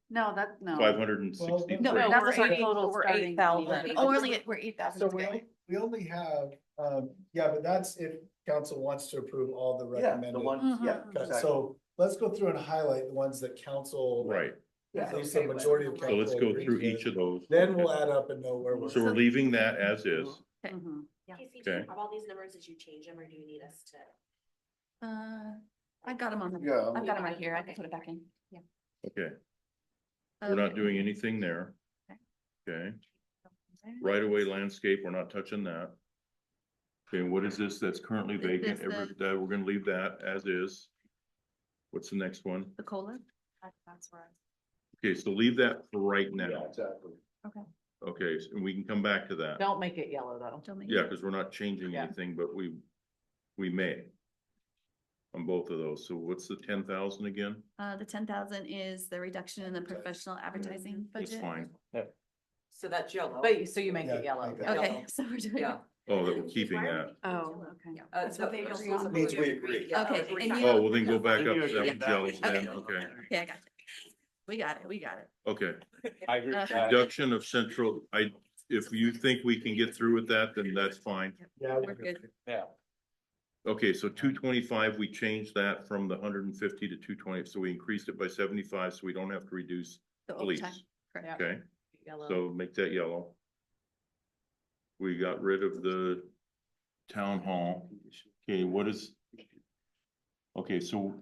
Speaker 4: no, no.
Speaker 2: 563.
Speaker 7: No,
Speaker 4: No,
Speaker 7: that's
Speaker 4: we're
Speaker 7: our
Speaker 4: eight-
Speaker 1: total
Speaker 4: we're
Speaker 1: starting
Speaker 4: 8,000.
Speaker 7: Oh, we're 8,000
Speaker 3: So
Speaker 7: today.
Speaker 3: we only have, but that's if council wants to approve all the
Speaker 15: Yeah,
Speaker 3: recommended.
Speaker 15: the one, yeah.
Speaker 3: Okay,
Speaker 15: exactly.
Speaker 3: so let's go through and highlight the ones that council.
Speaker 2: Right,
Speaker 3: At least the majority of.
Speaker 2: so let's
Speaker 3: council
Speaker 2: go
Speaker 3: agrees
Speaker 2: through
Speaker 3: with.
Speaker 2: each of those.
Speaker 3: Then we'll add up and know where we're.
Speaker 2: So we're leaving that as is.
Speaker 4: Mhm.
Speaker 10: Casey, do you
Speaker 2: Okay.
Speaker 10: have all these numbers? Did you change them or do you need us to?
Speaker 7: I got them on,
Speaker 15: Yeah.
Speaker 7: I've got them right here. I can put it back in.
Speaker 2: Okay, we're not
Speaker 7: Okay.
Speaker 2: doing anything there.
Speaker 7: Okay.
Speaker 2: Okay, right away landscape, we're not touching that. Okay, what is this that's currently
Speaker 7: This
Speaker 2: vacant?
Speaker 7: the-
Speaker 2: We're gonna leave that as is. What's the next one?
Speaker 7: The COLA?
Speaker 13: That's right.
Speaker 2: Okay, so leave that for right
Speaker 15: Yeah,
Speaker 2: now.
Speaker 15: exactly.
Speaker 2: Okay, and we can come back to that.
Speaker 1: Don't make it yellow though.
Speaker 7: Don't make
Speaker 2: Yeah,
Speaker 7: it-
Speaker 2: because we're not changing
Speaker 1: Yeah.
Speaker 2: anything, but we may. On both of those. So what's the 10,000 again?
Speaker 7: The 10,000 is the reduction in the professional advertising
Speaker 2: That's
Speaker 7: budget.
Speaker 2: fine.
Speaker 8: So that's yellow.
Speaker 1: But, so you make
Speaker 3: Yeah,
Speaker 1: it yellow.
Speaker 3: make it
Speaker 7: Okay, so we're doing.
Speaker 8: Yeah.
Speaker 2: Oh, that we're keeping that.
Speaker 4: Oh, okay.
Speaker 8: That's what they agree on.
Speaker 15: Means we agree.
Speaker 7: Okay, and you-
Speaker 2: Oh, well then go back up to that
Speaker 11: Yeah.
Speaker 2: one, jealous then,
Speaker 7: Okay.
Speaker 2: okay,
Speaker 7: Yeah, I got it. We got it.
Speaker 2: okay.
Speaker 9: I agree with that.
Speaker 2: Reduction of central, if you think we can get through with that, then that's fine.
Speaker 3: Yeah.
Speaker 7: We're good.
Speaker 9: Yeah.
Speaker 2: Okay, so 225, we changed that from the 150 to 220, so we increased it by 75, so we don't have to reduce
Speaker 7: The
Speaker 2: police.
Speaker 7: overtime, correct.
Speaker 2: Okay,
Speaker 1: Yellow.
Speaker 2: so make that yellow. We got rid of the town hall. Okay, what is? Okay, so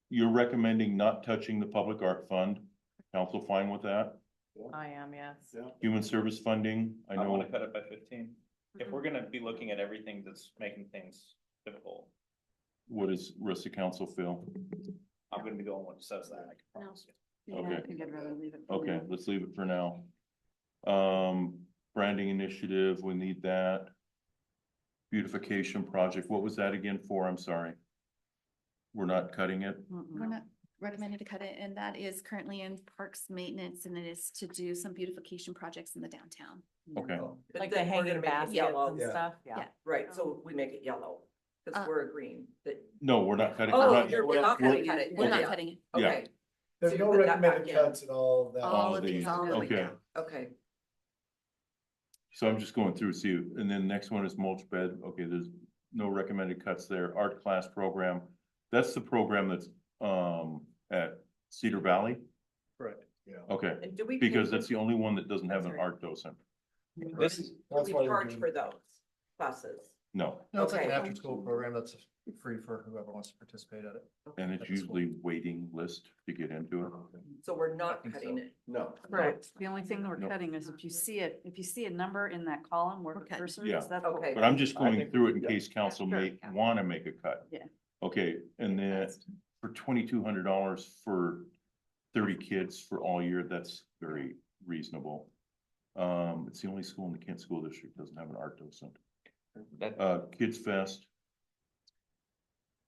Speaker 2: you're recommending not touching the public art fund. Council fine with that?
Speaker 1: I am, yes.
Speaker 2: Human service funding, I
Speaker 14: I wanna
Speaker 2: know,
Speaker 14: cut it by 15. If we're gonna be looking at everything that's making things difficult,
Speaker 2: what does rest of council feel?
Speaker 14: I'm gonna be going with says that, I can promise you.
Speaker 6: Yeah, I
Speaker 2: Okay.
Speaker 6: think I'd rather leave it. for
Speaker 2: Okay,
Speaker 6: now.
Speaker 2: let's leave it for now. Branding initiative, we need that. Beautification project, what was that again for? I'm sorry. We're not cutting it?
Speaker 7: We're not recommended to cut it, and that is currently in parks maintenance, and it is to do some beautification projects in the downtown.
Speaker 2: Okay,
Speaker 8: But
Speaker 1: Like the
Speaker 8: then we're
Speaker 1: hanging
Speaker 8: gonna make it
Speaker 1: baskets
Speaker 8: yellow.
Speaker 1: and
Speaker 3: Yeah.
Speaker 1: stuff, yeah.
Speaker 7: Yeah.
Speaker 8: Right, so we make it yellow,
Speaker 7: Uh,
Speaker 8: because we're agreeing that.
Speaker 2: no, we're not cutting.
Speaker 8: Oh,
Speaker 2: we're not-
Speaker 8: we're not
Speaker 2: we're-
Speaker 8: cutting it.
Speaker 7: We're not
Speaker 8: Yeah.
Speaker 7: cutting it.
Speaker 2: Yeah.
Speaker 8: Okay,
Speaker 3: There's
Speaker 8: So
Speaker 3: no
Speaker 8: you put that
Speaker 3: recommended
Speaker 8: back in.
Speaker 3: cuts and all of that.
Speaker 2: All of
Speaker 7: these,
Speaker 2: these,
Speaker 7: all of
Speaker 2: okay.
Speaker 8: okay.
Speaker 2: So I'm just going through, see, and then next one is mulch bed. Okay, there's no recommended cuts there. Art class program. That's the program that's, at Cedar Valley?
Speaker 11: Correct.
Speaker 2: Okay,
Speaker 8: And do we?
Speaker 2: because that's the only one that doesn't have an
Speaker 8: That's right.
Speaker 2: art docent.
Speaker 11: This is,
Speaker 3: That's
Speaker 8: We
Speaker 3: why we're
Speaker 8: charge
Speaker 3: doing-
Speaker 8: for those classes.
Speaker 2: No,
Speaker 12: No, it's like an
Speaker 8: Okay.
Speaker 12: after-school program that's free for whoever wants to participate at it.
Speaker 2: and it's usually waiting list to get into it.
Speaker 8: So we're not
Speaker 12: think
Speaker 8: cutting
Speaker 12: so.
Speaker 8: it.
Speaker 15: No.
Speaker 4: Correct. The only thing we're
Speaker 2: Nope.
Speaker 4: cutting is if you see it, if you see a number in that column where
Speaker 7: We're
Speaker 4: the
Speaker 7: cutting.
Speaker 4: cursor
Speaker 2: Yeah.
Speaker 4: is, that's. what
Speaker 8: Okay.
Speaker 2: But I'm just
Speaker 11: I
Speaker 2: going
Speaker 11: think-
Speaker 2: through it in
Speaker 11: yeah.
Speaker 2: case council
Speaker 7: Sure,
Speaker 2: may
Speaker 7: yeah.
Speaker 2: wanna make a cut.
Speaker 4: Yeah.
Speaker 2: Okay, and then for $2,200 for 30 kids for all year, that's very reasonable. It's the only school in the Kent School District that doesn't have an art docent.
Speaker 9: That,
Speaker 2: Kids Fest.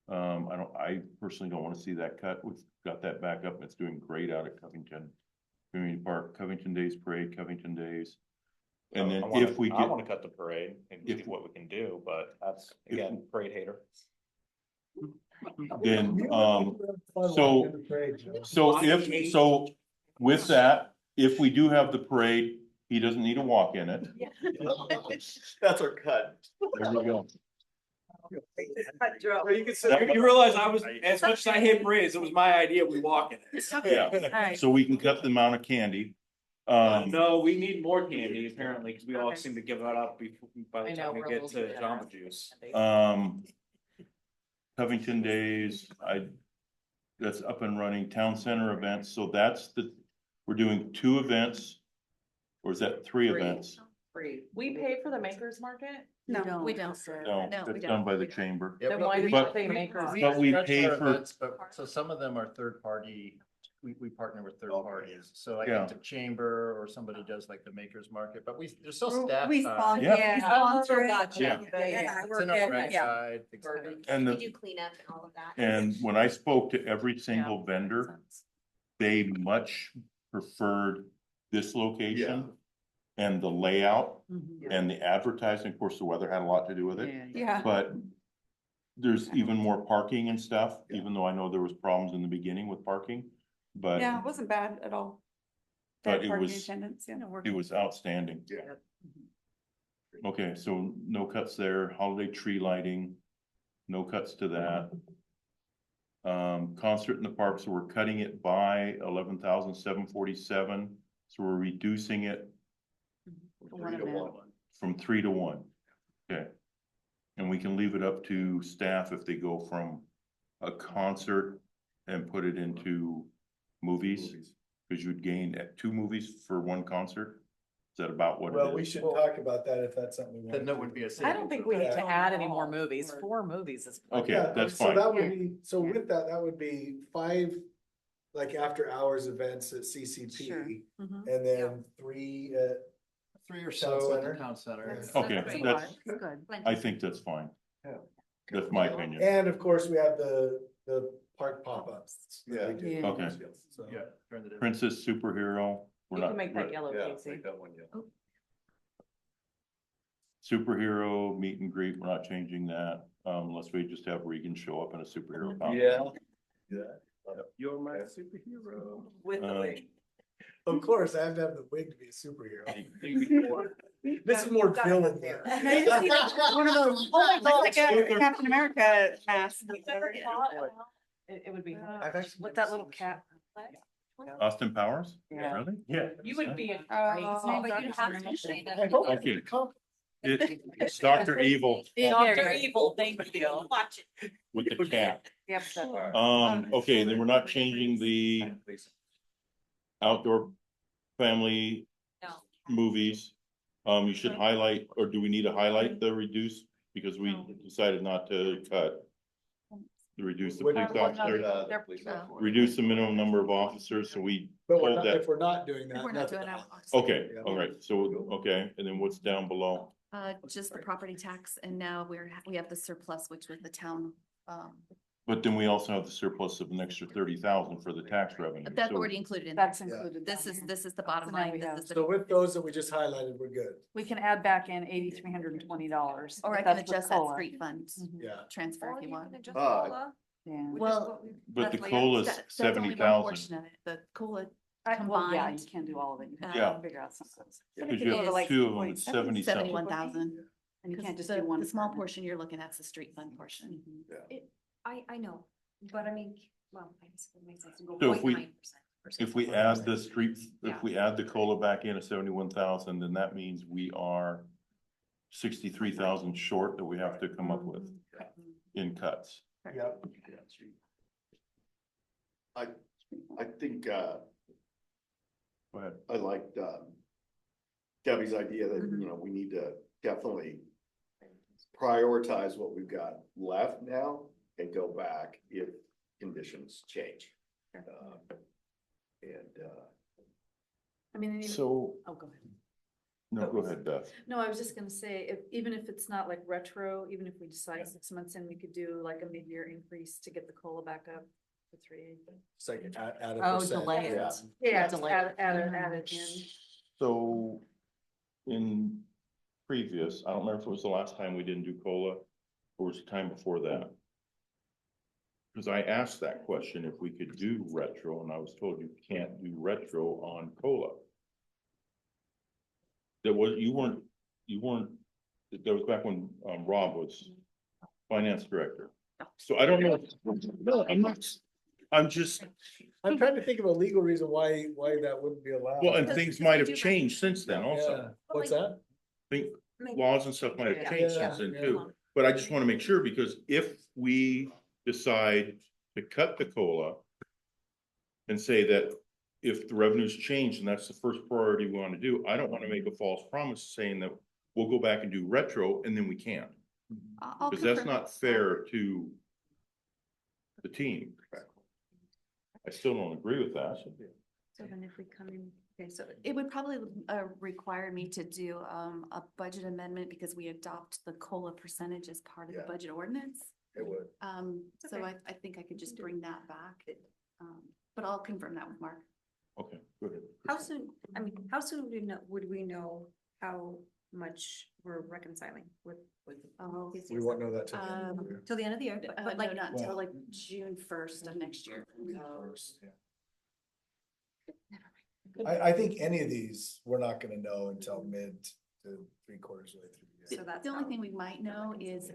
Speaker 2: I personally don't wanna see that cut. We've got that back up. It's doing great out at Covington. Community Park, Covington Days Parade, Covington Days. And then if we
Speaker 14: I
Speaker 2: get,
Speaker 14: wanna cut the parade and see
Speaker 2: if-
Speaker 14: what we can do, but that's,
Speaker 2: If-
Speaker 14: again, parade hater.
Speaker 2: then,
Speaker 3: Fun
Speaker 2: so-
Speaker 3: walking in the parade, Joe.
Speaker 2: so with that, if we do have the parade, he doesn't need to walk in it.
Speaker 12: That's our cut.
Speaker 2: There we go.
Speaker 14: You realize I was, as much as I hate parades, it was my idea, we walk in it.
Speaker 2: Yeah,
Speaker 4: Alright.
Speaker 2: so we can cut the amount of candy.
Speaker 14: No, we need more candy apparently, because we all
Speaker 4: Okay.
Speaker 14: seem to give it up by
Speaker 1: I
Speaker 14: the
Speaker 1: know,
Speaker 14: time we
Speaker 1: we're
Speaker 14: get
Speaker 1: losing
Speaker 14: to
Speaker 1: it.
Speaker 14: Jamba Juice.
Speaker 2: Covington Days, that's up and running, town center events, so we're doing 2 events. Or is that 3
Speaker 8: Three.
Speaker 2: events?
Speaker 8: Free.
Speaker 1: We pay for the makers market?
Speaker 6: No,
Speaker 7: we don't.
Speaker 2: No,
Speaker 7: No, we
Speaker 2: that's
Speaker 7: don't.
Speaker 2: done by the chamber.
Speaker 12: Yeah,
Speaker 1: Then
Speaker 12: but
Speaker 1: why
Speaker 12: we-
Speaker 1: did
Speaker 2: But-
Speaker 1: you say makers?
Speaker 2: But we
Speaker 12: That's
Speaker 2: pay
Speaker 12: our
Speaker 2: for-
Speaker 12: events, but, so some of them are third party, we partner with third parties, so like
Speaker 2: Yeah.
Speaker 12: if the chamber or somebody does like the makers market, but there's still staff.
Speaker 6: We sponsor,
Speaker 2: Yeah.
Speaker 6: we sponsor it.
Speaker 8: Gotcha.
Speaker 2: Yeah.
Speaker 6: Yeah,
Speaker 12: It's
Speaker 6: we're
Speaker 12: in our
Speaker 6: good,
Speaker 12: grant
Speaker 6: yeah.
Speaker 12: side.
Speaker 2: And
Speaker 10: We
Speaker 2: the,
Speaker 10: do cleanup and all of that.
Speaker 2: and when I spoke to every single vendor, they much preferred this location. And the layout and the advertising, of course, the weather had a lot to do with it,
Speaker 6: Yeah.
Speaker 2: but there's even more parking and stuff, even though I know there was problems in the beginning with parking, but
Speaker 6: Yeah, it wasn't bad at all.
Speaker 2: But
Speaker 6: Their
Speaker 2: it
Speaker 6: parking
Speaker 2: was-
Speaker 6: attendance, yeah.
Speaker 2: it was outstanding.
Speaker 15: Yeah.
Speaker 2: Okay, so no cuts there, holiday tree lighting, no cuts to that. Concert in the park, so we're cutting it by 11,747, so we're reducing it
Speaker 15: 3 to 1.
Speaker 2: from 3 to 1. Okay. And we can leave it up to staff if they go from a concert and put it into movies. Cause you'd gain 2 movies for 1 concert. Is that about what
Speaker 3: Well,
Speaker 2: it
Speaker 3: we
Speaker 2: is?
Speaker 3: should talk about that if that's something we want.
Speaker 12: Then that would be a.
Speaker 1: I don't think we need to
Speaker 3: Yeah.
Speaker 1: add any more movies. 4 movies is.
Speaker 2: Okay,
Speaker 3: Yeah,
Speaker 2: that's
Speaker 3: so
Speaker 2: fine.
Speaker 3: that would be, so with that, that would be 5, like after hours events at
Speaker 6: Sure.
Speaker 3: CCP.
Speaker 4: Mhm.
Speaker 3: And then 3 at
Speaker 12: 3 or
Speaker 3: Town
Speaker 12: so at
Speaker 3: center.
Speaker 12: the town center.
Speaker 4: That's-
Speaker 2: Okay,
Speaker 4: that's a
Speaker 2: that's-
Speaker 4: lot. That's good.
Speaker 2: I think that's fine.
Speaker 3: Yeah.
Speaker 2: That's my opinion.
Speaker 3: And of course, we have the park pop-ups. that we
Speaker 15: Yeah.
Speaker 3: do.
Speaker 6: Yeah.
Speaker 2: Okay.
Speaker 3: So-
Speaker 12: Yeah. during the day.
Speaker 2: Princess Superhero, we're
Speaker 1: You
Speaker 2: not,
Speaker 1: can make that yellow,
Speaker 15: Yeah,
Speaker 1: Casey.
Speaker 15: make that one yellow.
Speaker 2: superhero meet and greet, we're not changing that, unless we just have Regan show up in a superhero costume.
Speaker 11: You're my superhero.
Speaker 8: With the
Speaker 2: Uh,
Speaker 8: wig.
Speaker 3: Of course, I have to have the wig to be a superhero. This is more villain there.
Speaker 6: One of those, like a Captain America mask.
Speaker 1: It would be.
Speaker 4: With that little cap.
Speaker 2: Austin Powers?
Speaker 1: Yeah.
Speaker 2: Really?
Speaker 11: Yeah.
Speaker 1: You would be a
Speaker 6: Oh,
Speaker 1: great.
Speaker 6: but you have to say
Speaker 3: I hope
Speaker 2: Okay.
Speaker 3: it comes.
Speaker 2: It's Dr. Evil
Speaker 1: Dr. Evil, thank you.
Speaker 10: Watch it.
Speaker 2: with the cat.
Speaker 4: Yep.
Speaker 2: Okay, then we're not changing the outdoor family
Speaker 13: No.
Speaker 2: movies. You should highlight, or do we need to highlight the reduce? Because we decided not to cut. To reduce the police officer, reduce the minimum number of officers, so we
Speaker 3: But we're
Speaker 2: hold
Speaker 3: not,
Speaker 2: that.
Speaker 3: if we're not doing
Speaker 7: If
Speaker 3: that,
Speaker 7: we're not
Speaker 3: nothing.
Speaker 7: doing that.
Speaker 2: Okay, all right, so, okay, and then what's down below?
Speaker 7: Just the property tax, and now we have the surplus, which was the town,
Speaker 2: But then we also have the surplus of an extra 30,000 for the tax revenue.
Speaker 7: that's
Speaker 2: So-
Speaker 7: already included in there.
Speaker 4: That's included.
Speaker 7: This
Speaker 4: down
Speaker 7: is,
Speaker 4: here.
Speaker 7: this is the bottom
Speaker 4: So now
Speaker 7: line.
Speaker 4: we
Speaker 7: This
Speaker 4: have-
Speaker 7: is the-
Speaker 3: So with those that we just highlighted, we're good.
Speaker 4: We can add back in $8,320.
Speaker 7: Or I
Speaker 4: if
Speaker 7: can
Speaker 4: that's with
Speaker 7: adjust that
Speaker 4: COLA.
Speaker 7: street fund
Speaker 3: Yeah.
Speaker 7: transfer if you want.
Speaker 4: Yeah.
Speaker 7: Well.
Speaker 2: But the
Speaker 7: that's-
Speaker 2: COLA is
Speaker 7: that's only one
Speaker 2: 70,000.
Speaker 7: portion of it. The COLA
Speaker 4: Well, yeah, you
Speaker 7: combined.
Speaker 4: can't do all of it. You have
Speaker 2: Yeah.
Speaker 4: to figure out some of those.
Speaker 2: Because you have two of them, it's 70 something.
Speaker 7: 71,000.
Speaker 4: And you can't just
Speaker 7: The
Speaker 4: do one.
Speaker 7: small
Speaker 4: department.
Speaker 7: portion you're looking at is the street fund portion.
Speaker 13: I know, but I mean, well, I guess it makes sense to go
Speaker 2: So if we-
Speaker 13: 0.9%.
Speaker 2: If we add the streets,
Speaker 13: Yeah.
Speaker 2: if we add the COLA back in at 71,000, then that means we are 63,000 short that we have to come up with in cuts.
Speaker 3: Yep.
Speaker 15: I think,
Speaker 2: Go ahead.
Speaker 15: I liked, Gabby's idea that, you know, we need to definitely prioritize what we've got left now and go back if conditions change.
Speaker 4: I mean, and even-
Speaker 2: So,
Speaker 4: oh, go ahead.
Speaker 2: no, go ahead, Beth.
Speaker 4: No, I was just gonna say, even if it's not like retro, even if we decide 6 months in, we could do like a mid-year increase to get the COLA back up to 3.
Speaker 3: It's like add a
Speaker 1: Oh,
Speaker 3: percent.
Speaker 1: delay it.
Speaker 3: Yeah.
Speaker 4: Yeah,
Speaker 1: Delay.
Speaker 4: add it in.
Speaker 2: So in previous, I don't remember if it was the last time we didn't do COLA or was the time before that. Because I asked that question if we could do retro and I was told you can't do retro on COLA. That was, you weren't, that was back when Rob was finance director. So I don't know. No, I'm not, I'm just,
Speaker 3: I'm trying to think of a legal reason why that wouldn't be allowed.
Speaker 2: well, and things might have changed since then also.
Speaker 3: Yeah, what's that?
Speaker 2: I think laws and stuff might have changed
Speaker 3: Yeah,
Speaker 2: since then
Speaker 3: yeah.
Speaker 2: too. But I just want to make sure, because if we decide to cut the COLA and say that if the revenues change and that's the first priority we want to do, I don't want to make a false promise saying that we'll go back and do retro and then we can't.
Speaker 7: I'll
Speaker 2: Because that's
Speaker 7: confirm
Speaker 2: not fair to the team. I still don't agree with that.
Speaker 13: So then if we come in, okay, so
Speaker 7: It would probably require me to do a budget amendment because we adopt the COLA percentage as part of the
Speaker 3: Yeah.
Speaker 7: budget ordinance.
Speaker 3: It would.
Speaker 7: So
Speaker 13: Okay.
Speaker 7: I think I could just bring that back. But I'll confirm that with Mark.
Speaker 2: Okay, go ahead.
Speaker 13: how soon, I mean, how soon would we know how much we're reconciling with?
Speaker 7: Oh,
Speaker 3: We won't know that till the end of the year.
Speaker 13: Till the end of the year, but
Speaker 7: No,
Speaker 13: like,
Speaker 7: not until
Speaker 3: Well-
Speaker 7: like June 1st of next year.
Speaker 3: I think any of these, we're not gonna know until mid to 3/4 way through the
Speaker 13: so
Speaker 3: year.
Speaker 13: that's.
Speaker 7: The only
Speaker 13: how-
Speaker 7: thing we might know is,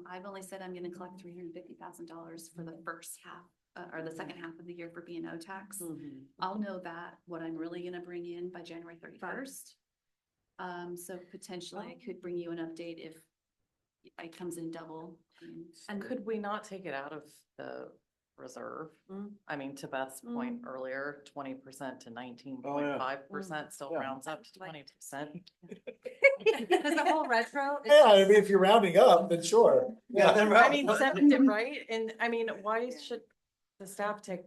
Speaker 7: I've only said I'm gonna collect $350,000 for the first half, or the second half of the year for B&O tax. I'll know that, what I'm really gonna bring in by January 31st. So potentially I could bring you an update if it comes in double.
Speaker 1: And could we not take it out of the reserve? I mean, to Beth's point earlier, 20% to 19.5% still
Speaker 3: Yeah.
Speaker 1: rounds up to 20%.
Speaker 13: Because the whole retro. is-
Speaker 3: Yeah, I mean, if you're rounding up, then sure. Yeah.
Speaker 1: I mean, right? And I mean, why should the staff take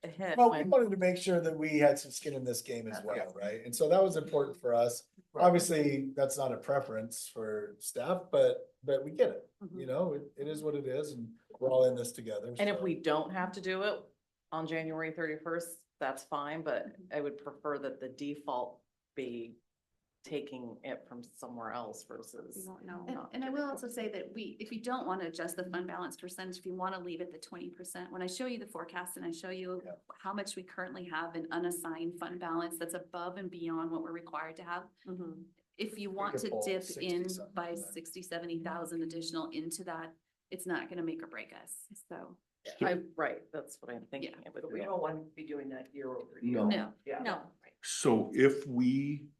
Speaker 1: a hit?
Speaker 3: Well, we
Speaker 1: when-
Speaker 3: wanted to make sure that we had some skin in this game as well, right? And so that was important for us. Obviously, that's not a preference for staff, but we get it. You know, it is what it is and we're all in this together.
Speaker 1: And if
Speaker 3: so.
Speaker 1: we don't have to do it on January 31st, that's fine, but I would prefer that the default be taking it from somewhere else
Speaker 13: We
Speaker 1: versus.
Speaker 13: won't know.
Speaker 7: And I will also say that if you don't want to adjust the fund balance percentage, if you want to leave it the 20%, when I show you the forecast and I show you
Speaker 3: Yeah.
Speaker 7: how much we currently have in unassigned fund balance, that's above and beyond what we're required to have. If you want
Speaker 3: could
Speaker 7: to
Speaker 3: pull
Speaker 7: dip
Speaker 3: 60
Speaker 7: in
Speaker 3: something
Speaker 7: by
Speaker 3: from that.
Speaker 7: 60, 70,000 additional into that, it's not gonna make or break us, so.
Speaker 1: Right, that's what I'm thinking. It would be.
Speaker 8: don't want to be doing that year over
Speaker 2: No.
Speaker 7: No,
Speaker 8: Yeah.
Speaker 7: no.
Speaker 2: So if we,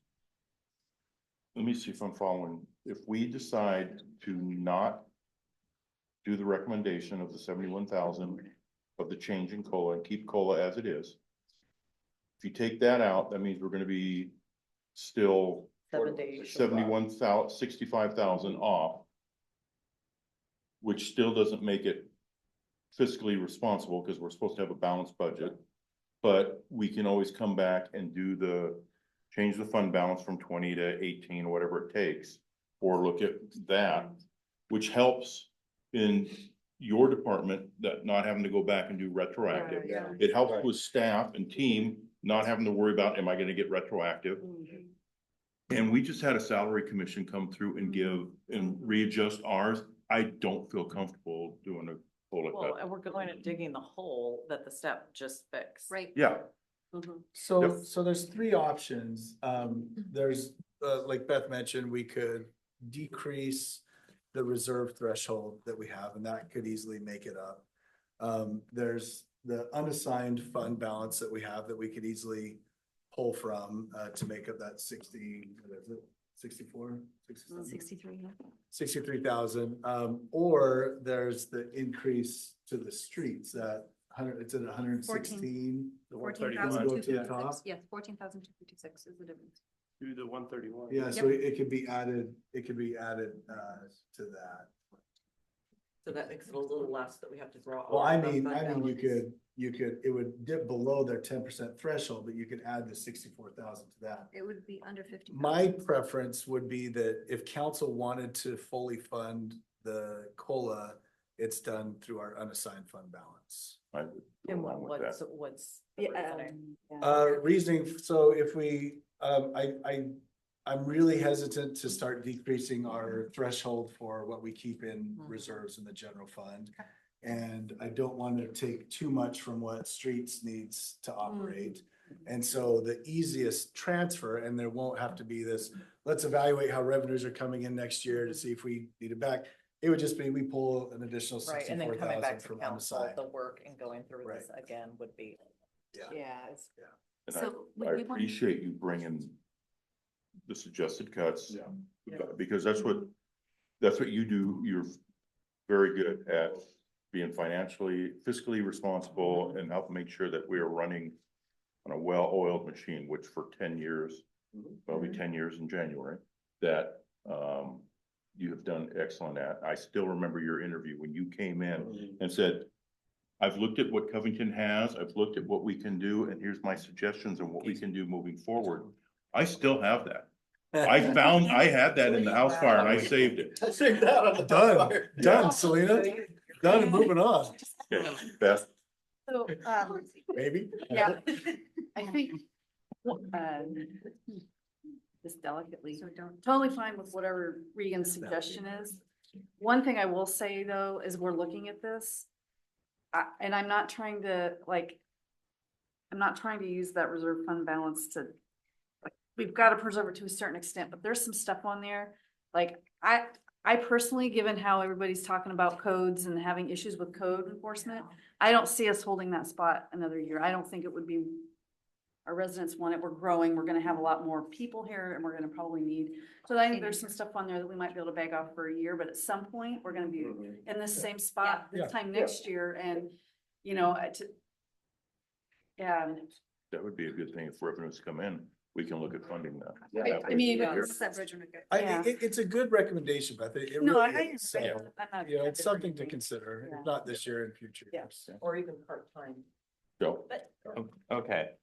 Speaker 2: let me see if I'm following, if we decide to not do the recommendation of the 71,000 of the change in COLA and keep COLA as it is, If you take that out, that means we're gonna be still 65,000 off. Which still doesn't make it fiscally responsible, because we're supposed to have a balanced budget. But we can always come back and change the fund balance from 20 to 18, or whatever it takes. Or look at that, which helps in your department, that not having to go back and do retroactive.
Speaker 4: Yeah.
Speaker 2: It helps with staff and team, not having to worry about, am I gonna get retroactive? And we just had a salary commission come through and give and readjust ours. I don't feel comfortable doing a COLA
Speaker 1: Well,
Speaker 2: cut.
Speaker 1: and we're going and digging the hole that the step just fixed.
Speaker 7: Right.
Speaker 2: Yeah,
Speaker 3: So,
Speaker 2: Yep.
Speaker 3: so there's three options. There's, like Beth mentioned, we could decrease the reserve threshold that we have, and that could easily make it up. There's the unassigned fund balance that we have that we could easily pull from, to make up that 60, what is it? 64, 67?
Speaker 7: 63, yeah.
Speaker 3: 63,000, or there's the increase to the streets that it's at 116.
Speaker 11: The
Speaker 13: 14,000
Speaker 3: Go to the
Speaker 13: 256.
Speaker 3: top.
Speaker 13: Yeah, 14,256 is the difference.
Speaker 11: Do the 131.
Speaker 3: Yeah, so it could be added, to that.
Speaker 8: So that makes it a little less that we have to draw.
Speaker 3: Well,
Speaker 8: off of fund
Speaker 3: you could, it would dip below their 10% threshold, but you could add the 64,000 to that.
Speaker 13: It would be under 50.
Speaker 3: My preference would be that if council wanted to fully fund the COLA, it's done through our unassigned fund balance.
Speaker 2: I would go
Speaker 1: And
Speaker 2: along with that.
Speaker 1: what's the reasoning?
Speaker 3: Reasoning, so if we, I'm really hesitant to start decreasing our threshold for what we keep in reserves in the general fund. And I don't want to take too much from what streets needs to operate. And so the easiest transfer, and there won't have to be this, let's evaluate how revenues are coming in next year to see if we need it back. It would just be, we pull an additional
Speaker 1: Right, and then coming
Speaker 3: 64,000
Speaker 1: back to
Speaker 3: from
Speaker 1: council,
Speaker 3: unassigned.
Speaker 1: the work and going through this again would be.
Speaker 3: Yeah.
Speaker 2: And
Speaker 7: So
Speaker 2: I
Speaker 7: would we want-
Speaker 2: appreciate you bringing the suggested cuts.
Speaker 3: Yeah.
Speaker 2: Because that's what you do. You're very good at being fiscally responsible and help make sure that we are running on a well-oiled machine, which for 10 years, probably 10 years in January, that, you have done excellent at. I still remember your interview when you came in and said, I've looked at what Covington has, I've looked at what we can do, and here's my suggestions on what we can do moving forward. I still have that. I had that in the house fire and I saved it.
Speaker 3: I saved that on the done, Selena, done and moving on.
Speaker 2: Okay, Beth,
Speaker 4: So,
Speaker 3: Maybe.
Speaker 6: Yeah, I think, just delicately, totally fine with whatever Regan's suggestion is. One thing I will say though, is we're looking at this. And I'm not trying to I'm not trying to use that reserve fund balance to, like, we've got to preserve it to a certain extent, but there's some stuff on there. Like, I personally, given how everybody's talking about codes and having issues with code enforcement, I don't see us holding that spot another year. I don't think it would be, our residents want it, we're growing, we're gonna have a lot more people here and we're gonna probably need. So I think there's some stuff on there that we might be able to bag off for a year, but at some point, we're gonna be in this same spot this time next year and, you know, yeah.
Speaker 2: that would be a good thing if revenues come in, we can look at funding that.
Speaker 6: I mean,
Speaker 3: It's a good recommendation, Beth. It
Speaker 6: No,
Speaker 3: really
Speaker 6: I
Speaker 3: is. So,
Speaker 6: agree. I'm not-
Speaker 3: you know, it's something to consider,
Speaker 6: Yeah.
Speaker 3: if not this year, in future
Speaker 6: Yeah.
Speaker 3: years.
Speaker 8: Or even part-time.
Speaker 2: So,
Speaker 9: Okay.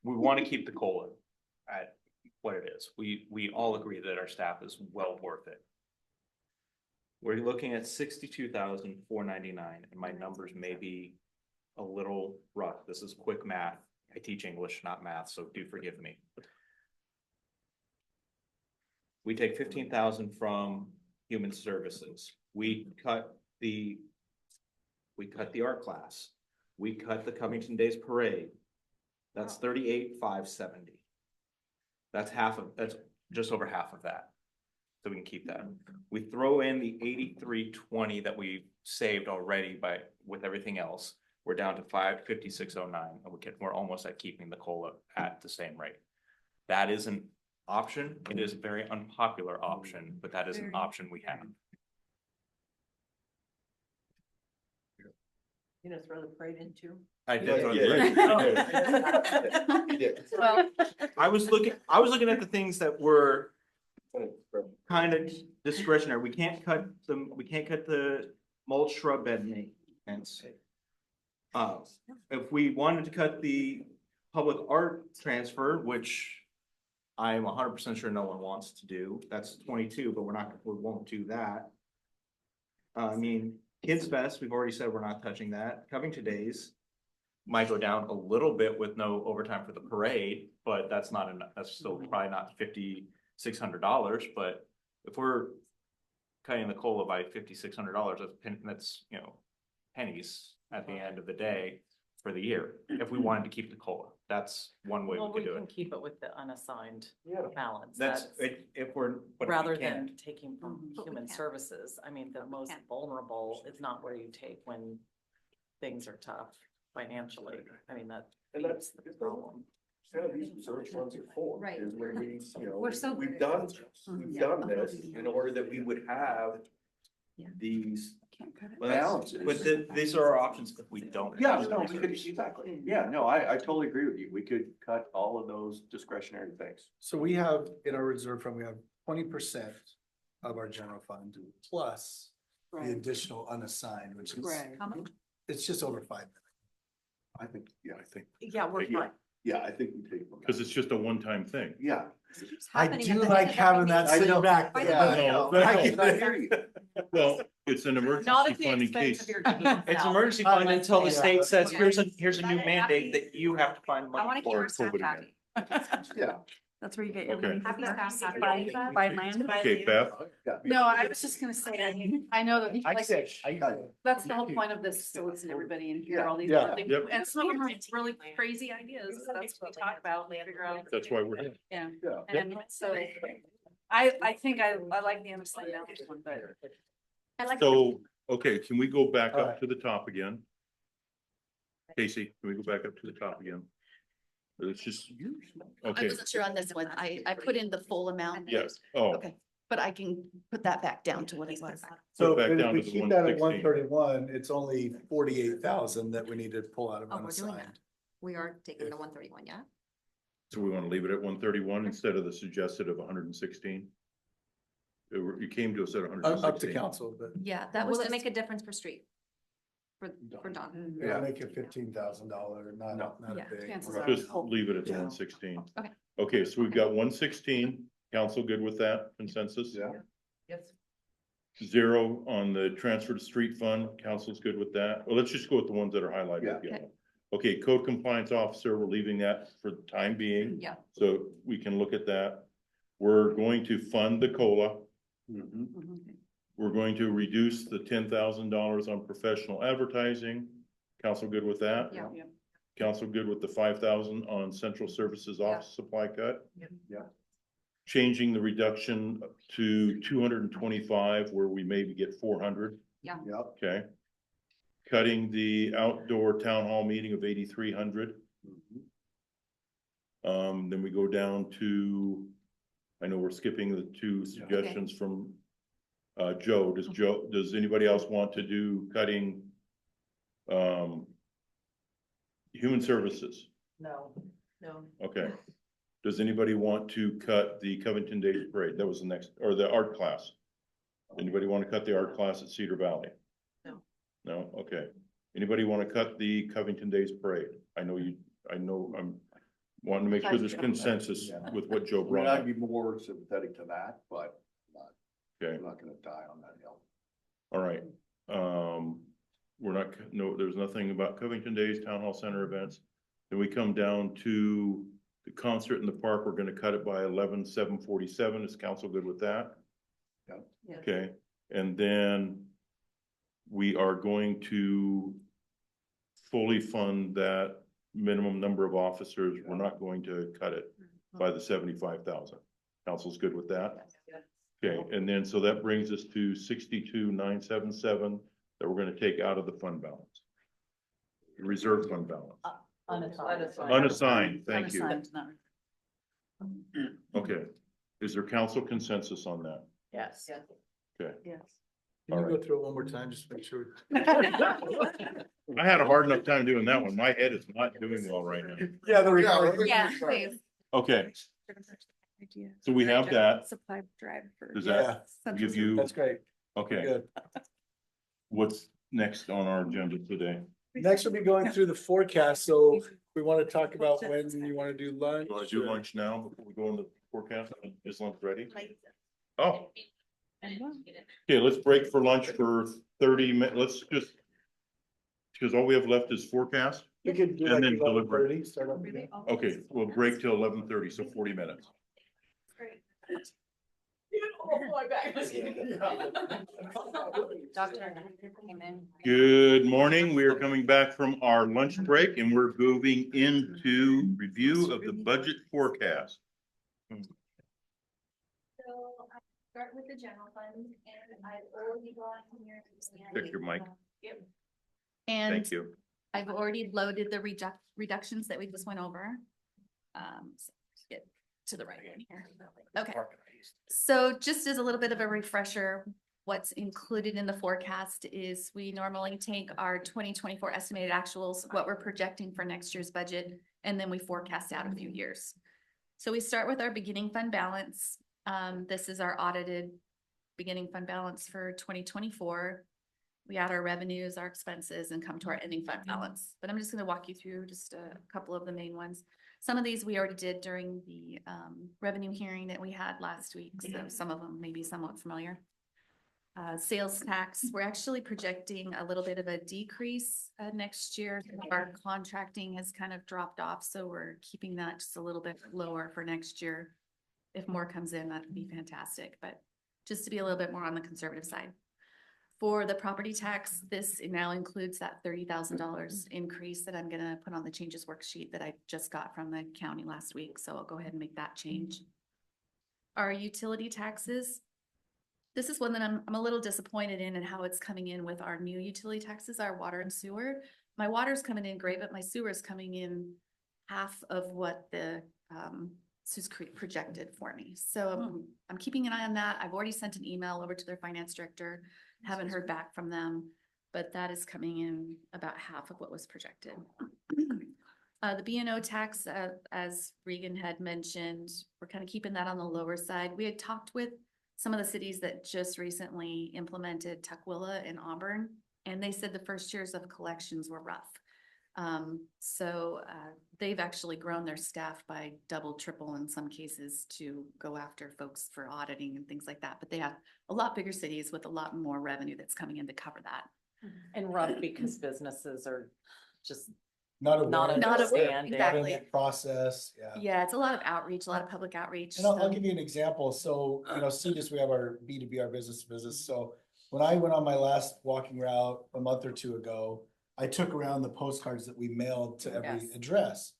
Speaker 9: We want to keep the COLA at what it is. We all agree that our staff is well worth it. We're looking at 62,499, and my numbers may be a little rough. This is quick math. I teach English, not math, so do forgive me. We take 15,000 from human services. We cut the art class. We cut the Covington Days Parade. That's 38,570. That's just over half of that. So we can keep that. We throw in the 8320 that we saved already with everything else. We're down to 55609, and we're almost at keeping the COLA at the same rate. That is an option. It is a very unpopular option, but that is an option we have.
Speaker 8: You know, throw the parade in too.
Speaker 9: I did.
Speaker 15: Yeah,
Speaker 9: throw
Speaker 15: yeah.
Speaker 9: the-
Speaker 7: Well,
Speaker 9: I was looking at the things that were kind of discretionary. We can't cut the mulch shrub bed maintenance. If we wanted to cut the public art transfer, which I am 100% sure no one wants to do, that's 22, but we won't do that. I mean, Kids Fest, we've already said we're not touching that. Covington Days might go down a little bit with no overtime for the parade, but that's not enough. That's still probably not $5,600, but if we're cutting the COLA by $5,600, that's, you know, pennies at the end of the day for the year. If we wanted to keep the COLA, that's one way
Speaker 1: Well,
Speaker 9: we
Speaker 1: we
Speaker 9: could do
Speaker 1: can
Speaker 9: it.
Speaker 1: keep it with the unassigned balance.
Speaker 9: That's, if we're. but if we
Speaker 1: Rather
Speaker 9: can't.
Speaker 1: than taking from
Speaker 13: But we
Speaker 1: human
Speaker 13: can't.
Speaker 1: services, I mean, the
Speaker 13: But we
Speaker 1: most
Speaker 13: can't.
Speaker 1: vulnerable is not where you take when things are tough financially. I mean, that
Speaker 15: And
Speaker 1: feeds
Speaker 15: that's
Speaker 1: the problem.
Speaker 15: kind of these reserve funds are for.
Speaker 13: Right.
Speaker 15: Is when we, you know,
Speaker 13: We're so
Speaker 15: we've
Speaker 13: good
Speaker 15: done,
Speaker 13: at this.
Speaker 15: we've
Speaker 13: Yeah.
Speaker 15: done this in order that we would have
Speaker 13: Yeah.
Speaker 15: these
Speaker 6: Can't cut it.
Speaker 15: balances.
Speaker 9: But these are our options if we don't.
Speaker 15: Yeah, no, we could, exactly. Yeah, no, I totally agree with you. We could cut all of those discretionary things.
Speaker 3: So we have, in our reserve fund, we have 20% of our general fund plus the additional unassigned, which is,
Speaker 4: How much?
Speaker 3: it's just over 5 million.
Speaker 15: I think, yeah, I think.
Speaker 1: Yeah, we're
Speaker 15: Yeah.
Speaker 1: fine.
Speaker 15: Yeah, I think we take.
Speaker 2: Because it's just a one-time thing.
Speaker 15: Yeah.
Speaker 3: I do like having that
Speaker 15: I know.
Speaker 3: sitting back.
Speaker 13: I
Speaker 3: there.
Speaker 13: know.
Speaker 3: I know.
Speaker 2: No,
Speaker 3: I
Speaker 2: no.
Speaker 3: get
Speaker 15: I
Speaker 3: it.
Speaker 15: hear you.
Speaker 2: Well, it's an
Speaker 1: Not
Speaker 2: emergency
Speaker 1: at the
Speaker 2: fund in
Speaker 1: expense
Speaker 2: case.
Speaker 1: of your team's
Speaker 9: It's
Speaker 1: salary.
Speaker 9: emergency fund until the state says,
Speaker 1: Yeah.
Speaker 9: here's a new
Speaker 13: Let it
Speaker 9: mandate
Speaker 13: happy.
Speaker 9: that you have to find
Speaker 13: I
Speaker 9: money
Speaker 13: wanna keep
Speaker 9: for.
Speaker 13: our staff
Speaker 2: COVID
Speaker 13: happy.
Speaker 15: Yeah.
Speaker 6: That's where you get your
Speaker 2: Okay.
Speaker 6: money.
Speaker 13: Happy staff, happy
Speaker 6: Buy
Speaker 13: life.
Speaker 6: buy land.
Speaker 2: Okay, Beth,
Speaker 4: No, I was just gonna say, I know that, like,
Speaker 3: I-
Speaker 4: that's the whole point of this, so it's everybody and hear all these.
Speaker 3: Yeah.
Speaker 4: things.
Speaker 2: Yep.
Speaker 4: And some of them are really crazy ideas, that's what we talk about, we figure out.
Speaker 2: that's why we're here.
Speaker 4: Yeah,
Speaker 15: Yeah.
Speaker 4: and so, I think I like the unassigned balance one, but.
Speaker 13: I like.
Speaker 2: So, okay, can we go back
Speaker 3: All
Speaker 2: up
Speaker 3: right.
Speaker 2: to the top again? Casey, can we go back up to the top again? It's just,
Speaker 7: I
Speaker 2: okay,
Speaker 7: wasn't sure on this one. I put in the full amount.
Speaker 2: yes, oh,
Speaker 7: Okay, but I can put that back down to what it was.
Speaker 3: So
Speaker 2: back
Speaker 3: if
Speaker 2: down
Speaker 3: we
Speaker 2: to the
Speaker 3: keep that at
Speaker 2: 116.
Speaker 3: 131, it's only 48,000 that we need to pull out of
Speaker 13: Oh, we're doing that.
Speaker 3: unassigned.
Speaker 13: We are taking the 131, yeah?
Speaker 2: so we want to leave it at 131 instead of the suggested of 116? You came to us at 116.
Speaker 3: Up to council, but
Speaker 7: Yeah, that was
Speaker 13: Will it
Speaker 7: just,
Speaker 13: make a difference for street? For Don?
Speaker 3: it'll make it $15,000, not a
Speaker 13: Yeah.
Speaker 3: big.
Speaker 4: Chances
Speaker 3: we're
Speaker 4: are.
Speaker 3: not-
Speaker 2: Just leave it at the
Speaker 3: Yeah.
Speaker 2: 116.
Speaker 7: Okay.
Speaker 2: Okay, so we've got 116. Council good with that consensus?
Speaker 15: Yeah.
Speaker 8: Yes.
Speaker 2: 0 on the transfer to street fund. Council's good with that. Well, let's just go with the ones that are highlighted.
Speaker 15: Yeah.
Speaker 2: yellow. Okay, code compliance officer, we're leaving that for the time being.
Speaker 13: Yeah.
Speaker 2: So we can look at that. We're going to fund the COLA.
Speaker 15: Mhm.
Speaker 2: We're going to reduce the $10,000 on professional advertising. Council good with that?
Speaker 13: Yeah.
Speaker 2: Council good with the 5,000 on central services office supply cut?
Speaker 15: Yeah.
Speaker 2: Changing the reduction to 225 where we maybe get 400,
Speaker 15: Yep.
Speaker 2: okay? Cutting the outdoor town hall meeting of 8,300. Then we go down to, I know we're skipping the 2 suggestions from Joe. Does anybody else want to do cutting human services?
Speaker 8: No.
Speaker 2: Okay. Does anybody want to cut the Covington Days Parade? That was the next, or the art class? Anybody want to cut the art class at Cedar Valley?
Speaker 8: No.
Speaker 2: No, okay. Anybody want to cut the Covington Days Parade? I know I'm wanting to make sure there's consensus
Speaker 15: Yeah.
Speaker 2: with what Joe
Speaker 15: We're
Speaker 2: brought
Speaker 15: not
Speaker 2: up.
Speaker 15: be more sympathetic to that, but
Speaker 2: Okay,
Speaker 15: I'm not gonna die on that hill.
Speaker 2: all right. We're not, no, there's nothing about Covington Days, Town Hall Center events. Then we come down to the concert in the park. We're gonna cut it by 11,747. Is council good with that?
Speaker 8: Yes.
Speaker 2: Okay, and then we are going to fully fund that minimum number of officers. We're not going to cut it by the 75,000. Council's good with that? Okay, and then, so that brings us to 62,977 that we're gonna take out of the fund balance. Reserve fund balance. Unassigned, thank you.
Speaker 4: Unassigned, not-
Speaker 2: Okay, is there council consensus on that?
Speaker 1: Yes.
Speaker 2: Okay,
Speaker 4: Yes.
Speaker 3: Can you go through it one more time, just to make sure?
Speaker 2: I had a hard enough time doing that one. My head is not doing well right now.
Speaker 3: Yeah, the recording.
Speaker 6: Yeah, please.
Speaker 2: Okay, so we have that.
Speaker 6: Supply drive for.
Speaker 2: Does
Speaker 3: Yeah,
Speaker 2: that give you,
Speaker 3: that's great.
Speaker 2: okay,
Speaker 3: Good.
Speaker 2: what's next on our agenda today?
Speaker 3: Next, we'll be going through the forecast, so we want to talk about when you want to do lunch.
Speaker 2: You wanna do lunch now before we go into the forecast? Is lunch ready? Oh, okay, let's break for lunch for 30 minutes. Let's just. Because all we have left is forecast.
Speaker 3: We could do
Speaker 2: And
Speaker 3: like
Speaker 2: then deliver.
Speaker 3: 11:30, start up again.
Speaker 2: Okay, we'll break till 11:30, so 40 minutes.
Speaker 6: Doctor came in.
Speaker 2: Good morning. We are coming back from our lunch break and we're moving into review of the budget forecast.
Speaker 7: So I start with the general fund and I've already gone here.
Speaker 2: Check your mic.
Speaker 7: Yep. And
Speaker 2: Thank you.
Speaker 7: I've already loaded the reductions that we just went over. So let's get to the right one here. Okay. So just as a little bit of a refresher, what's included in the forecast is we normally take our 2024 estimated actuals, what we're projecting for next year's budget, and then we forecast out a few years. So we start with our beginning fund balance. This is our audited beginning fund balance for 2024. We add our revenues, our expenses, and come to our ending fund balance. But I'm just going to walk you through just a couple of the main ones. Some of these we already did during the revenue hearing that we had last week. So some of them may be somewhat familiar. Sales tax, we're actually projecting a little bit of a decrease next year. Our contracting has kind of dropped off, so we're keeping that just a little bit lower for next year. If more comes in, that'd be fantastic, but just to be a little bit more on the conservative side. For the property tax, this now includes that $30,000 increase that I'm gonna put on the changes worksheet that I just got from the county last week, so I'll go ahead and make that change. Our utility taxes, this is one that I'm a little disappointed in and how it's coming in with our new utility taxes, our water and sewer. My water's coming in great, but my sewer is coming in half of what the Sioux Creek projected for me. So I'm keeping an eye on that. I've already sent an email over to their finance director. Haven't heard back from them, but that is coming in about half of what was projected. The B&O tax, as Regan had mentioned, we're kind of keeping that on the lower side. We had talked with some of the cities that just recently implemented Tukwila and Auburn, and they said the first years of collections were rough. So they've actually grown their staff by double, triple in some cases to go after folks for auditing and things like that. But they have a lot bigger cities with a lot more revenue that's coming in to cover that.
Speaker 1: And rough because businesses are just
Speaker 3: Not aware.
Speaker 1: not understanding.
Speaker 7: Exactly.
Speaker 3: Process, yeah.
Speaker 7: Yeah, it's a lot of outreach, a lot of public outreach.
Speaker 3: And I'll
Speaker 7: so-
Speaker 3: give you an example. So, CDIS, we have our B2B, our business to business. So when I went on my last walking route a month or two ago, I took around the postcards that we mailed to every
Speaker 1: Yes.
Speaker 3: address.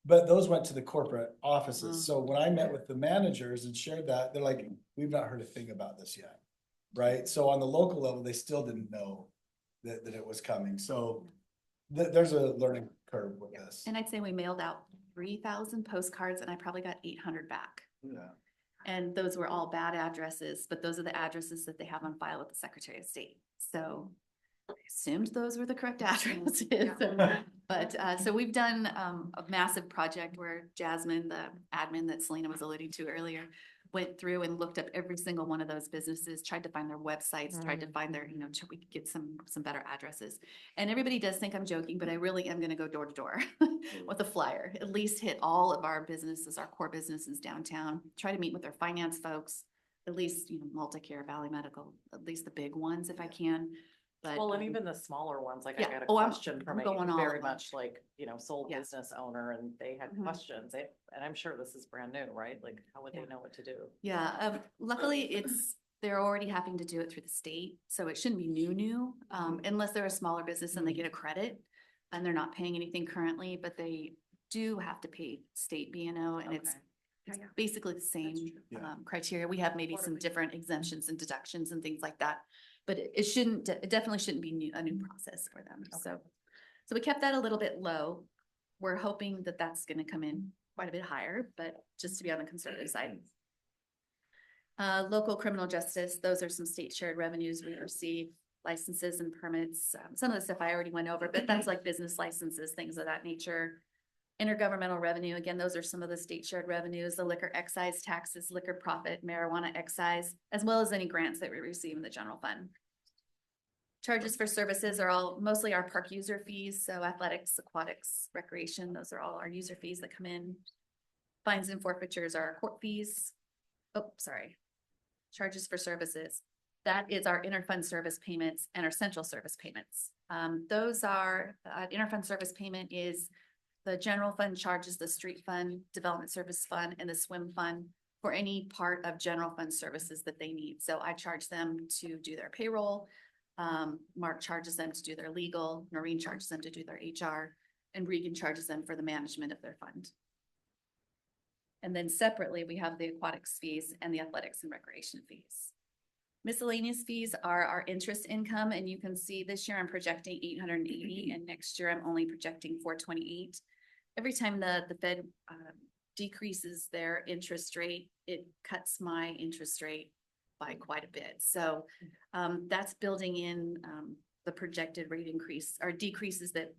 Speaker 3: But those went to the corporate offices. So when I met with the managers and shared that, they're like, we've not heard a thing about this yet. Right? So on the local level, they still didn't know that it was coming. So there's a learning curve with this.
Speaker 7: And I'd say we mailed out 3,000 postcards and I probably got 800 back.
Speaker 3: Yeah.
Speaker 7: And those were all bad addresses, but those are the addresses that they have on file with the Secretary of State. So I assumed those were the correct addresses. But so we've done a massive project where Jasmine, the admin that Selena was alluding to earlier, went through and looked up every single one of those businesses, tried to find their websites, tried to find their, so we could get some better addresses. And everybody does think I'm joking, but I really am gonna go door to door with a flyer, at least hit all of our businesses, our core businesses downtown, try to meet with their finance folks, at least, Multicare, Valley Medical, at least the big ones if I can. But,
Speaker 1: Well, and even the smaller ones, like I
Speaker 7: yeah.
Speaker 1: got a
Speaker 7: Oh, I'm
Speaker 1: question from a
Speaker 7: going all
Speaker 1: very
Speaker 7: of them.
Speaker 1: much like, sole
Speaker 7: Yeah.
Speaker 1: business owner and they had questions. And I'm sure this is brand new, right? Like, how would they know what to do?
Speaker 7: Yeah, luckily they're already having to do it through the state, so it shouldn't be new, unless they're a smaller business and they get a credit and they're not paying anything currently, but they do have to pay state B&O and it's basically the same criteria. We have maybe some different exemptions and deductions and things like that, but it definitely shouldn't be a new process for them. So we kept that a little bit low. We're hoping that that's gonna come in quite a bit higher, but just to be on the conservative side. Local criminal justice, those are some state shared revenues we receive, licenses and permits. Some of the stuff I already went over, but that's like business licenses, things of that nature. Intergovernmental revenue, again, those are some of the state shared revenues, the liquor excise taxes, liquor profit, marijuana excise, as well as any grants that we receive in the general fund. Charges for services are all mostly our park user fees, so athletics, aquatics, recreation, those are all our user fees that come in. Fines and forfeitures are our court fees. Oh, sorry. Charges for services. That is our interfund service payments and our central service payments. Those are, interfund service payment is the general fund charges the street fund, development service fund, and the swim fund for any part of general fund services that they need. So I charge them to do their payroll. Mark charges them to do their legal, Noreen charges them to do their HR, and Regan charges them for the management of their fund. And then separately, we have the aquatics fees and the athletics and recreation fees. Miscellaneous fees are our interest income, and you can see this year I'm projecting 880, and next year I'm only projecting 428. Every time the Fed decreases their interest rate, it cuts my interest rate by quite a bit. So that's building in the projected rate increase or decreases that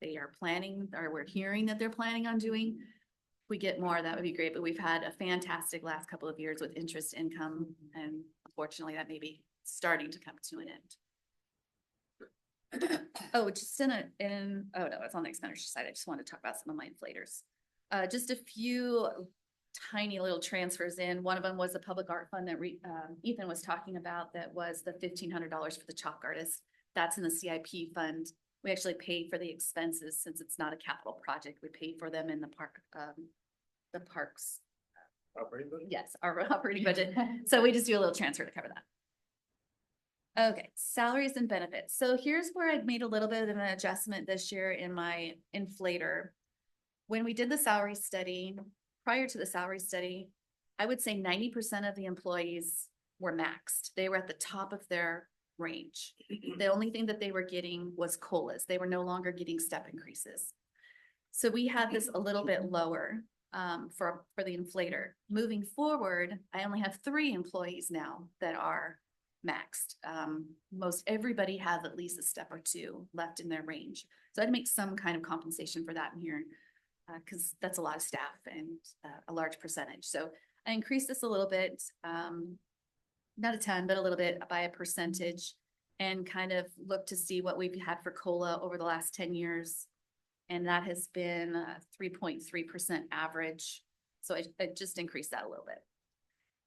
Speaker 7: they are planning, or we're hearing that they're planning on doing. If we get more, that would be great, but we've had a fantastic last couple of years with interest income, and unfortunately that may be starting to come to an end. Oh, just oh no, it's on the expenditure side. I just wanted to talk about some of my inflators. Just a few tiny little transfers in. One of them was the public art fund that Ethan was talking about. That was the $1,500 for the chalk artist. That's in the CIP fund. We actually pay for the expenses since it's not a capital project. We pay for them in the parks.
Speaker 3: Operating budget?
Speaker 7: Yes, our operating budget. So we just do a little transfer to cover that. Okay, salaries and benefits. So here's where I've made a little bit of an adjustment this year in my inflator. When we did the salary study, prior to the salary study, I would say 90% of the employees were maxed. They were at the top of their range. The only thing that they were getting was COLAs. They were no longer getting step increases. So we had this a little bit lower for the inflator. Moving forward, I only have 3 employees now that are maxed. Most everybody has at least a step or 2 left in their range. So I'd make some kind of compensation for that in here because that's a lot of staff and a large percentage. So I increased this a little bit, not a ton, but a little bit by a percentage, and kind of look to see what we've had for COLA over the last 10 years. And that has been 3.3% average. So I just increased that a little bit.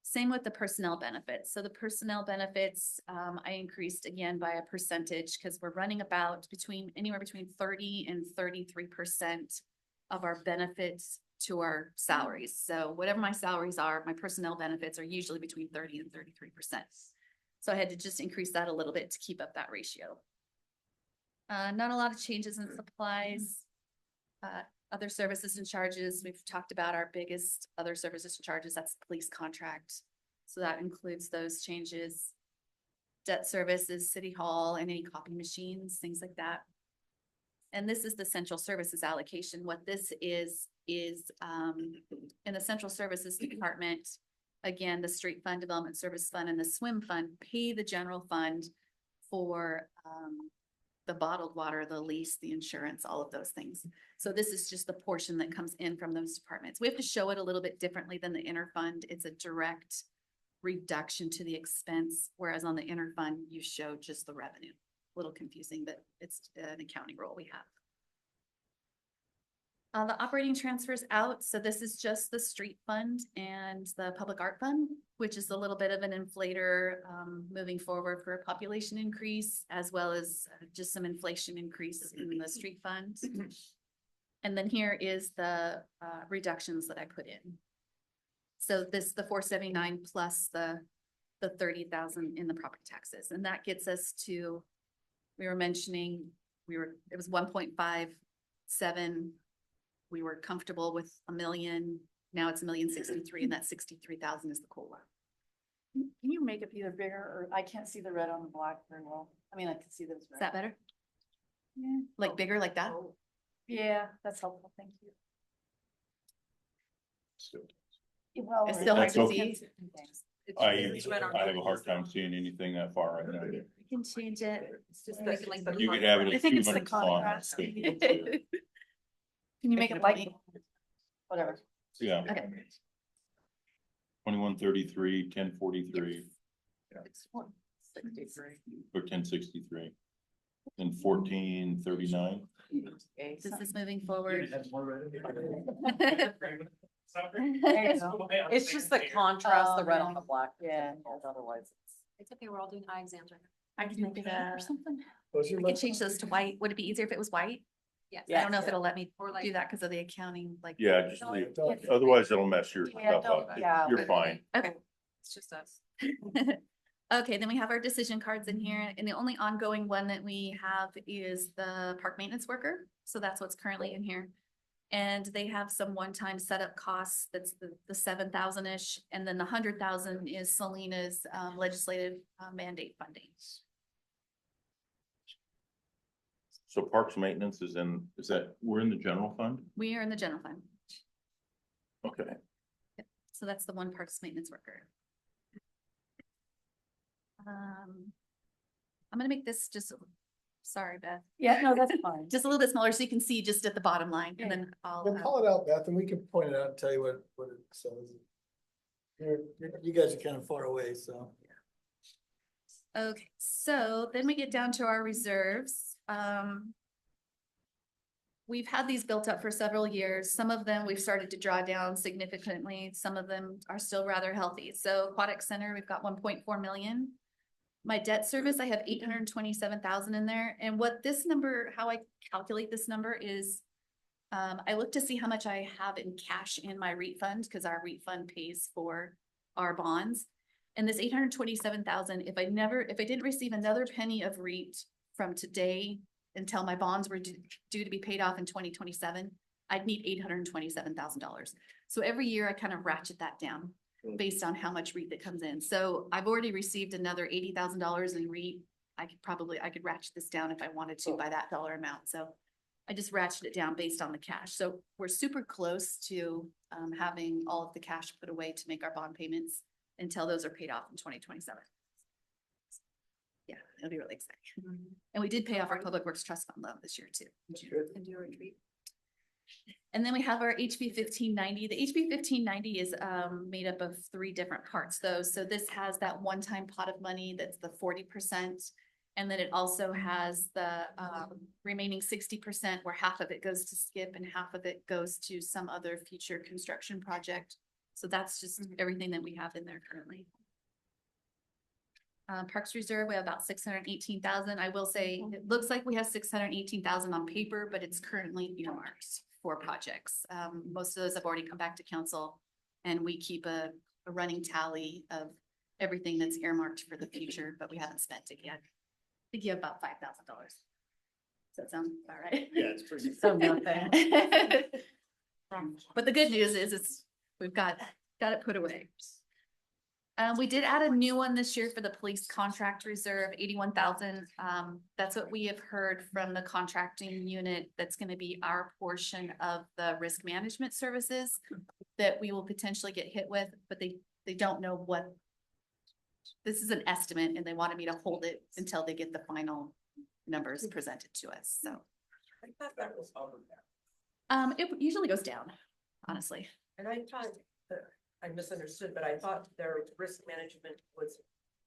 Speaker 7: Same with the personnel benefits. So the personnel benefits, I increased again by a percentage because we're running about anywhere between 30 and 33% of our benefits to our salaries. So whatever my salaries are, my personnel benefits are usually between 30 and 33%. So I had to just increase that a little bit to keep up that ratio. Not a lot of changes in supplies. Other services and charges, we've talked about our biggest other services and charges, that's the police contract. So that includes those changes. Debt services, city hall, and any copy machines, things like that. And this is the central services allocation. What this is in the central services department, again, the street fund, development service fund, and the swim fund pay the general fund for the bottled water, the lease, the insurance, all of those things. So this is just the portion that comes in from those departments. We have to show it a little bit differently than the interfund. It's a direct reduction to the expense, whereas on the interfund, you show just the revenue. A little confusing, but it's an accounting rule we have. The operating transfers out. So this is just the street fund and the public art fund, which is a little bit of an inflator moving forward for a population increase, as well as just some inflation increase in the street fund. And then here is the reductions that I put in. So the 479 plus the 30,000 in the property taxes. And that gets us to, we were mentioning, it was 1.57. We were comfortable with $1 million. Now it's $1,063,000, and that 63,000 is the COLA.
Speaker 4: Can you make it either bigger, or I can't see the red on the black very well. I mean, I can see those.
Speaker 7: Is that better?
Speaker 4: Yeah.
Speaker 7: Like bigger like that?
Speaker 4: Yeah, that's helpful. Thank you.
Speaker 3: Still.
Speaker 4: Well,
Speaker 7: It's still hard
Speaker 2: That's
Speaker 7: to
Speaker 2: okay.
Speaker 7: see.
Speaker 2: I have a hard time seeing anything that far right now.
Speaker 7: You can change it.
Speaker 4: It's just like the
Speaker 2: You could have it
Speaker 4: I
Speaker 2: at
Speaker 4: think it's the
Speaker 2: 200 font.
Speaker 4: contrast.
Speaker 7: Can you make it white?
Speaker 1: Whatever.
Speaker 2: Yeah,
Speaker 7: Okay.
Speaker 2: 2133, 1043,
Speaker 1: 63.
Speaker 2: or 1063, and 1439.
Speaker 7: This is moving forward.
Speaker 1: It's just the contrast, the red on the black. Yeah. Otherwise.
Speaker 13: It's okay, we're all doing eye exams right
Speaker 7: I can make it or something.
Speaker 3: What's your
Speaker 7: I could change those to white. Would it be easier if it was white?
Speaker 13: Yes.
Speaker 7: I don't know if it'll let me
Speaker 13: Or like-
Speaker 7: do that because of the accounting, like.
Speaker 2: Yeah, just leave. Otherwise it'll mess your
Speaker 1: Yeah,
Speaker 2: stuff up.
Speaker 1: yeah.
Speaker 2: You're fine.
Speaker 7: Okay.
Speaker 13: It's just us.
Speaker 7: Okay, then we have our decision cards in here, and the only ongoing one that we have is the park maintenance worker. So that's what's currently in here. And they have some one-time setup costs, that's the 7,000-ish, and then the 100,000 is Selena's legislative mandate funding.
Speaker 2: So parks maintenance we're in the general fund?
Speaker 7: We are in the general fund,
Speaker 2: Okay.
Speaker 7: so that's the one parks maintenance worker. I'm gonna make this just, sorry, Beth.
Speaker 1: Yeah, no, that's fine.
Speaker 7: Just a little bit smaller so you can see just at the bottom line, and then I'll.
Speaker 3: Well, call it out, Beth, and we can point it out and tell you what it says. You guys are kind of far away, so.
Speaker 7: Okay, so then we get down to our reserves. We've had these built up for several years. Some of them we've started to draw down significantly. Some of them are still rather healthy. So Aquatic Center, we've got 1.4 million. My debt service, I have 827,000 in there. And what this number, how I calculate this number is, I look to see how much I have in cash in my REIT fund, because our REIT fund pays for our bonds. And this 827,000, if I didn't receive another penny of REIT from today until my bonds were due to be paid off in 2027, I'd need $827,000. So every year I kind of ratchet that down based on how much REIT that comes in. So I've already received another $80,000 in REIT. I could ratchet this down if I wanted to by that dollar amount. So I just ratcheted it down based on the cash. So we're super close to having all of the cash put away to make our bond payments until those are paid off in 2027. Yeah, it'll be really exciting. And we did pay off our Public Works Trust Fund loan this year too.
Speaker 13: And do a retreat.
Speaker 7: And then we have our HB 1590. The HB 1590 is made up of 3 different parts though. So this has that one-time pot of money that's the 40%. And then it also has the remaining 60% where half of it goes to SKIP and half of it goes to some other future construction project. So that's just everything that we have in there currently. Parks Reserve, we have about 618,000. I will say, it looks like we have 618,000 on paper, but it's currently earmarked for projects. Most of those have already come back to council, and we keep a running tally of everything that's earmarked for the future, but we haven't spent it yet. I think you have about $5,000. Does that sound about right?
Speaker 12: Yeah, it's pretty.
Speaker 1: So nothing.
Speaker 7: But the good news is we've got it put away. We did add a new one this year for the police contract reserve, 81,000. That's what we have heard from the contracting unit. That's going to be our portion of the risk management services that we will potentially get hit with, but they don't know what. This is an estimate, and they wanted me to hold it until they get the final numbers presented to us. So
Speaker 8: I thought that was up and down.
Speaker 7: it usually goes down, honestly.
Speaker 8: And I thought, I misunderstood, but I thought their risk management was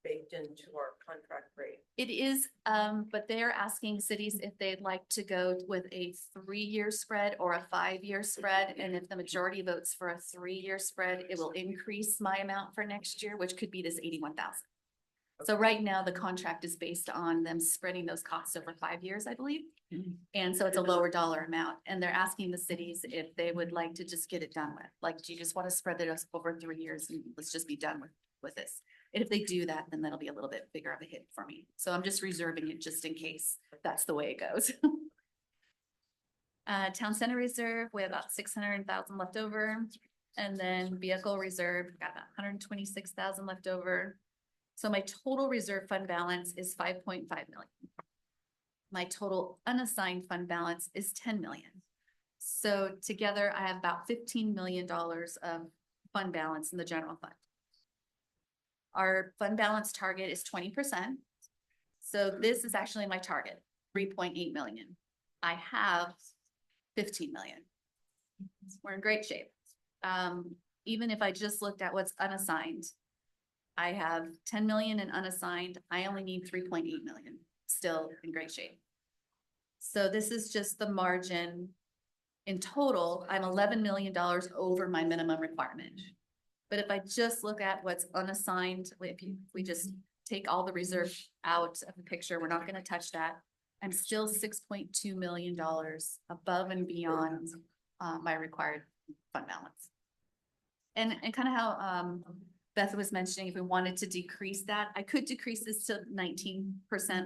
Speaker 8: baked into our contract rate.
Speaker 7: It is, but they're asking cities if they'd like to go with a 3-year spread or a 5-year spread. And if the majority votes for a 3-year spread, it will increase my amount for next year, which could be this 81,000. So right now the contract is based on them spreading those costs over 5 years, I believe. And so it's a lower dollar amount, and they're asking the cities if they would like to just get it done with. Like, do you just want to spread it over 3 years and let's just be done with this? And if they do that, then that'll be a little bit bigger of a hit for me. So I'm just reserving it just in case that's the way it goes. Town Center Reserve, we have about 600,000 left over. And then Vehicle Reserve, got about 126,000 left over. So my total reserve fund balance is 5.5 million. My total unassigned fund balance is 10 million. So together I have about $15 million of fund balance in the general fund. our fund balance target is 20%. So this is actually my target, 3.8 million. I have 15 million. We're in great shape. Even if I just looked at what's unassigned, I have 10 million in unassigned. I only need 3.8 million, still in great shape. So this is just the margin. In total, I'm $11 million over my minimum requirement. But if I just look at what's unassigned, if we just take all the reserve out of the picture, we're not gonna touch that. I'm still $6.2 million above and beyond my required fund balance. And kind of how Beth was mentioning, if we wanted to decrease that, I could decrease this to 19%,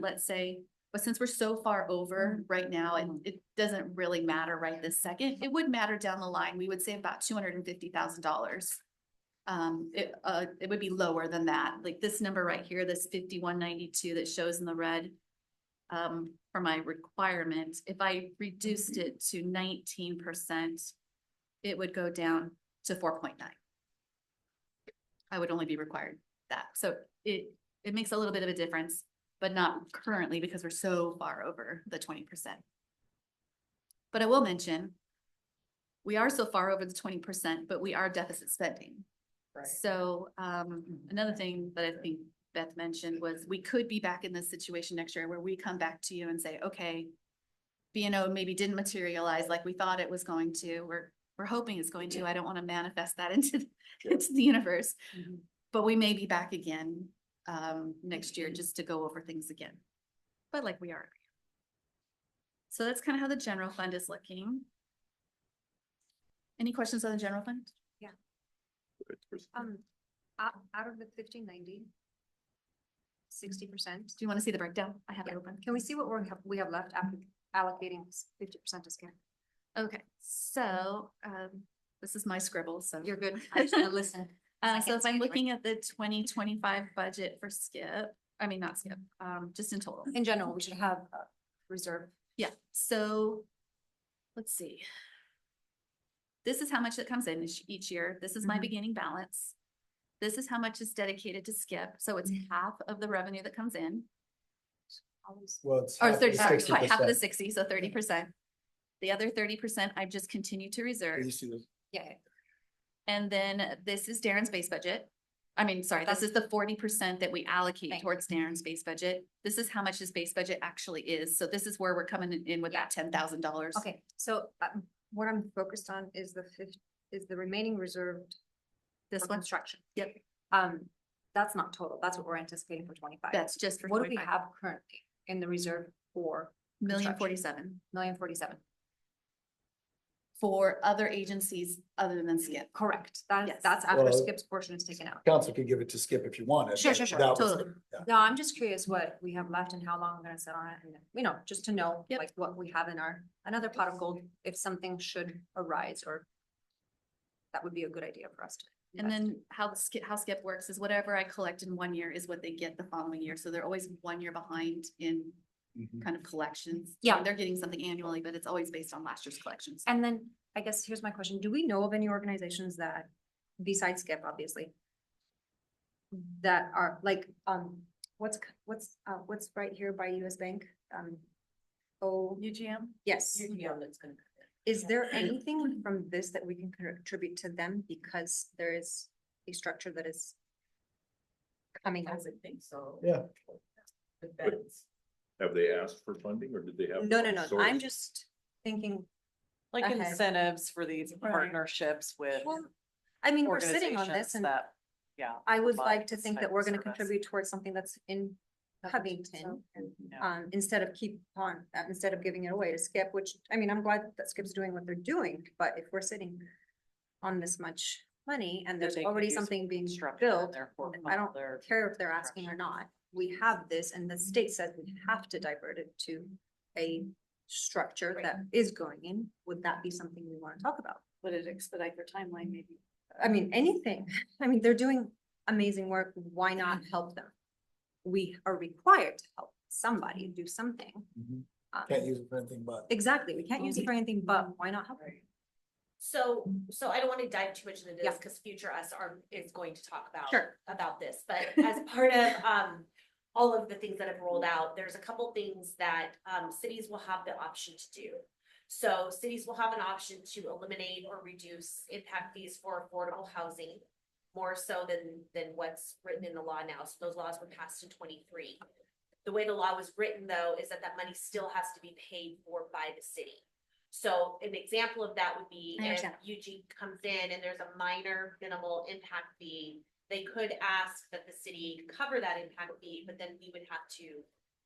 Speaker 7: let's say. But since we're so far over right now, it doesn't really matter right this second. It would matter down the line. We would say about $250,000. It would be lower than that. Like this number right here, this 5192 that shows in the red for my requirement. If I reduced it to 19%, it would go down to 4.9. I would only be required that. So it makes a little bit of a difference, but not currently because we're so far over the 20%. But I will mention, we are so far over the 20%, but we are deficit spending.
Speaker 1: Right.
Speaker 7: So another thing that I think Beth mentioned was we could be back in this situation next year where we come back to you and say, okay, B&O maybe didn't materialize like we thought it was going to. We're hoping it's going to. I don't want to manifest that into the universe, but we may be back again next year just to go over things again, but like we are. So that's kind of how the general fund is looking. Any questions on the general fund?
Speaker 13: Yeah. Out of the 1590, 60%.
Speaker 7: Do you want to see the breakdown? I have it open.
Speaker 13: Can we see what we have left after allocating 50% to SCIP?
Speaker 7: Okay, so this is my scribble, so
Speaker 13: You're good. I just want to listen.
Speaker 7: so if I'm looking at the 2025 budget for SCIP, I mean, not SCIP, just in total.
Speaker 13: In general, we should have a reserve.
Speaker 7: Yeah, so let's see. This is how much that comes in each year. This is my beginning balance. This is how much is dedicated to SCIP. So it's half of the revenue that comes in.
Speaker 3: Well, it's
Speaker 7: Or
Speaker 3: half of
Speaker 7: 30,
Speaker 3: the
Speaker 7: sorry,
Speaker 3: 60%.
Speaker 7: half of the 60, so 30%. The other 30% I just continue to reserve.
Speaker 3: You see this?
Speaker 13: Yeah.
Speaker 7: And then this is Darren's base budget. I mean, sorry, this is the 40% that we allocate towards Darren's base budget. This is how much his base budget actually is. So this is where we're coming in with that $10,000.
Speaker 13: Okay, so what I'm focused on is the remaining reserved.
Speaker 7: This
Speaker 13: for
Speaker 7: one?
Speaker 13: construction.
Speaker 7: Yep.
Speaker 13: That's not total. That's what we're anticipating for 25.
Speaker 7: That's just for
Speaker 13: What do we
Speaker 7: 25.
Speaker 13: have currently in the reserve for?
Speaker 7: Million
Speaker 13: construction?
Speaker 7: 47
Speaker 13: $1,047,000.
Speaker 7: for other agencies other than SCIP.
Speaker 13: Correct.
Speaker 7: Yes.
Speaker 13: That's after
Speaker 3: Well,
Speaker 13: SCIP's portion is taken out.
Speaker 3: Council could give it to Skip if you wanted.
Speaker 13: Sure,
Speaker 3: but
Speaker 13: sure, sure.
Speaker 3: that was-
Speaker 7: Totally.
Speaker 3: yeah.
Speaker 13: No, I'm just curious what we have left and how long we're gonna sit on it and, just to know
Speaker 7: Yep.
Speaker 13: like what we have in another pot of gold if something should arise or that would be a good idea for us to.
Speaker 7: And then how SCIP works is whatever I collect in 1 year is what they get the following year. So they're always 1 year behind in
Speaker 3: Mhm.
Speaker 7: kind of collections.
Speaker 13: Yeah.
Speaker 7: I mean, they're getting something annually, but it's always based on last year's collections.
Speaker 13: And then I guess here's my question. Do we know of any organizations that, besides SCIP, obviously, that are like, what's right here by US Bank?
Speaker 7: UGM?
Speaker 13: Yes.
Speaker 8: that's gonna.
Speaker 13: Is there anything from this that we can contribute to them because there is a structure that is coming
Speaker 8: I
Speaker 13: out?
Speaker 8: would think so.
Speaker 3: Yeah.
Speaker 8: Depends.
Speaker 2: Have they asked for funding or did they have?
Speaker 13: No, I'm
Speaker 2: source?
Speaker 13: just thinking,
Speaker 1: Like
Speaker 13: ahead.
Speaker 1: incentives for these
Speaker 13: Right.
Speaker 1: partnerships with
Speaker 13: well, I mean, we're sitting on
Speaker 1: organizations
Speaker 13: this and
Speaker 1: that, yeah.
Speaker 13: I would
Speaker 1: provide
Speaker 13: like to
Speaker 1: this
Speaker 13: think
Speaker 1: type
Speaker 13: that
Speaker 1: of
Speaker 13: we're gonna
Speaker 1: service.
Speaker 13: contribute towards something that's in Covington.
Speaker 1: Yeah.
Speaker 13: Instead of giving it away to SCIP, which, I mean, I'm glad that SCIP's doing what they're doing, but if we're sitting on this much money and
Speaker 1: That
Speaker 13: there's
Speaker 1: they could
Speaker 13: already
Speaker 1: use
Speaker 13: something being
Speaker 1: structure in
Speaker 13: built,
Speaker 1: their
Speaker 13: I don't
Speaker 1: their
Speaker 13: care if they're asking or not. We have this and the state says we have to divert it to a structure that is going in. Would that be something we want to talk about?
Speaker 4: Would it expedite their timeline maybe?
Speaker 13: I mean, anything. I mean, they're doing amazing work. Why not help them? We are required to help somebody do something.
Speaker 3: Mhm. Can't use it for anything but.
Speaker 13: Exactly. We can't use it for anything, but why not help them?
Speaker 10: So I don't want to dive too much into this
Speaker 13: Yeah.
Speaker 10: because future us is going to talk
Speaker 13: Sure.
Speaker 10: about this, but as part of, all of the things that have rolled out, there's a couple things that, cities will have the option to do. So cities will have an option to eliminate or reduce impact fees for affordable housing, more so than what's written in the law now. So those laws were passed in 23. The way the law was written, though, is that money still has to be paid for by the city. So an example of that would be
Speaker 13: I
Speaker 10: if
Speaker 13: understand.
Speaker 10: Eugene comes in and there's a minor minimal impact fee, they could ask that the city cover that impact fee, but then we would have to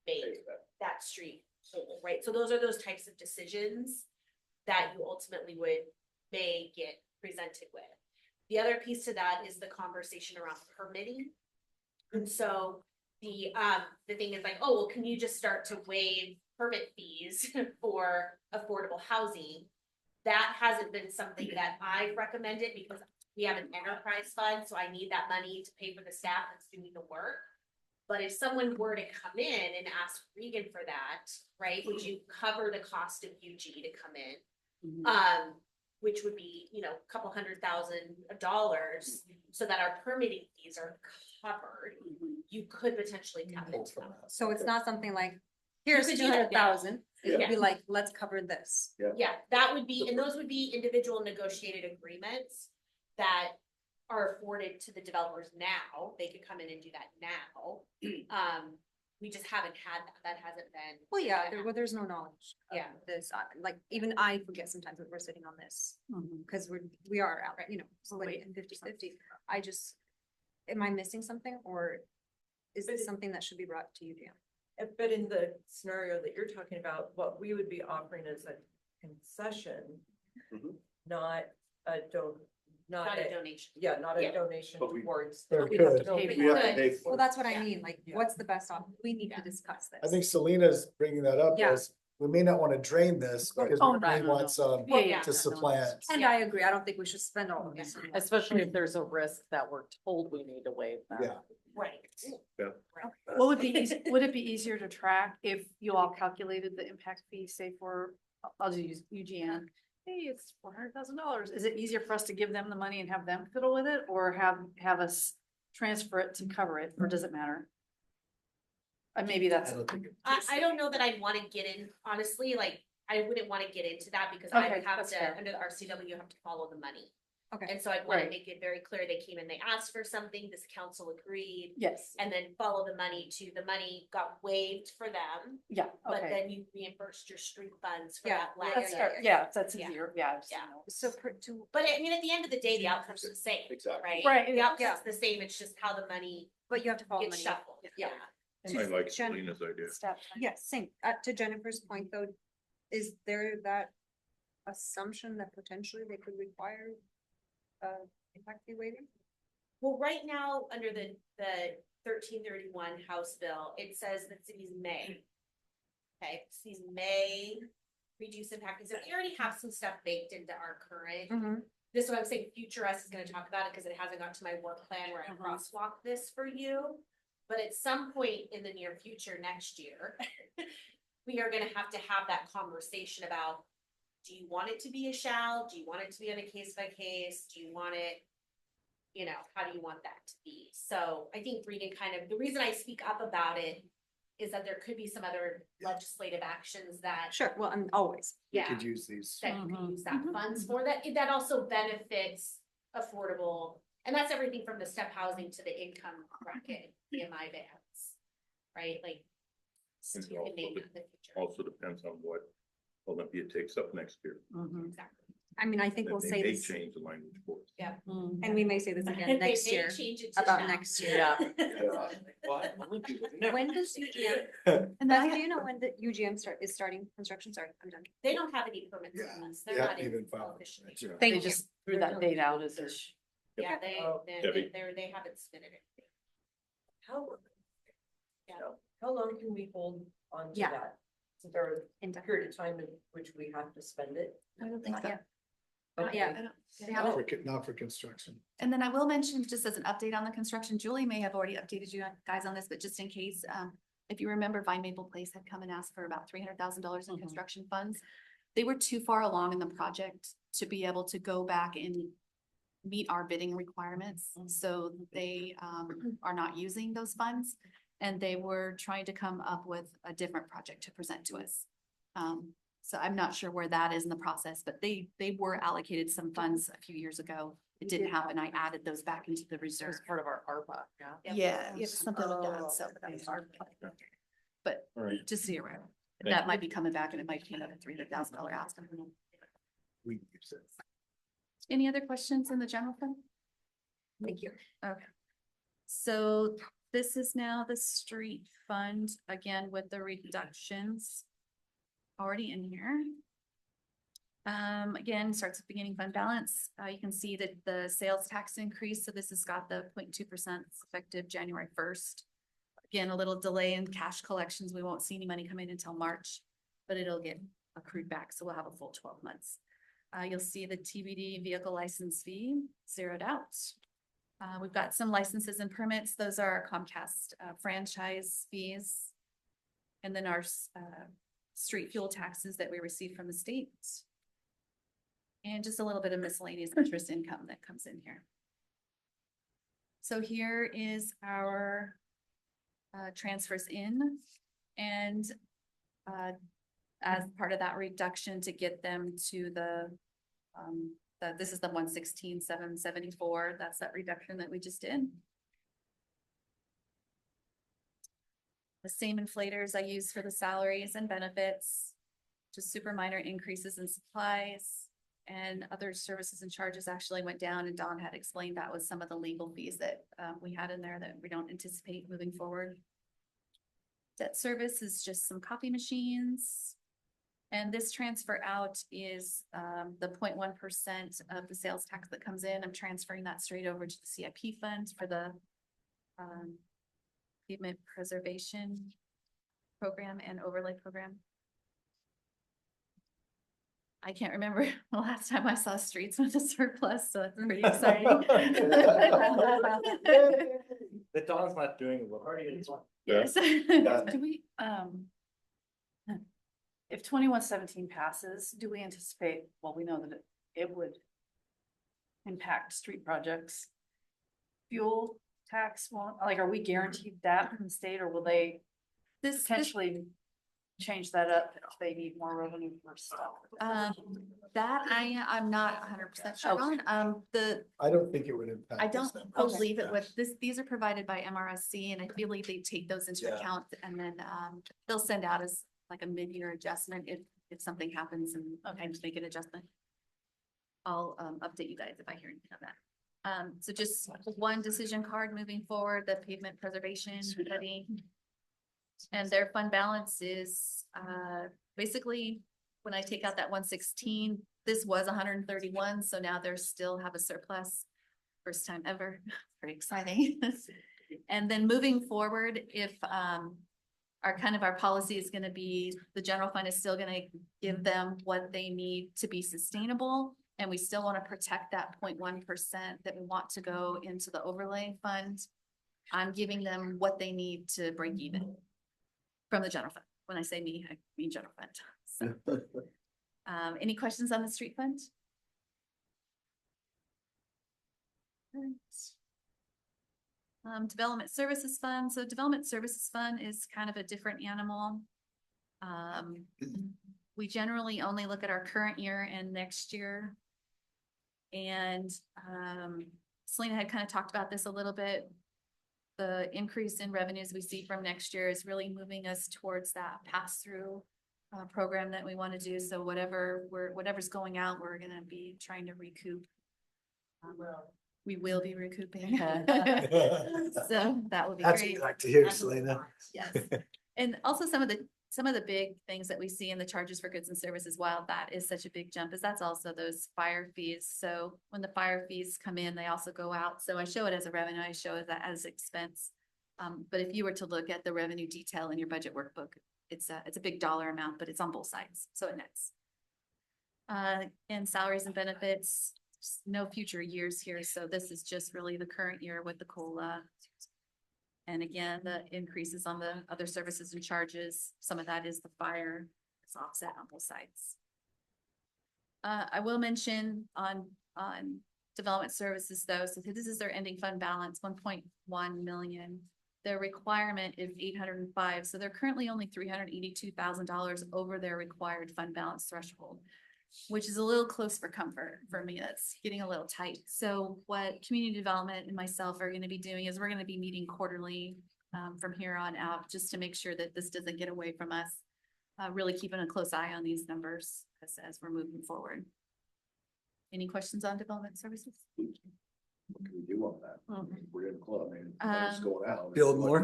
Speaker 10: make that street whole, right? So those are those types of decisions that you ultimately may get presented with. The other piece to that is the conversation around permitting. And so the thing is like, oh, well, can you just start to waive permit fees for affordable housing? That hasn't been something that I've recommended because we have an enterprise fund, so I need that money to pay for the staff that's doing the work. But if someone were to come in and ask Regan for that, right, would you cover the cost of UG to come in? Which would be, a couple $100,000 so that our permitting fees are covered. You could potentially tap into that.
Speaker 13: So it's not something like, here's
Speaker 10: could do that now.
Speaker 13: 200,000. It would be like, let's cover this.
Speaker 10: Yeah, that would be, and those would be individual negotiated agreements that are afforded to the developers now. They could come in and do that now. We just haven't had that. That hasn't been.
Speaker 13: Well, yeah, there's no knowledge. of
Speaker 10: Yeah.
Speaker 13: This, like, even I forget sometimes that we're sitting on this, because we are out, splitting it 50-50. I just, am I missing something, or is this something that should be brought to you, Dan?
Speaker 8: But in the scenario that you're talking about, what we would be offering is a concession, not a
Speaker 10: Not a donation.
Speaker 8: Yeah, not
Speaker 10: Yeah.
Speaker 8: a donation
Speaker 15: But we-
Speaker 8: towards.
Speaker 3: There
Speaker 1: we have to
Speaker 3: could.
Speaker 1: pay
Speaker 10: But
Speaker 15: We
Speaker 10: you
Speaker 15: have to
Speaker 10: could.
Speaker 15: pay for
Speaker 13: Well,
Speaker 15: it.
Speaker 13: that's what I
Speaker 10: Yeah.
Speaker 13: mean, like,
Speaker 8: Yeah.
Speaker 13: what's the best option? We need to discuss this.
Speaker 3: I think Selena's bringing that up
Speaker 13: Yeah.
Speaker 3: as, we may not want to drain this because
Speaker 1: Oh,
Speaker 3: we
Speaker 1: right.
Speaker 3: may want some
Speaker 1: Yeah.
Speaker 3: to supplant.
Speaker 13: And I agree, I don't think we should spend all of this.
Speaker 1: Especially if there's a risk that we're told we need to waive that.
Speaker 3: Yeah.
Speaker 10: Right.
Speaker 4: What would would it be easier to track if you all calculated the impact fee, say for, I'll just use UGN? Hey, it's $400,000. Is it easier for us to give them the money and have them fiddle with it, or have us transfer it to cover it, or does it matter? Maybe that's.
Speaker 10: I don't know that I'd want to get in, honestly, like, I wouldn't want to get into that because I
Speaker 4: Okay,
Speaker 10: would have
Speaker 4: that's
Speaker 10: to,
Speaker 4: fair.
Speaker 10: under the RCW, you have to follow the money.
Speaker 13: Okay.
Speaker 10: And so I'd want to
Speaker 4: Right.
Speaker 10: make it very clear they came and they asked for something, this council agreed,
Speaker 4: Yes,
Speaker 10: and then follow the money the money got waived for them,
Speaker 4: yeah,
Speaker 10: but
Speaker 4: okay.
Speaker 10: then you reimbursed your street funds for
Speaker 13: Yeah,
Speaker 10: that
Speaker 13: yeah,
Speaker 10: last.
Speaker 4: That's
Speaker 13: yeah,
Speaker 4: fair. Yeah, that's
Speaker 10: Yeah.
Speaker 4: easier, yeah.
Speaker 10: Yeah.
Speaker 13: So
Speaker 10: But I mean, at the end of the day, the outcome's the same,
Speaker 15: Exactly.
Speaker 10: right?
Speaker 4: Right,
Speaker 10: The
Speaker 4: yeah.
Speaker 10: outcome's the same, it's just how the money
Speaker 13: but you have to follow
Speaker 10: gets
Speaker 13: money.
Speaker 10: shuffled, yeah.
Speaker 3: I like Selena's idea.
Speaker 4: Staff time.
Speaker 13: Yes, same. To Jennifer's point though, is there that assumption that potentially they could require impact fee waiving?
Speaker 10: Well, right now, under the 1331 House Bill, it says that cities may. Okay, cities may reduce impact fees. So we already have some stuff baked into our current. This is what I'm saying, future us is gonna talk about it because it hasn't got to my work plan where I crosswalk this for you. But at some point in the near future, next year, we are gonna have to have that conversation about, do you want it to be a shall? Do you want it to be on a case by case? Do you want it, how do you want that to be? So I think Regan the reason I speak up about it is that there could be some other legislative actions that.
Speaker 13: Sure, well, I'm always.
Speaker 3: We
Speaker 10: Yeah,
Speaker 3: could use these.
Speaker 10: that you can use that funds for, that also benefits affordable, and that's everything from the step housing to the income bracket, EMI bands, right? Like.
Speaker 2: And
Speaker 10: You can name it in the future.
Speaker 2: Also depends on what Olympia takes up next year.
Speaker 10: Exactly.
Speaker 13: I mean, I think
Speaker 2: Then
Speaker 13: we'll
Speaker 2: they
Speaker 13: say
Speaker 2: may
Speaker 13: this,
Speaker 2: change the language for us.
Speaker 10: Yeah.
Speaker 13: and we may say this again
Speaker 10: They
Speaker 13: next
Speaker 10: may
Speaker 13: year,
Speaker 10: change it to
Speaker 13: about
Speaker 10: shall.
Speaker 13: next year.
Speaker 1: Yeah.
Speaker 13: When does UGM,
Speaker 4: And
Speaker 13: Beth,
Speaker 4: then
Speaker 13: do you know when the UGM is starting construction? Sorry, I'm done.
Speaker 10: They don't have any permits
Speaker 3: Yeah,
Speaker 10: on this,
Speaker 3: they
Speaker 10: they're not
Speaker 3: haven't
Speaker 10: in
Speaker 3: even filed.
Speaker 10: officially.
Speaker 3: Yeah.
Speaker 4: They
Speaker 13: Thank you.
Speaker 4: just threw that date out as a.
Speaker 10: Yeah,
Speaker 8: Oh,
Speaker 2: Debbie.
Speaker 10: they haven't submitted anything.
Speaker 8: How,
Speaker 10: Yeah.
Speaker 8: how long can we hold on to
Speaker 13: Yeah.
Speaker 8: that? Is there a
Speaker 13: Indefinitely.
Speaker 8: period of time in which we have to spend it?
Speaker 7: I don't think
Speaker 13: Not
Speaker 7: so.
Speaker 13: yet.
Speaker 8: Okay.
Speaker 13: Yeah.
Speaker 7: They haven't.
Speaker 3: Not for construction.
Speaker 7: And then I will mention, just as an update on the construction, Julie may have already updated you guys on this, but just in case, if you remember, Vine Maple Place had come and asked for about $300,000 in construction funds. they were too far along in the project to be able to go back and meet our bidding requirements. So they are not using those funds. And they were trying to come up with a different project to present to us. So I'm not sure where that is in the process, but they were allocated some funds a few years ago. It didn't happen. I added those back into the
Speaker 1: It
Speaker 7: reserve.
Speaker 1: was part of our ARPA, yeah.
Speaker 7: Yeah, it's something like that, so. But
Speaker 2: Right.
Speaker 7: just so you're aware,
Speaker 2: Thank
Speaker 7: that might be coming back and it might be another $300,000 ask.
Speaker 3: We use it.
Speaker 7: Any other questions in the general fund?
Speaker 13: Thank you.
Speaker 7: Okay. So this is now the street fund, again, with the reductions already in here. Again, starts with beginning fund balance. You can see that the sales tax increase, so this has got the 0.2% effective January 1st. Again, a little delay in cash collections. We won't see any money come in until March, but it'll get accrued back, so we'll have a full 12 months. You'll see the TBD vehicle license fee zeroed out. We've got some licenses and permits. Those are our Comcast franchise fees. And then our street fuel taxes that we receive from the state. And just a little bit of miscellaneous interest income that comes in here. So here is our transfers in, and as part of that reduction to get them to this is the 116,774. That's that reduction that we just did. The same inflators I use for the salaries and benefits, just super minor increases in supplies, and other services and charges actually went down, and Dawn had explained that was some of the legal fees that we had in there that we don't anticipate moving forward. Debt service is just some copy machines. And this transfer out is the 0.1% of the sales tax that comes in. I'm transferring that straight over to the CIP fund for the pavement preservation program and overlay program. I can't remember the last time I saw streets with a surplus, so it's pretty exciting.
Speaker 14: The Dawn's not doing it well.
Speaker 7: Yes.
Speaker 4: Do we, if 2117 passes, do we anticipate, well, we know that it would impact street projects. Fuel tax won't, like, are we guaranteed that from the state, or will they potentially change that up if they need more revenue for stuff?
Speaker 7: That I'm not 100% sure on.
Speaker 3: I don't think it would impact.
Speaker 7: I
Speaker 3: this
Speaker 7: don't
Speaker 3: number.
Speaker 7: believe it would. These are provided by MRSC, and I feel like they take those into
Speaker 3: Yeah.
Speaker 7: account, and then they'll send out as like a mid-year adjustment if something happens and I just make an adjustment. I'll update you guys if I hear anything of that. So just one decision card moving forward, the pavement preservation study. And their fund balance is basically when I take out that 116, this was 131, so now they still have a surplus. First time ever, pretty exciting. And then moving forward, if our policy is gonna be, the general fund is still gonna give them what they need to be sustainable. And we still wanna protect that 0.1% that we want to go into the overlay fund. I'm giving them what they need to break even from the general fund. When I say me, I mean general fund. So, any questions on the street fund? Development services fund. So development services fund is kind of a different animal. We generally only look at our current year and next year. And Selena had kind of talked about this a little bit. The increase in revenues we see from next year is really moving us towards that pass-through program that we want to do. So whatever's going out, we're gonna be trying to recoup. We will be recouping. So that would be
Speaker 3: That's
Speaker 7: great.
Speaker 3: what we like to hear, Selena.
Speaker 7: Yes. And also some of the big things that we see in the charges for goods and services, while that is such a big jump, is that's also those fire fees. So when the fire fees come in, they also go out. So I show it as a revenue, I show it as expense. But if you were to look at the revenue detail in your budget workbook, it's a big dollar amount, but it's on both sides, so it nets. And salaries and benefits, no future years here, so this is just really the current year with the COLA. And again, the increases on the other services and charges, some of that is the fire, it's offset on both sides. I will mention on development services though, so this is their ending fund balance, 1.1 million. Their requirement is 805, so they're currently only $382,000 over their required fund balance threshold, which is a little close for comfort for me. That's getting a little tight. So what community development and myself are gonna be doing is we're gonna be meeting quarterly from here on out, just to make sure that this doesn't get away from us. Really keeping a close eye on these numbers as we're moving forward. Any questions on development services?
Speaker 15: What can we do on that? We're in club, I mean,
Speaker 7: Um,
Speaker 15: money's going out.
Speaker 3: Build more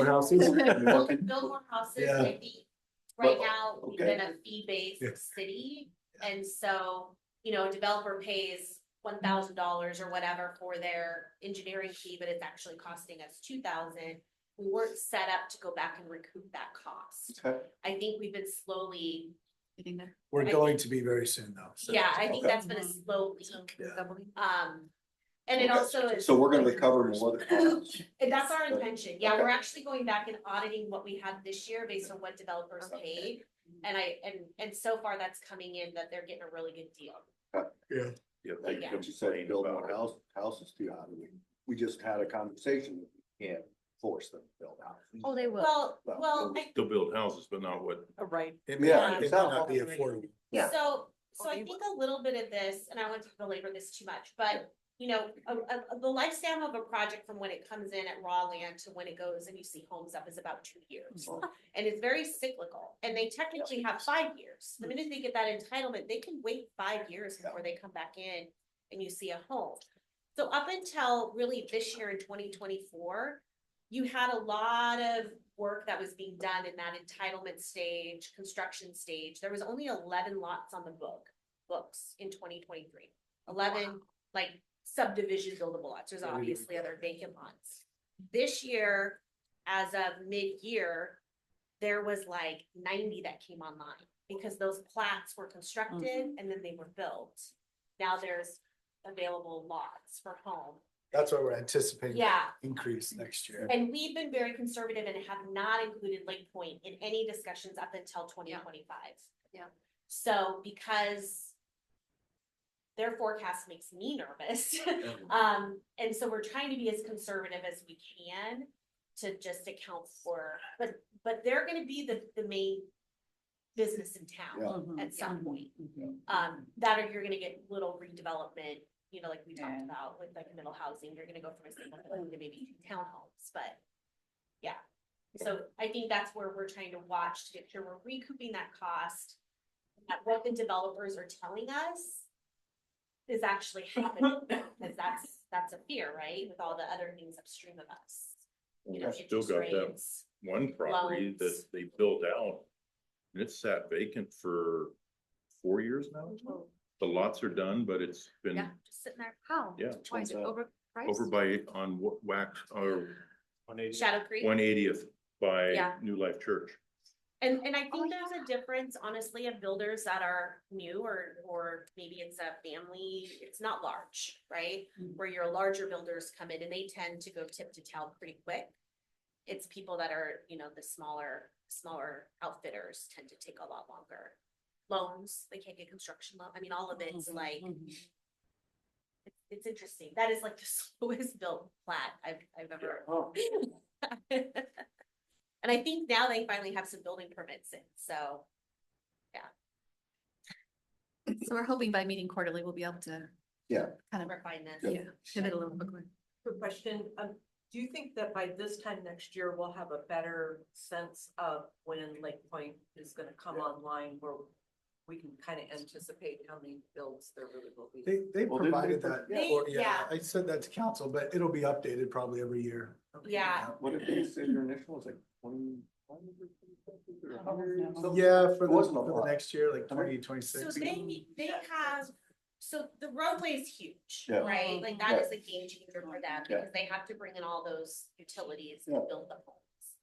Speaker 3: houses.
Speaker 10: Build more houses,
Speaker 3: Yeah.
Speaker 10: I think, right
Speaker 15: But-
Speaker 10: now, we've
Speaker 15: okay.
Speaker 10: been a fee-based
Speaker 3: Yeah.
Speaker 10: city, and so, you know, a developer pays $1,000 or whatever for their engineering fee, but it's actually costing us $2,000. We weren't set up to go back and recoup that cost.
Speaker 15: Okay.
Speaker 10: I think we've been slowly,
Speaker 7: Getting there.
Speaker 3: We're going to be very soon though. so-
Speaker 10: yeah, I think
Speaker 15: Okay.
Speaker 10: that's been a slow leak.
Speaker 3: Yeah.
Speaker 10: And it
Speaker 15: Okay.
Speaker 10: also is.
Speaker 15: So we're gonna recover more of the costs.
Speaker 10: And that's our intention. Yeah,
Speaker 15: Okay.
Speaker 10: we're actually going back and auditing what we had this year based on what developers paid. And so far that's coming in that they're getting a really good deal.
Speaker 3: Yeah.
Speaker 15: Yeah,
Speaker 10: Yeah.
Speaker 15: but you said build more houses too, how do we just had a conversation, we can't force them to build houses.
Speaker 7: Oh, they will.
Speaker 10: Well,
Speaker 2: Still build houses, but not what.
Speaker 1: Right.
Speaker 3: It may
Speaker 15: Yeah,
Speaker 3: it may
Speaker 15: it's not
Speaker 3: not be affordable.
Speaker 15: Yeah.
Speaker 10: so I think a little bit of this, and I won't belabor this too much, but you know, the lifespan of a project from when it comes in at raw land to when it goes and you see homes up is about 2 years. And it's very cyclical, and they technically have 5 years. The minute they get that entitlement, they can wait 5 years before they come back in and you see a home. So up until really this year in 2024, you had a lot of work that was being done in that entitlement stage, construction stage. There was only 11 lots on the books in 2023. 11 like subdivision buildable lots. There's obviously other vacant lots. This year, as of mid-year, there was like 90 that came online because those plats were constructed and then they were built. Now there's available lots for home.
Speaker 3: That's what we're anticipating.
Speaker 10: Yeah.
Speaker 3: Increase next year.
Speaker 10: And we've been very conservative and have not included Lake Point in any discussions up until 2025.
Speaker 7: Yeah.
Speaker 10: So because their forecast makes me nervous. And so we're trying to be as conservative as we can to just account for, but they're gonna be the main business in town at some point. That or you're gonna get little redevelopment, you know, like we talked about with like middle housing, you're gonna go from a single family to maybe townhomes, but yeah. So I think that's where we're trying to watch to make sure we're recouping that cost. That what the developers are telling us is actually happening, because that's a fear, right? With all the other things upstream of us. You know,
Speaker 2: I've still
Speaker 10: interest
Speaker 2: got that
Speaker 10: rates.
Speaker 2: one property that
Speaker 10: loans.
Speaker 2: they built out. And it's sat vacant for 4 years now. The lots are done, but it's been
Speaker 7: Yeah, just sitting there. How?
Speaker 2: Yeah.
Speaker 7: Why is it overpriced?
Speaker 2: over by on wax or
Speaker 10: Shadow Creek.
Speaker 2: 180th by
Speaker 10: Yeah.
Speaker 2: New Life Church.
Speaker 10: And I think there's a difference, honestly, of builders that are new or maybe it's a family, it's not large, right? Where your larger builders come in and they tend to go tip to tail pretty quick. It's people that are, you know, the smaller outfitters tend to take a lot longer. Loans, they can't get construction loan. I mean, all of it's like, it's interesting. That is like the slowest built plat I've ever. And I think now they finally have some building permits in, so.
Speaker 7: So we're hoping by meeting quarterly, we'll be able to
Speaker 15: Yeah.
Speaker 7: kind of
Speaker 10: Refine this.
Speaker 7: yeah, pivot a little quicker.
Speaker 8: Quick question, do you think that by this time next year, we'll have a better sense of when Lake Point is gonna come online where we can kind of anticipate how many builds there really will be?
Speaker 3: They
Speaker 15: Well, didn't
Speaker 3: provided
Speaker 15: they-
Speaker 3: that.
Speaker 10: They-
Speaker 3: for-
Speaker 10: yeah.
Speaker 3: I said that to council, but it'll be updated probably every year.
Speaker 10: Yeah,
Speaker 15: What did they say your initial was like 20?
Speaker 3: Yeah, for
Speaker 15: It wasn't a
Speaker 3: the
Speaker 15: lot.
Speaker 3: next year, like
Speaker 15: I mean-
Speaker 3: 2026.
Speaker 10: so they have, so the roadway is huge,
Speaker 15: Yeah.
Speaker 10: right? Like that
Speaker 15: Yeah.
Speaker 10: is a game changer for them
Speaker 15: Yeah.
Speaker 10: because they have to bring in all those utilities to
Speaker 15: Yeah.
Speaker 10: build the homes.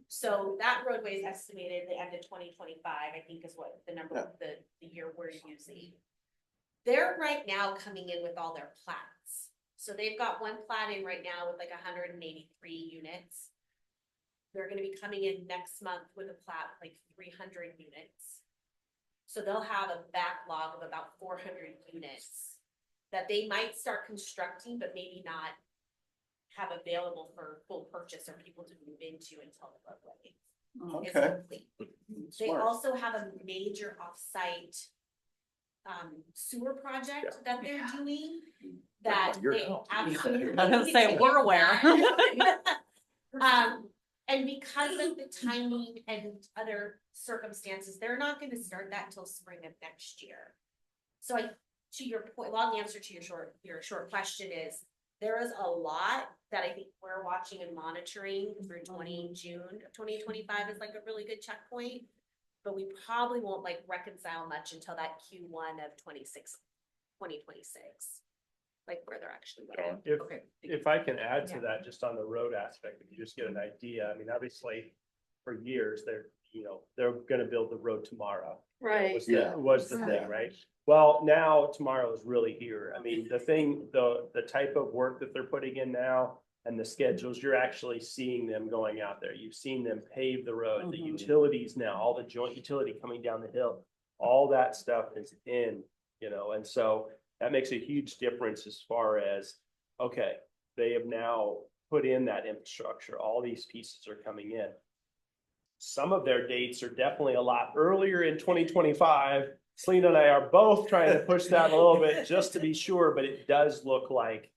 Speaker 10: So that roadway is estimated the end of 2025, I think is what the number, the year we're using. They're right now coming in with all their plats. So they've got one plat in right now with like 183 units. They're gonna be coming in next month with a plat like 300 units. So they'll have a backlog of about 400 units that they might start constructing, but maybe not have available for full purchase or people to move into until the roadway is
Speaker 15: Okay.
Speaker 10: complete. They
Speaker 15: Smart.
Speaker 10: also have a major offsite sewer project that they're doing that
Speaker 15: Your
Speaker 10: they
Speaker 15: house.
Speaker 10: absolutely.
Speaker 1: I was gonna say,
Speaker 10: need to
Speaker 1: we're
Speaker 10: get
Speaker 1: aware.
Speaker 10: done. And because of the timing and other circumstances, they're not gonna start that till spring of next year. So to your point, long answer to your short question is, there is a lot that I think we're watching and monitoring through June of 2025 is like a really good checkpoint. But we probably won't like reconcile much until that Q1 of 2026, like where they're actually going.
Speaker 11: If I can add to
Speaker 10: Yeah.
Speaker 11: that, just on the road aspect, if you just get an idea, I mean, obviously, for years, they're gonna build the road tomorrow.
Speaker 4: Right.
Speaker 11: Was
Speaker 15: Yeah.
Speaker 11: the thing, right? Well, now tomorrow is really here. I mean, the type of work that they're putting in now and the schedules, you're actually seeing them going out there. You've seen them pave the road, the utilities now, all the joint utility coming down the hill, all that stuff is in, and so that makes a huge difference as far as, okay, they have now put in that infrastructure, all these pieces are coming in. Some of their dates are definitely a lot earlier in 2025. Selena and I are both trying to push that a little bit just to be sure, but it does look like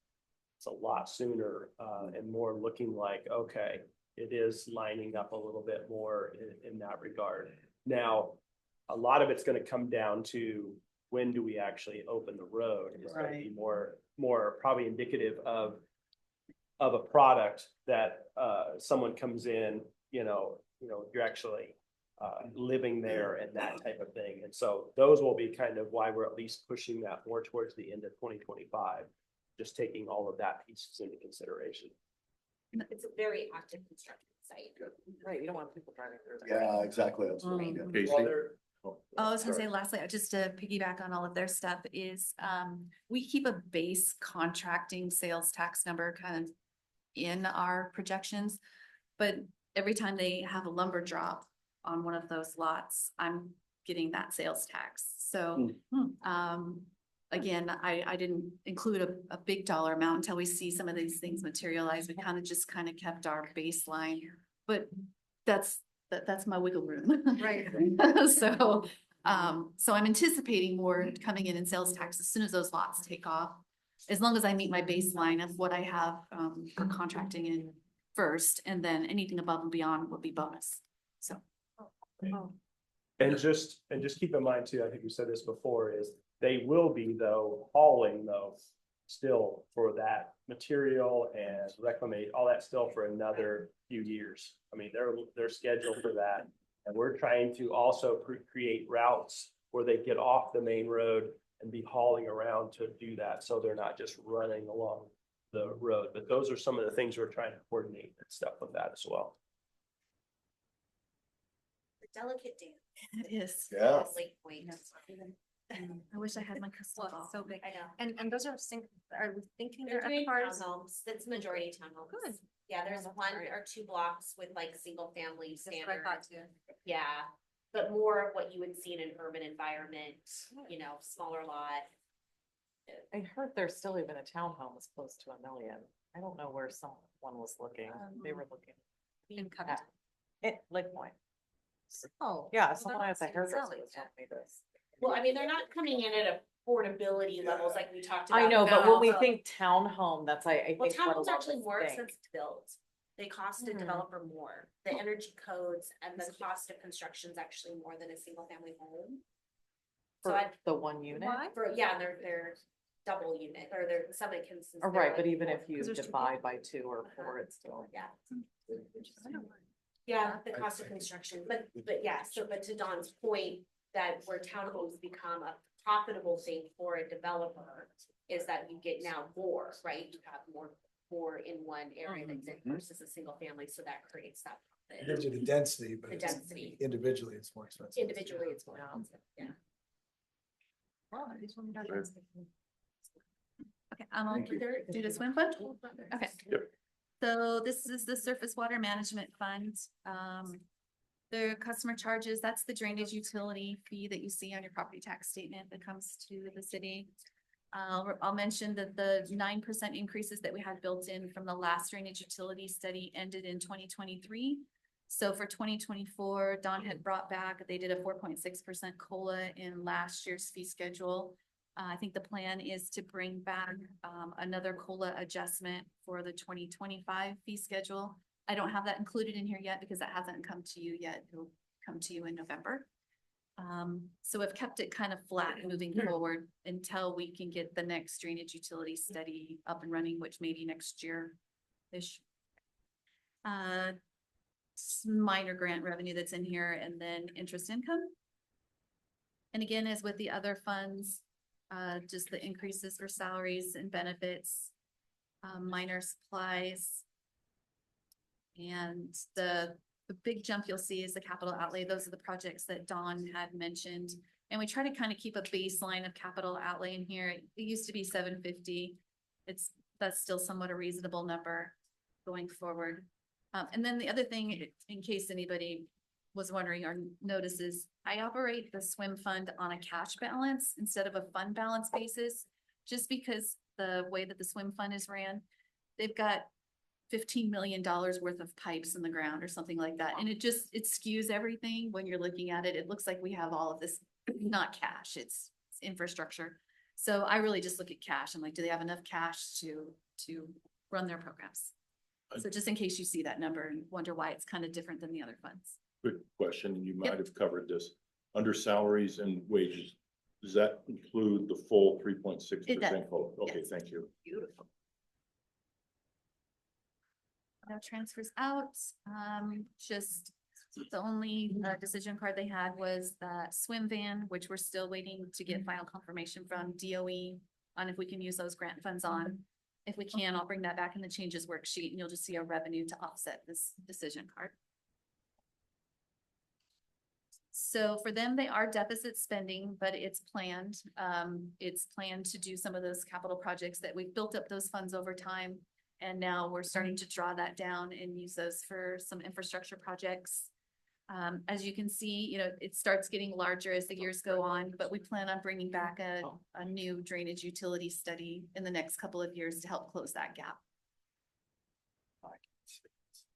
Speaker 11: it's a lot sooner and more looking like, okay, it is lining up a little bit more in that regard. Now, a lot of it's going to come down to when do we actually open the road? It's going to be more probably indicative of a product that someone comes in, you're actually living there and that type of thing. And so those will be kind of why we're at least pushing that more towards the end of 2025, just taking all of that pieces into consideration.
Speaker 10: It's a very active construction site.
Speaker 1: Right, you don't want people driving through there.
Speaker 15: Yeah, exactly. That's what I'm getting.
Speaker 2: Casey?
Speaker 7: Oh, I was gonna say lastly, just to piggyback on all of their stuff is, we keep a base contracting sales tax number kind of in our projections. But every time they have a lumber drop on one of those lots, I'm getting that sales tax. So, again, I didn't include a big dollar amount until we see some of these things materialize. We kind of kept our baseline, but that's my wiggle room.
Speaker 4: Right.
Speaker 7: So I'm anticipating more coming in sales tax as soon as those lots take off. As long as I meet my baseline of what I have for contracting in first, and then anything above and beyond will be bonus. So.
Speaker 11: And just keep in mind too, I think we said this before, is they will be hauling still for that material and reclaim all that still for another few years. I mean, they're scheduled for that. And we're trying to also create routes where they get off the main road and be hauling around to do that. So they're not just running along the road, but those are some of the things we're trying to coordinate and stuff with that as well.
Speaker 10: The delicate dance.
Speaker 7: It is.
Speaker 15: Yeah.
Speaker 10: Lake Point.
Speaker 7: I wish I had my crystal ball.
Speaker 13: So big.
Speaker 10: I know.
Speaker 13: And those are are we thinking
Speaker 10: They're
Speaker 13: they're
Speaker 10: doing
Speaker 13: cars?
Speaker 10: townhomes. That's majority townhomes.
Speaker 13: Good.
Speaker 10: Yeah, there's
Speaker 13: that's
Speaker 10: one
Speaker 13: great.
Speaker 10: or two blocks with like single family
Speaker 13: That's what I
Speaker 10: standard.
Speaker 13: thought too.
Speaker 10: Yeah, but more of what you would see in an urban environment, smaller lot.
Speaker 1: I heard there's still even a townhome as close to $1 million. I don't know where someone was looking. They were looking
Speaker 13: In
Speaker 1: at
Speaker 13: Covington.
Speaker 1: Lake Point.
Speaker 13: Oh.
Speaker 1: Yeah, someone else I heard was
Speaker 13: Selling
Speaker 1: telling me this.
Speaker 10: Well, I mean, they're not coming in at affordability levels like we talked about.
Speaker 1: I know, but when we
Speaker 10: now.
Speaker 1: think townhome, that's I
Speaker 10: Well,
Speaker 1: think what a
Speaker 10: townhomes
Speaker 1: lot
Speaker 10: actually
Speaker 1: of us
Speaker 10: more
Speaker 1: think.
Speaker 10: expensive to build. They cost a
Speaker 1: Mhm.
Speaker 10: developer more. The energy codes and the cost of construction is actually more than a single family home. So
Speaker 1: For
Speaker 10: I,
Speaker 1: the one unit.
Speaker 10: they're double unit or they're some instances.
Speaker 1: Oh,
Speaker 10: they're
Speaker 1: right,
Speaker 10: like
Speaker 1: but even
Speaker 10: four.
Speaker 1: if you
Speaker 13: 'Cause there's two
Speaker 1: divide by 2 or 4, it's still.
Speaker 10: Yeah. Yeah, the cost of construction, but yeah, but to Dawn's point, that where townhomes become a profitable thing for a developer is that you get now more, right? You have more in one area versus a single family, so that creates that
Speaker 3: It gives you
Speaker 10: profit.
Speaker 3: the density, but
Speaker 10: The
Speaker 3: it's
Speaker 10: density.
Speaker 3: individually, it's more expensive.
Speaker 10: Individually, it's more expensive, yeah.
Speaker 7: Okay, I'll do the swim fund. Okay.
Speaker 2: Yep.
Speaker 7: So this is the surface water management fund. The customer charges, that's the drainage utility fee that you see on your property tax statement that comes to the city. I'll mention that the 9% increases that we had built in from the last drainage utility study ended in 2023. So for 2024, Don had brought back, they did a 4.6% COLA in last year's fee schedule. I think the plan is to bring back another COLA adjustment for the 2025 fee schedule. I don't have that included in here yet because that hasn't come to you yet. It'll come to you in November. So I've kept it kind of flat moving forward until we can get the next drainage utility study up and running, which may be next year-ish. Minor grant revenue that's in here, and then interest income. And again, as with the other funds, just the increases for salaries and benefits, minor supplies. And the big jump you'll see is the capital outlay. Those are the projects that Dawn had mentioned. And we try to kind of keep a baseline of capital outlay in here. It used to be 750. That's still somewhat a reasonable number going forward. And then the other thing, in case anybody was wondering or notices, I operate the swim fund on a cash balance instead of a fund balance basis, just because the way that the swim fund is ran, they've got $15 million worth of pipes in the ground or something like that. And it skews everything when you're looking at it. It looks like we have all of this, not cash, it's infrastructure. So I really just look at cash. I'm like, do they have enough cash to run their programs? So just in case you see that number and wonder why it's kind of different than the other funds.
Speaker 2: Good question, and you
Speaker 7: Yep.
Speaker 2: might have covered this. Under salaries and wages, does that include the full 3.6%?
Speaker 7: It does.
Speaker 2: Okay,
Speaker 7: Yes.
Speaker 2: thank you.
Speaker 7: Beautiful. No transfers out, just the only decision card they had was the swim van, which we're still waiting to get final confirmation from DOE on if we can use those grant funds on. If we can, I'll bring that back in the changes worksheet and you'll just see a revenue to offset this decision card. So for them, they are deficit spending, but it's planned. It's planned to do some of those capital projects that we've built up those funds over time. And now we're starting to draw that down and use those for some infrastructure projects. As you can see, it starts getting larger as the years go on, but we plan on bringing back a new drainage utility study in the next couple of years to help close that gap.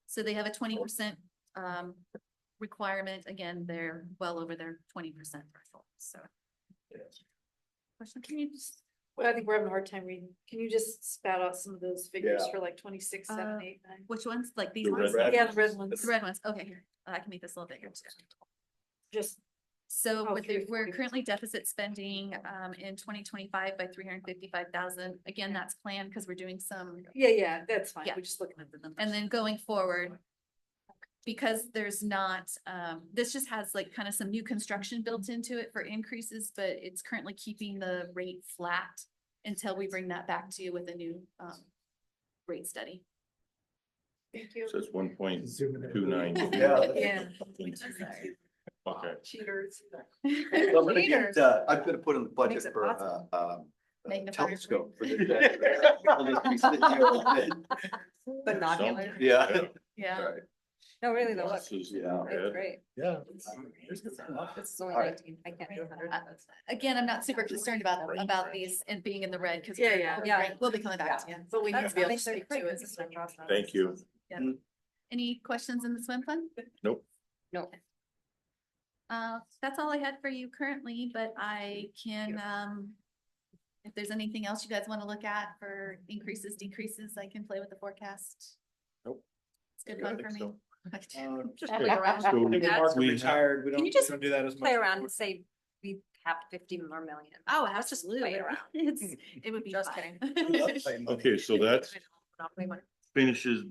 Speaker 7: So they have a 20% requirement. Again, they're well over their 20% threshold, so. Question, can you just?
Speaker 4: Well, I think we're having a hard time reading. Can you just spout out some of those figures
Speaker 15: Yeah.
Speaker 4: for like 26, 7, 8, 9?
Speaker 7: Which ones? Like these
Speaker 2: The
Speaker 7: ones?
Speaker 2: red
Speaker 4: Yeah, the red ones.
Speaker 7: The red ones. Okay, here. I can make this a little bigger.
Speaker 4: Just,
Speaker 7: So
Speaker 4: Oh,
Speaker 7: with we're
Speaker 4: 340.
Speaker 7: currently deficit spending in 2025 by 355,000. Again, that's planned because we're doing some,
Speaker 4: yeah, that's fine.
Speaker 7: Yeah.
Speaker 4: We're just looking at the numbers.
Speaker 7: and then going forward, because there's not, this just has like kind of some new construction built into it for increases, but it's currently keeping the rate flat until we bring that back to you with a new rate study.
Speaker 4: Thank you.
Speaker 2: So it's 1.29.
Speaker 15: Yeah.
Speaker 4: Yeah.
Speaker 2: Okay.
Speaker 4: Cheaters.
Speaker 15: I'm gonna get, I'm gonna put in the budget
Speaker 4: Makes it
Speaker 15: for
Speaker 4: possible.
Speaker 7: Magnifier.
Speaker 15: telescope for the. I'll just be sitting here with it.
Speaker 13: Binocular.
Speaker 15: Yeah.
Speaker 7: Yeah.
Speaker 15: All right.
Speaker 13: No, really, though, look,
Speaker 2: Glasses,
Speaker 15: Yeah.
Speaker 13: it's great.
Speaker 3: Yeah.
Speaker 13: This is only
Speaker 15: All right.
Speaker 13: 19. I can't do 100.
Speaker 7: Again, I'm not super concerned about these and being in the red because
Speaker 4: Yeah.
Speaker 7: we'll be coming back to you.
Speaker 4: But we need
Speaker 13: That's
Speaker 4: to be able to
Speaker 13: makes it
Speaker 4: speak
Speaker 13: great.
Speaker 4: to it.
Speaker 13: This is my process.
Speaker 2: Thank you.
Speaker 7: Any questions in the swim fund?
Speaker 2: Nope.
Speaker 13: No.
Speaker 7: That's all I had for you currently, but I can, if there's anything else you guys want to look at for increases, decreases, I can play with the forecast.
Speaker 2: Nope.
Speaker 7: It's good
Speaker 2: Yeah, I
Speaker 7: fun
Speaker 2: think
Speaker 7: for me.
Speaker 2: so.
Speaker 7: Just
Speaker 2: So
Speaker 11: We
Speaker 2: we
Speaker 11: retired, we
Speaker 13: Can you
Speaker 11: don't,
Speaker 13: just
Speaker 11: we don't do that as much.
Speaker 13: Play around and say we have 50 more million.
Speaker 7: Oh,
Speaker 13: Let's just
Speaker 7: absolutely.
Speaker 13: play around.
Speaker 7: It would be
Speaker 13: Just
Speaker 7: fun.
Speaker 2: Okay, so that's
Speaker 13: Monopoly money.
Speaker 2: finishes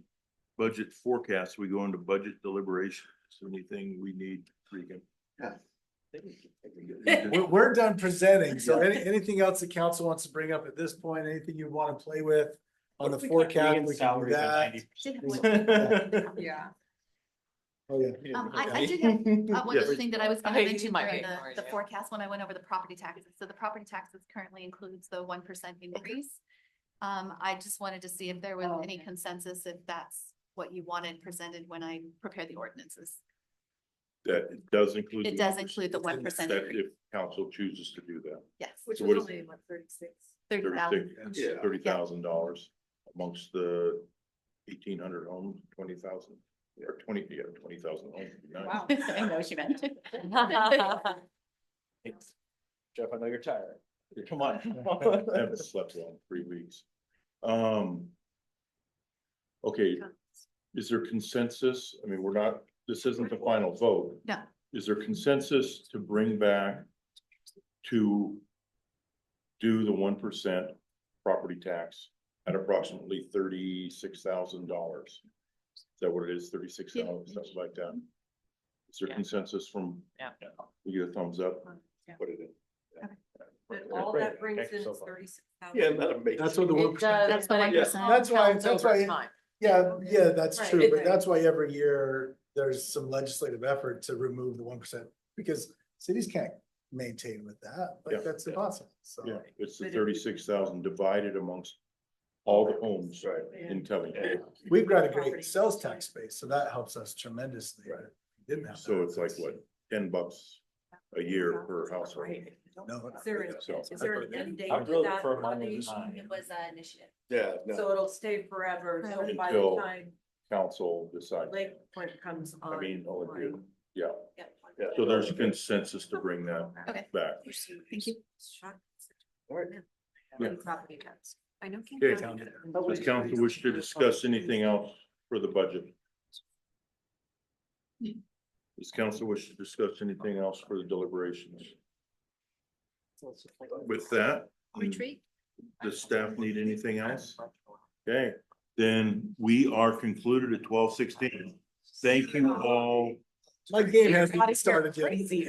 Speaker 2: budget forecast. We go into budget deliberations. Anything we need, Regan?
Speaker 3: We're done presenting, so anything else the council wants to bring up at this point, anything you want to play with on the forecast, we can do that.
Speaker 13: Yeah.
Speaker 3: Oh, yeah.
Speaker 7: I did have one other
Speaker 2: Yes.
Speaker 7: thing that I was gonna
Speaker 1: Okay, you
Speaker 7: mention
Speaker 1: might
Speaker 7: during
Speaker 1: be ignoring
Speaker 7: the
Speaker 1: it.
Speaker 7: forecast when I went over the property taxes. So the property taxes currently includes the 1% increase. I just wanted to see if there was any consensus, if that's what you wanted presented when I prepare the ordinances.
Speaker 2: That it does include.
Speaker 7: It does include the 1%
Speaker 2: That
Speaker 7: increase.
Speaker 2: if council chooses to do that.
Speaker 7: Yes,
Speaker 4: Which
Speaker 2: So
Speaker 4: was
Speaker 2: what is-
Speaker 4: only what, 36?
Speaker 7: 30,000.
Speaker 15: Yeah.
Speaker 2: $30,000 amongst the 1,800 homes, 20,000 or 20,000 homes. would be nice.
Speaker 4: Wow.
Speaker 7: I know what you meant.
Speaker 14: Jeff, I know you're tired. Come on.
Speaker 2: I haven't slept well in 3 weeks. Okay, is there consensus? I mean, we're not, this isn't the final vote.
Speaker 7: No.
Speaker 2: Is there consensus to bring back to do the 1% property tax at approximately $36,000? Is that what it is? 36,000, something like that? Is there
Speaker 1: Yeah.
Speaker 2: consensus from?
Speaker 1: Yeah.
Speaker 2: We get a thumbs up?
Speaker 15: What it is.
Speaker 8: But all that brings in
Speaker 14: So
Speaker 8: is
Speaker 14: far.
Speaker 8: 36,000.
Speaker 3: Yeah, that's what the
Speaker 1: It
Speaker 3: 1%.
Speaker 1: does,
Speaker 7: That's
Speaker 1: but
Speaker 7: what
Speaker 1: it
Speaker 7: 1%
Speaker 3: That's why,
Speaker 1: counts
Speaker 3: that's
Speaker 1: over
Speaker 3: why,
Speaker 1: time.
Speaker 3: yeah, that's
Speaker 8: Right.
Speaker 3: true, but that's why every year there's some legislative effort to remove the 1%. Because cities can't maintain with that,
Speaker 2: Yeah.
Speaker 3: like that's impossible, so.
Speaker 2: Yeah, it's the 36,000 divided amongst all the homes in Covington.
Speaker 3: We've got a great sales tax base, so that helps us tremendously.
Speaker 2: Right.
Speaker 3: Didn't have.
Speaker 2: So
Speaker 3: that.
Speaker 2: it's like what, $10 a year per household?
Speaker 3: No.
Speaker 8: Is there,
Speaker 2: So-
Speaker 8: is there an end date
Speaker 14: I'm
Speaker 8: to
Speaker 14: really
Speaker 8: that
Speaker 14: for mine
Speaker 8: foundation?
Speaker 14: tonight.
Speaker 7: It was an initiative.
Speaker 15: Yeah, no.
Speaker 8: So it'll stay forever, so by the
Speaker 2: Until-
Speaker 8: time
Speaker 2: Council decides.
Speaker 8: Lake Point comes on.
Speaker 2: I mean, yeah,
Speaker 8: Yep.
Speaker 15: Yeah.
Speaker 2: so there's consensus to bring that
Speaker 7: Okay.
Speaker 2: back.
Speaker 7: Thank you.
Speaker 2: Yeah.
Speaker 8: Property tax.
Speaker 4: I know. King
Speaker 2: Okay.
Speaker 4: County.
Speaker 2: Does council wish to discuss anything else for the budget? Does council wish to discuss anything else for the deliberations? With that,
Speaker 7: Retreat.
Speaker 2: does staff need anything else? Okay, then we are concluded at 12:16. Thank you all.
Speaker 3: My game hasn't
Speaker 1: Everybody's
Speaker 3: started yet.
Speaker 1: crazy.